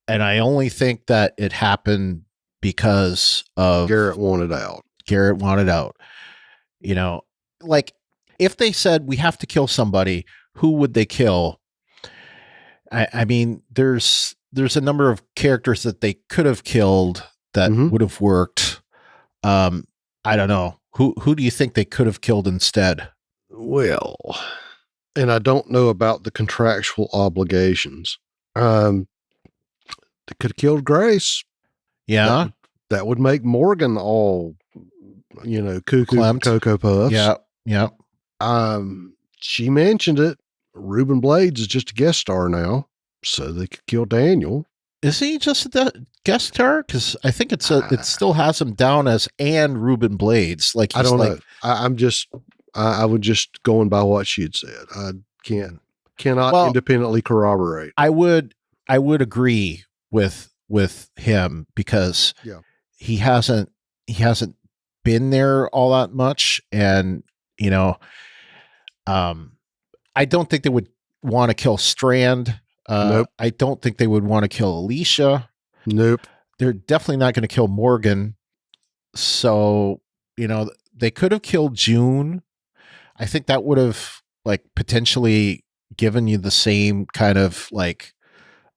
And I only think that it happened because of Garrett wanted out. Like if they said we have to kill somebody, who would they kill? I mean, there's a number of characters that they could have killed that would have worked. I don't know. Who do you think they could have killed instead? Well, and I don't know about the contractual obligations. They could have killed Grace. Yeah. That would make Morgan all, cuckoo Clamped. Cocoa Puffs. Yeah. She mentioned it. Reuben Blades is just a guest star now, so they could kill Daniel. Is he just a guest star? Because I think it still has him down as and Reuben Blades. Like I don't know. I was just going by what she had said. I cannot independently corroborate. I would agree with him because he hasn't been there all that much, and I don't think they would want to kill Strand. Nope. I don't think they would want to kill Alicia. Nope. They're definitely not going to kill Morgan. So, they could have killed June. I think that would have potentially given you the same kind of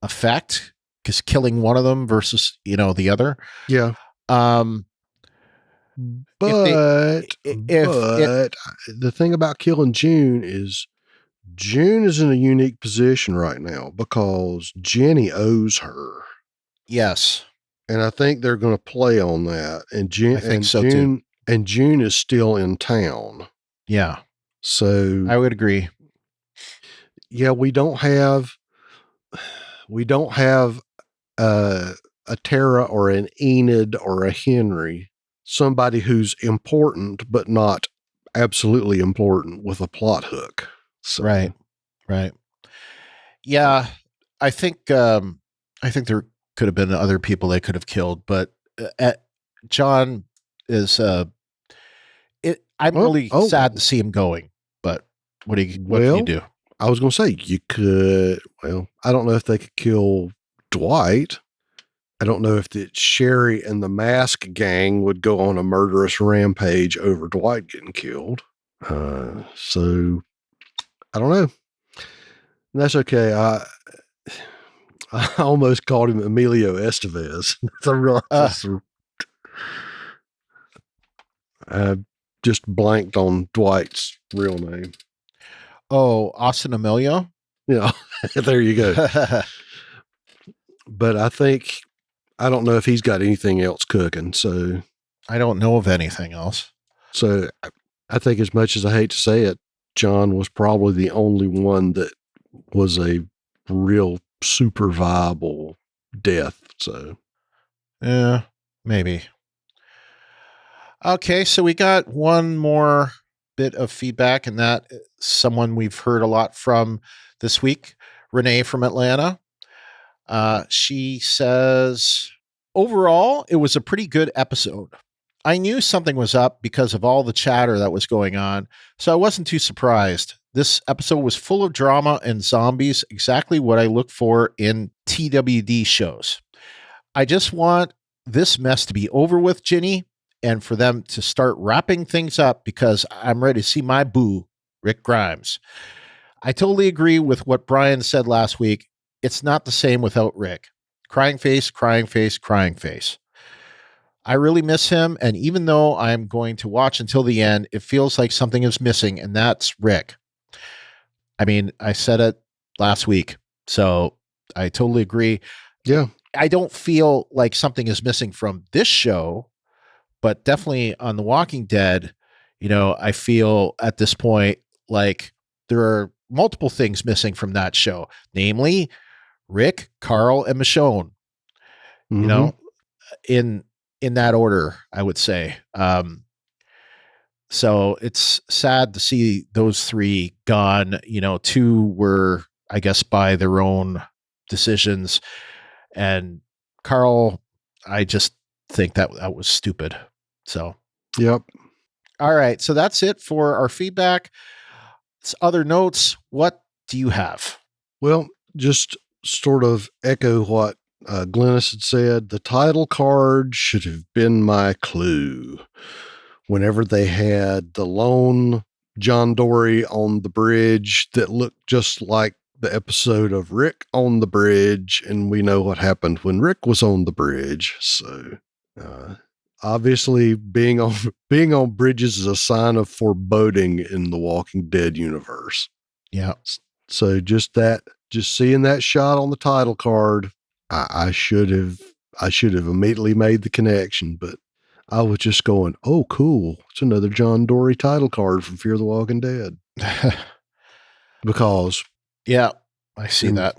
effect, because killing one of them versus, the other. Yeah. But the thing about killing June is in a unique position right now because Jenny owes her. Yes. And I think they're going to play on that. And I think so too. And June is still in town. Yeah. So I would agree. Yeah, we don't have a Tara or an Enid or a Henry, somebody who's important but not absolutely important with a plot hook. So. Right. Yeah, I think there could have been other people they could have killed, but John is I'm really sad to see him going, but what can you do? I was going to say, you could, I don't know if they could kill Dwight. I don't know if the Sherry and the Mask gang would go on a murderous rampage over Dwight getting killed. So I don't know. That's okay. I almost called him Emilio Estevez. I just blanked on Dwight's real name. Oh, Austin Emilio? Yeah, there you go. But I don't know if he's got anything else cooking. So I don't know of anything else. So I think, as much as I hate to say it, John was probably the only one that was a real super viable death. So yeah, maybe. Okay, so we got one more bit of feedback, and that someone we've heard a lot from this week, Renee from Atlanta. She says, overall, it was a pretty good episode. I knew something was up because of all the chatter that was going on, so I wasn't too surprised. This episode was full of drama and zombies, exactly what I look for in TWD shows. I just want this mess to be over with, Ginny, and for them to start wrapping things up, because I'm ready to see my boo, Rick Grimes. I totally agree with what Brian said last week. It's not the same without Rick. Crying face, crying face, crying face. I really miss him, and even though I'm going to watch until the end, it feels like something is missing, and that's Rick. I mean, I said it last week, so I totally agree. Yeah. I don't feel like something is missing from this show, but definitely on The Walking Dead, I feel at this point like there are multiple things missing from that show, namely Rick, Carl, and Michonne. Mm-hmm. In that order, I would say. So it's sad to see those three gone. Two were, I guess, by their own decisions, and Carl, I just think that was stupid. So, yep. All right. So that's it for our feedback. Other notes. What do you have? Well, just sort of echo what Glennis had said. The title card should have been my clue. Whenever they had the lone John Dory on the bridge that looked just like the episode of Rick on the bridge, and we know what happened when Rick was on the bridge. So, obviously, being on bridges is a sign of foreboding in the Walking Dead universe. Yeah. So just seeing that shot on the title card, I should have immediately made the connection, but I was just going, oh, cool. It's another John Dory title card from Fear the Walking Dead. Because. Yeah, I see that.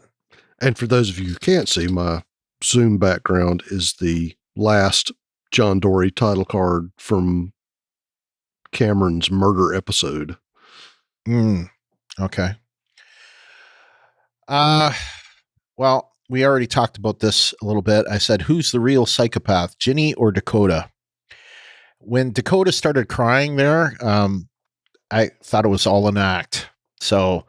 And for those of you who can't see, my Zoom background is the last John Dory title card from Cameron's murder episode. Okay. Well, we already talked about this a little bit. I said, who's the real psychopath, Ginny or Dakota? When Dakota started crying there, I thought it was all an act. So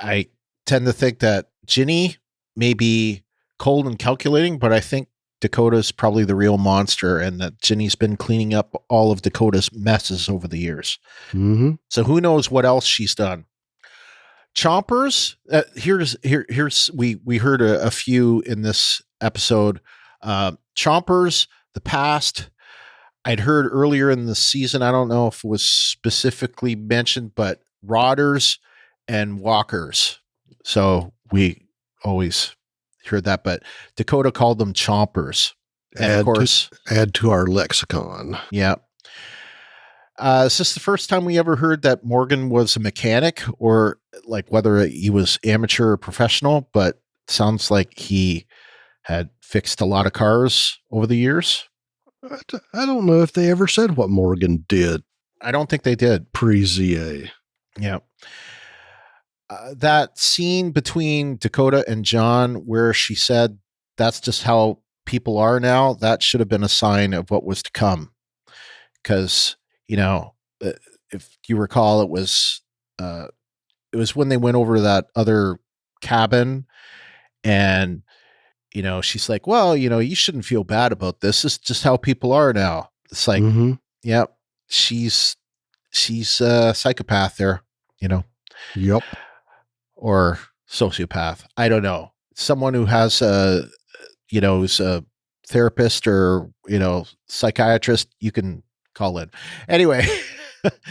I tend to think that Ginny may be cold and calculating, but I think Dakota's probably the real monster, and that Ginny's been cleaning up all of Dakota's messes over the years. Mm-hmm. So who knows what else she's done. Chompers, we heard a few in this episode. Chompers, the past. I'd heard earlier in the season, I don't know if it was specifically mentioned, but Rotters and Walkers. So we always heard that, but Dakota called them Chompers. And of course, add to our lexicon. Yeah. Is this the first time we ever heard that Morgan was a mechanic, or like whether he was amateur or professional? But it sounds like he had fixed a lot of cars over the years. I don't know if they ever said what Morgan did. I don't think they did. Pre-ZA. Yeah. That scene between Dakota and John where she said, that's just how people are now, that should have been a sign of what was to come. Because, if you recall, it was when they went over to that other cabin, and she's like, well, you shouldn't feel bad about this. This is just how people are now. It's like, yep, she's a psychopath there, Yep. or sociopath. I don't know. Someone who has who's a therapist or, psychiatrist, you can call in. Anyway.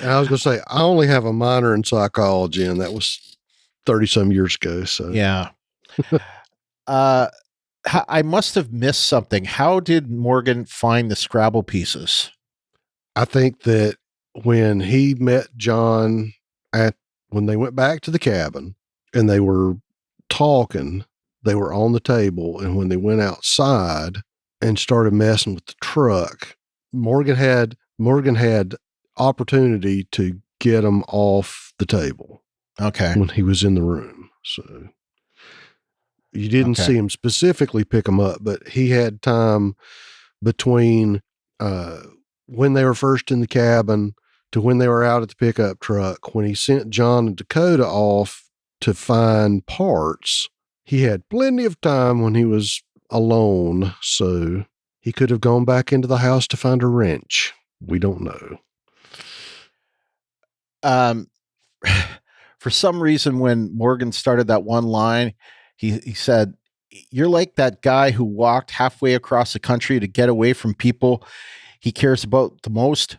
And I was going to say, I only have a minor in psychology, and that was 30 some years ago. So yeah. I must have missed something. How did Morgan find the Scrabble pieces? I think that when he met John when they went back to the cabin and they were talking, they were on the table. And when they went outside and started messing with the truck, Morgan had opportunity to get them off the table. Okay. When he was in the room. So you didn't see him specifically pick them up, but he had time between when they were first in the cabin to when they were out at the pickup truck. When he sent John and Dakota off to find parts, he had plenty of time when he was alone. So he could have gone back into the house to find a wrench. We don't know. For some reason, when Morgan started that one line, he said, "You're like that guy who walked halfway across the country to get away from people he cares about the most."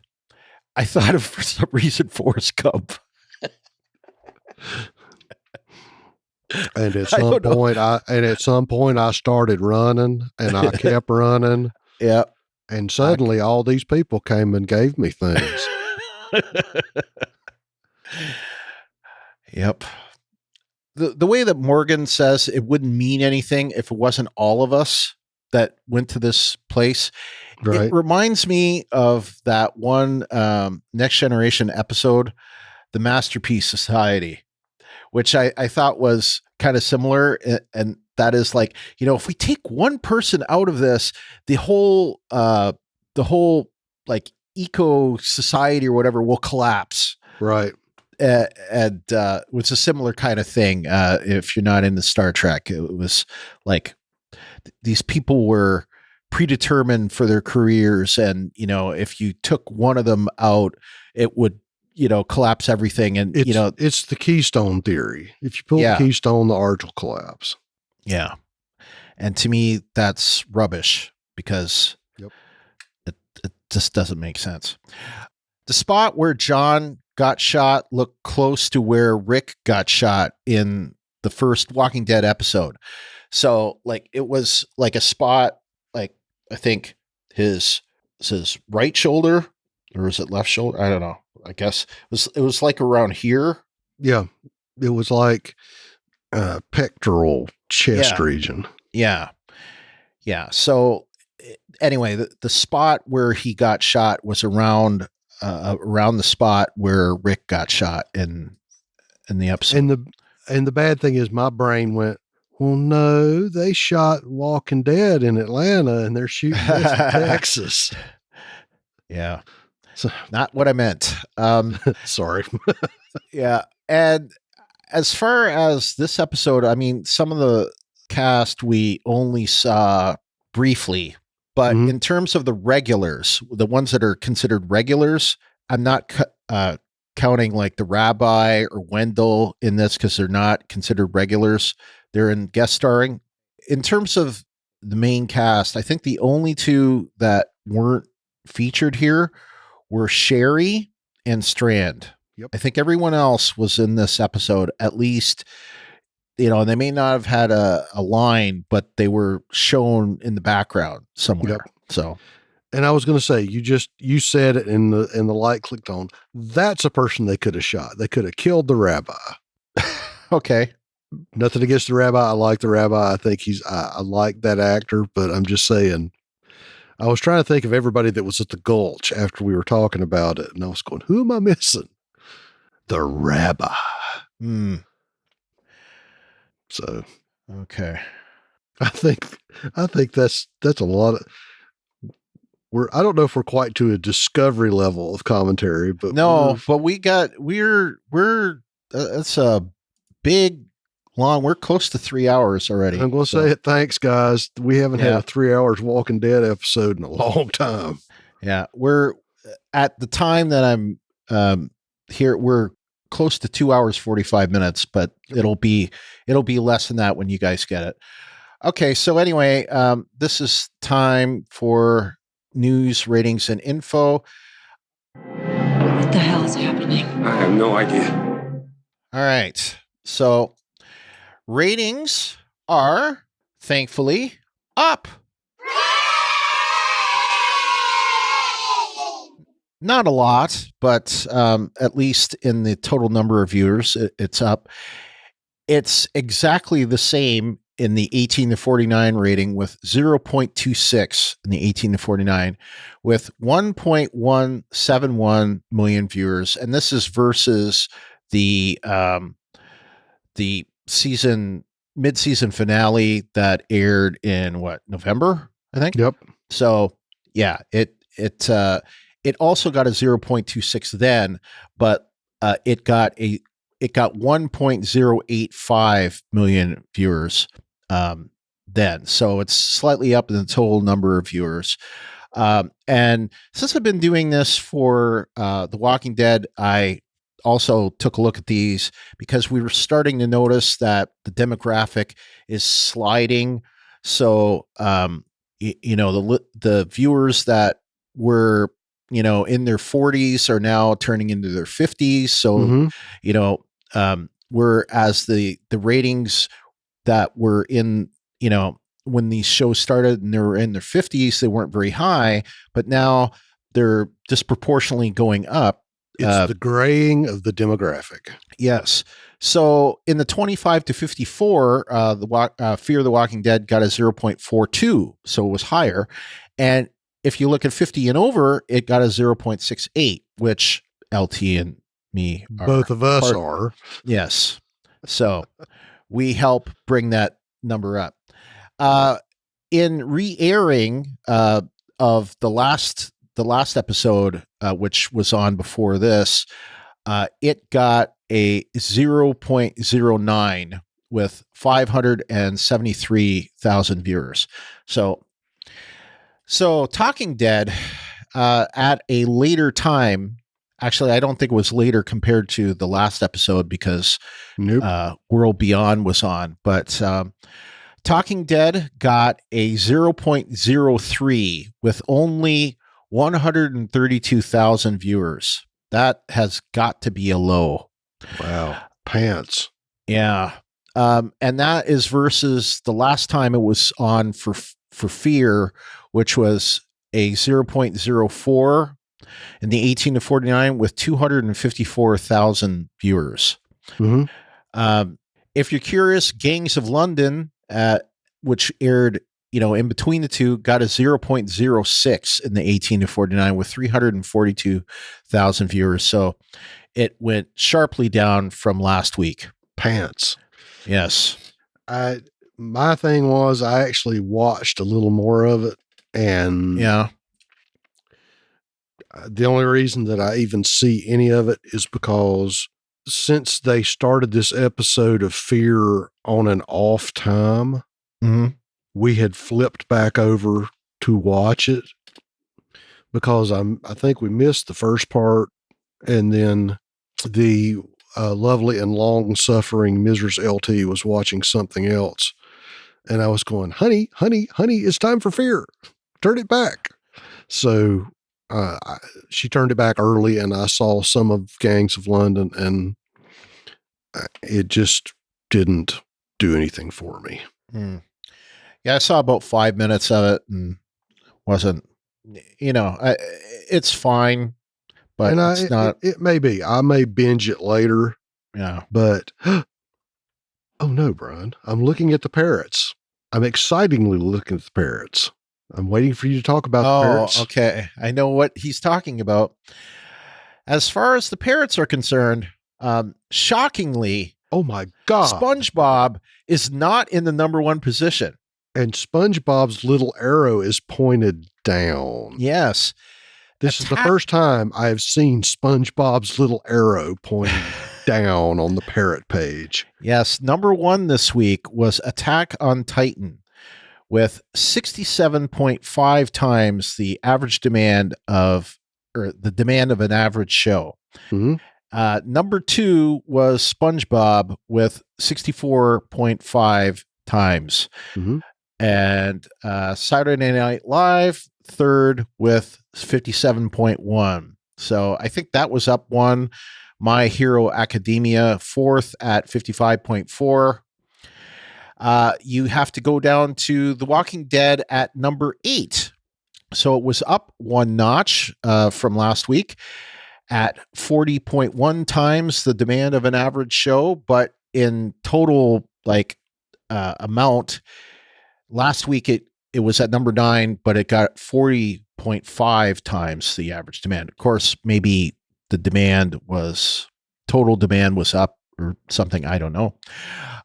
I thought of, for some reason, Forrest Gump. And at some point, I started running, and I kept running. Yeah. And suddenly, all these people came and gave me things. Yep. The way that Morgan says it wouldn't mean anything if it wasn't all of us that went to this place. Right. It reminds me of that one Next Generation episode, The Masterpiece Society, which I thought was kind of similar. And that is like, if we take one person out of this, the whole like eco society or whatever will collapse. Right. And it's a similar kind of thing. If you're not into Star Trek, it was like these people were predetermined for their careers, and if you took one of them out, it would collapse everything. And it's the Keystone theory. If you pull the Keystone, the arch will collapse. Yeah, and to me, that's rubbish because it just doesn't make sense. The spot where John got shot looked close to where Rick got shot in the first Walking Dead episode. So like it was like a spot, like I think his right shoulder, or was it left shoulder? I don't know. I guess it was like around here. Yeah. It was like pectoral chest region. Yeah. Yeah. So anyway, the spot where he got shot was around the spot where Rick got shot in the episode. And the bad thing is my brain went, well, no, they shot Walking Dead in Atlanta and they're shooting this in Texas. Yeah. So, not what I meant. Sorry. Yeah. And as far as this episode, I mean, some of the cast we only saw briefly. But in terms of the regulars, the ones that are considered regulars, I'm not counting like the Rabbi or Wendell in this because they're not considered regulars. They're in guest starring. In terms of the main cast, I think the only two that weren't featured here were Sherry and Strand. Yep. I think everyone else was in this episode, at least. They may not have had a line, but they were shown in the background somewhere. Yep. So, and I was going to say, you said it in the light clicked on. That's a person they could have shot. They could have killed the Rabbi. Okay. Nothing against the Rabbi. I like the Rabbi. I think I like that actor, but I'm just saying, I was trying to think of everybody that was at the Gulch after we were talking about it. And I was going, who am I missing? The Rabbi. So, okay. I think that's a lot of, I don't know if we're quite to a Discovery level of commentary, but no, but we're it's a big, long. We're close to 3 hours already. I'm going to say it. Thanks, guys. We haven't had a 3 hours Walking Dead episode in a long time. Yeah, we're at the time that I'm here. We're close to 2 hours 45 minutes, but it'll be less than that when you guys get it. Okay, so anyway, this is time for news, ratings, and info. What the hell is happening? I have no idea. All right, so ratings are thankfully up. Not a lot, but at least in the total number of viewers, it's up. It's exactly the same in the 18 to 49 rating with 0.26 in the 18 to 49 with 1.171 million viewers. And this is versus the mid-season finale that aired in November, I think. Yep. So yeah, it also got a 0.26 then, but it got 1.085 million viewers then. So it's slightly up in the total number of viewers. And since I've been doing this for The Walking Dead, I also took a look at these because we were starting to notice that the demographic is sliding. So, the viewers that were, in their 40s are now turning into their 50s. So, whereas the ratings that were in, when these shows started and they were in their 50s, they weren't very high, but now they're disproportionately going up. It's the graying of the demographic. Yes. So in the 25 to 54, Fear the Walking Dead got a 0.42. So it was higher. And if you look at 50 and over, it got a 0.68, which LT and me are. Both of us are. Yes. So we help bring that number up. In re-airing of the last episode, which was on before this, it got a 0.09 with 573,000 viewers. So Talking Dead, at a later time, actually, I don't think it was later compared to the last episode because World Beyond was on, but Talking Dead got a 0.03 with only 132,000 viewers. That has got to be a low. Wow. Pants. Yeah. And that is versus the last time it was on for Fear, which was a 0.04 in the 18 to 49 with 254,000 viewers. Mm-hmm. If you're curious, Gangs of London, which aired, in between the two, got a 0.06 in the 18 to 49 with 342,000 viewers. So it went sharply down from last week. Pants. Yes. My thing was I actually watched a little more of it, and yeah, the only reason that I even see any of it is because since they started this episode of Fear on an off time, we had flipped back over to watch it because I think we missed the first part, and then the lovely and long-suffering Mrs. LT was watching something else, and I was going, honey, it's time for Fear. Turn it back. So she turned it back early, and I saw some of Gangs of London, and it just didn't do anything for me. Yeah, I saw about 5 minutes of it and wasn't, it's fine, but it's not. It may be. I may binge it later. Yeah. But, oh no, Brian, I'm looking at the parrots. I'm excitingly looking at the parrots. I'm waiting for you to talk about the parrots. Okay. I know what he's talking about. As far as the parrots are concerned, shockingly, oh my God, SpongeBob is not in the number one position. And SpongeBob's little arrow is pointed down. Yes. This is the first time I've seen SpongeBob's little arrow pointing down on the parrot page. Yes. Number 1 this week was Attack on Titan with 67.5 times the average demand of, or the demand of an average show. Mm-hmm. Number 2 was SpongeBob with 64.5 times. Mm-hmm. And Saturday Night Live, third with 57.1. So I think that was up one. My Hero Academia, fourth at 55.4. You have to go down to The Walking Dead at number 8. So it was up one notch from last week at 40.1 times the demand of an average show. But in total, amount, last week it was at number 9, but it got 40.5 times the average demand. Of course, maybe the total demand was up or something. I don't know.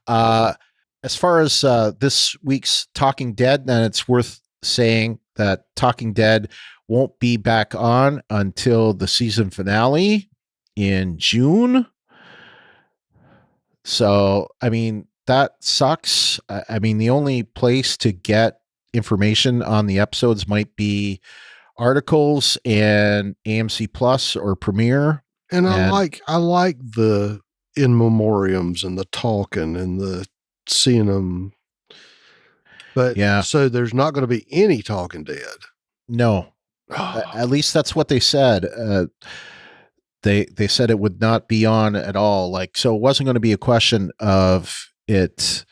As far as this week's Talking Dead, then it's worth saying that Talking Dead won't be back on until the season finale in June. So, I mean, that sucks. I mean, the only place to get information on the episodes might be articles and AMC Plus or Premiere. And I like the in memoriams and the talking and the seeing them. But yeah, so there's not going to be any Talking Dead. No, at least that's what they said. They said it would not be on at all. So it wasn't going to be a question of it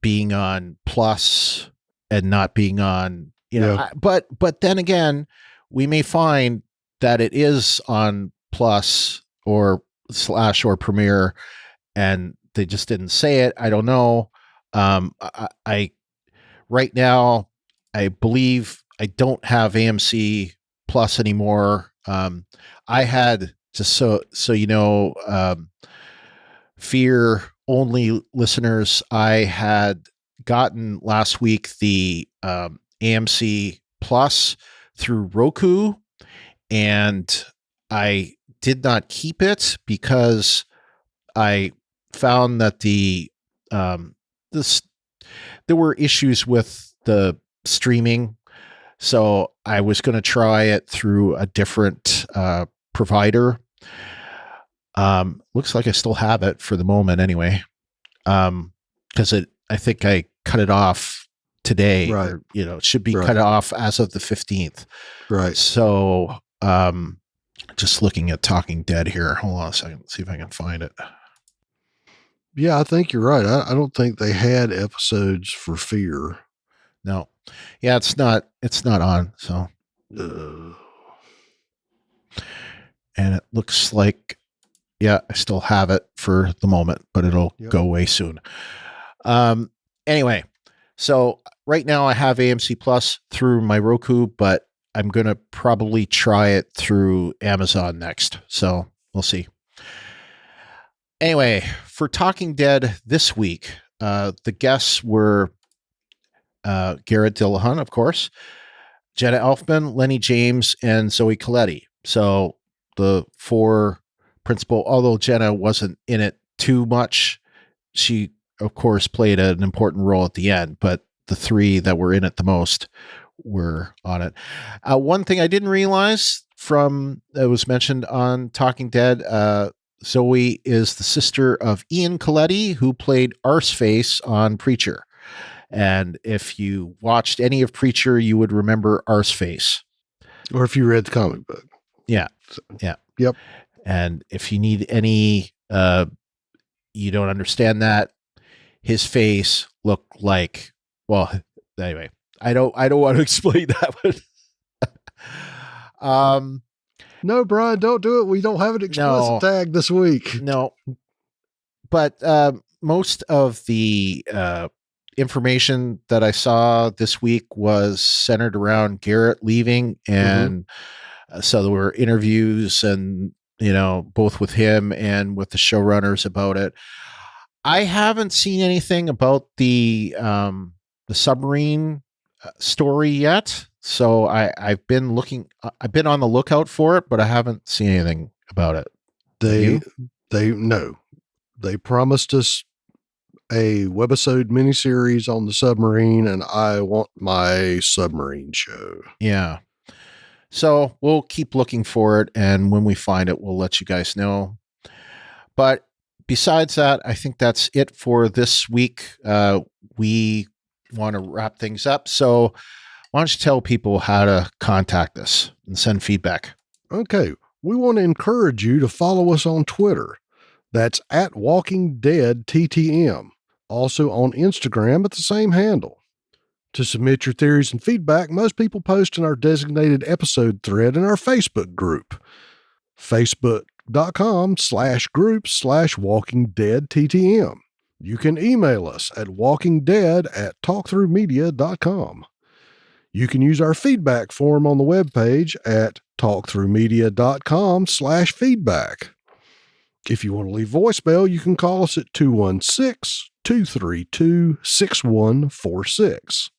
being on Plus and not being on, Yeah. But then again, we may find that it is on Plus or / or Premiere, and they just didn't say it. I don't know. I right now, I believe I don't have AMC Plus anymore. I had, just so you know, fear only listeners, I had gotten last week the AMC Plus through Roku, and I did not keep it because I found that there were issues with the streaming, so I was going to try it through a different provider. Looks like I still have it for the moment anyway, because I think I cut it off today, right? Or, it should be cut off as of the 15th, right? So, just looking at Talking Dead here. Hold on a second, see if I can find it. Yeah, I think you're right. I don't think they had episodes for Fear. No. Yeah, it's not on. So, and it looks like, yeah, I still have it for the moment, but it'll go away soon. Anyway, so right now I have AMC Plus through my Roku, but I'm going to probably try it through Amazon next. So we'll see. Anyway, for Talking Dead this week, the guests were Garrett Dillahunt, of course, Jenna Elfman, Lenny James, and Zoe Colletti. So the 4 principal, although Jenna wasn't in it too much, she, of course, played an important role at the end, but the 3 that were in it the most were on it. One thing I didn't realize from that was mentioned on Talking Dead, Zoe is the sister of Ian Colletti, who played Arseface on Preacher. And if you watched any of Preacher, you would remember Arseface. Or if you read the comic book. Yeah. So, yeah. Yep. And if you need any, you don't understand that, his face looked like, well, anyway, I don't want to explain that one. No, Brian, don't do it. We don't have an explicit tag this week. No. But most of the information that I saw this week was centered around Garrett leaving. And so there were interviews and, both with him and with the showrunners about it. I haven't seen anything about the submarine story yet. So I've been on the lookout for it, but I haven't seen anything about it. They promised us a webisode miniseries on the submarine, and I want my submarine show. Yeah. So we'll keep looking for it, and when we find it, we'll let you guys know. But besides that, I think that's it for this week. We want to wrap things up. So why don't you tell people how to contact us and send feedback? Okay. We want to encourage you to follow us on Twitter. That's at WalkingDeadTTM. Also on Instagram at the same handle. To submit your theories and feedback, most people post in our designated episode thread in our Facebook group, facebook.com/groups/WalkingDeadTTM. You can email us at walkingdead@talkthroughmedia.com. You can use our feedback form on the webpage at talkthroughmedia.com/feedback. If you want to leave voicemail, you can call us at 216-232-6146.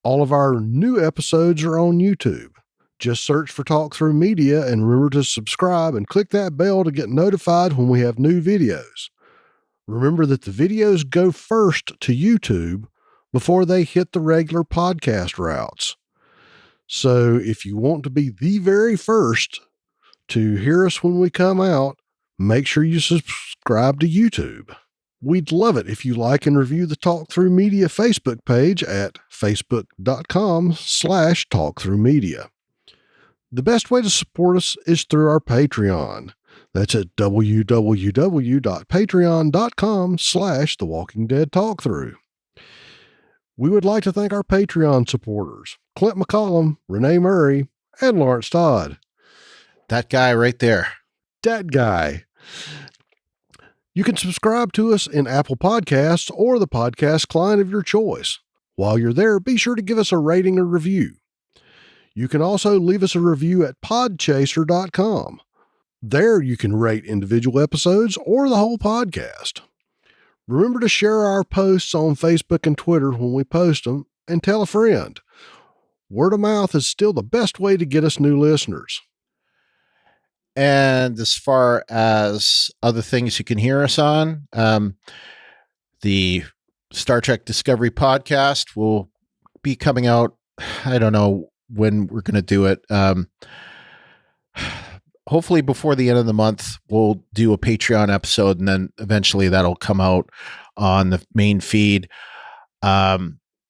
All of our new episodes are on YouTube. Just search for Talk Through Media and remember to subscribe and click that bell to get notified when we have new videos. Remember that the videos go first to YouTube before they hit the regular podcast routes. So if you want to be the very first to hear us when we come out, make sure you subscribe to YouTube. We'd love it if you like and review the Talk Through Media Facebook page at facebook.com/talkthroughmedia. The best way to support us is through our Patreon. That's at www.patreon.com/The Walking Dead Talkthrough. We would like to thank our Patreon supporters, Clint McCollum, Renee Murray, and Lawrence Todd. That guy right there. That guy. You can subscribe to us in Apple Podcasts or the podcast client of your choice. While you're there, be sure to give us a rating or review. You can also leave us a review at podchaser.com. There you can rate individual episodes or the whole podcast. Remember to share our posts on Facebook and Twitter when we post them, and tell a friend. Word of mouth is still the best way to get us new listeners. And as far as other things you can hear us on, the Star Trek Discovery podcast will be coming out. I don't know when we're going to do it. Hopefully before the end of the month, we'll do a Patreon episode, and then eventually that'll come out on the main feed.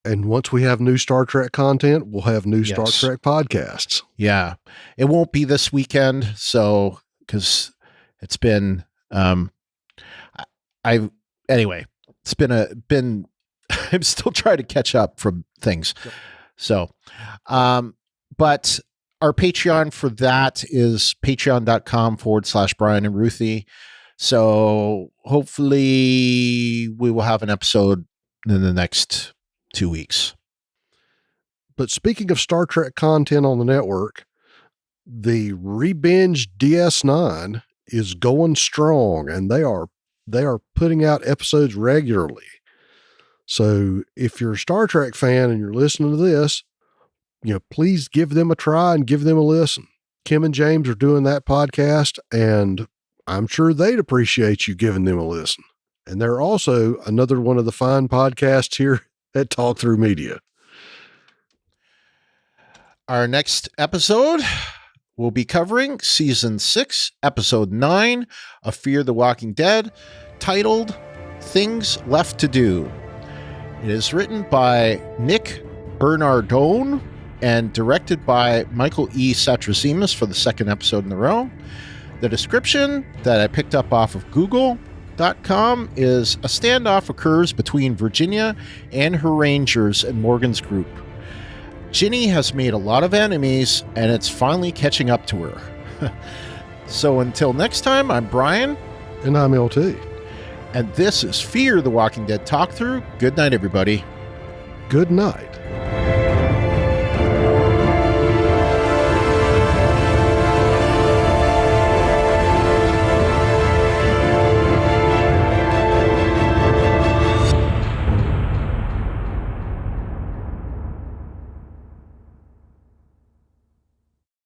And once we have new Star Trek content, we'll have new Star Trek podcasts. Yeah. It won't be this weekend. So, cause it's been, anyway, it's been, I'm still trying to catch up from things. Yep. So, but our Patreon for that is patreon.com/Brian and Ruthie. So hopefully we will have an episode in the next 2 weeks. But speaking of Star Trek content on the network, the Rebinge DS9 is going strong, and they are putting out episodes regularly. So if you're a Star Trek fan and you're listening to this, please give them a try and give them a listen. Kim and James are doing that podcast, and I'm sure they'd appreciate you giving them a listen. And they're also another one of the fine podcasts here at Talk Through Media. Our next episode will be covering Season 6, Episode 9 of Fear the Walking Dead, titled Things Left to Do. It is written by Nick Bernardone and directed by Michael E. Satrazemis for the second episode in a row. The description that I picked up off of Google.com is a standoff occurs between Virginia and her rangers and Morgan's group. Ginny has made a lot of enemies, and it's finally catching up to her. So until next time, I'm Brian. And I'm LT. And this is Fear the Walking Dead Talk Through. Good night, everybody. Good night.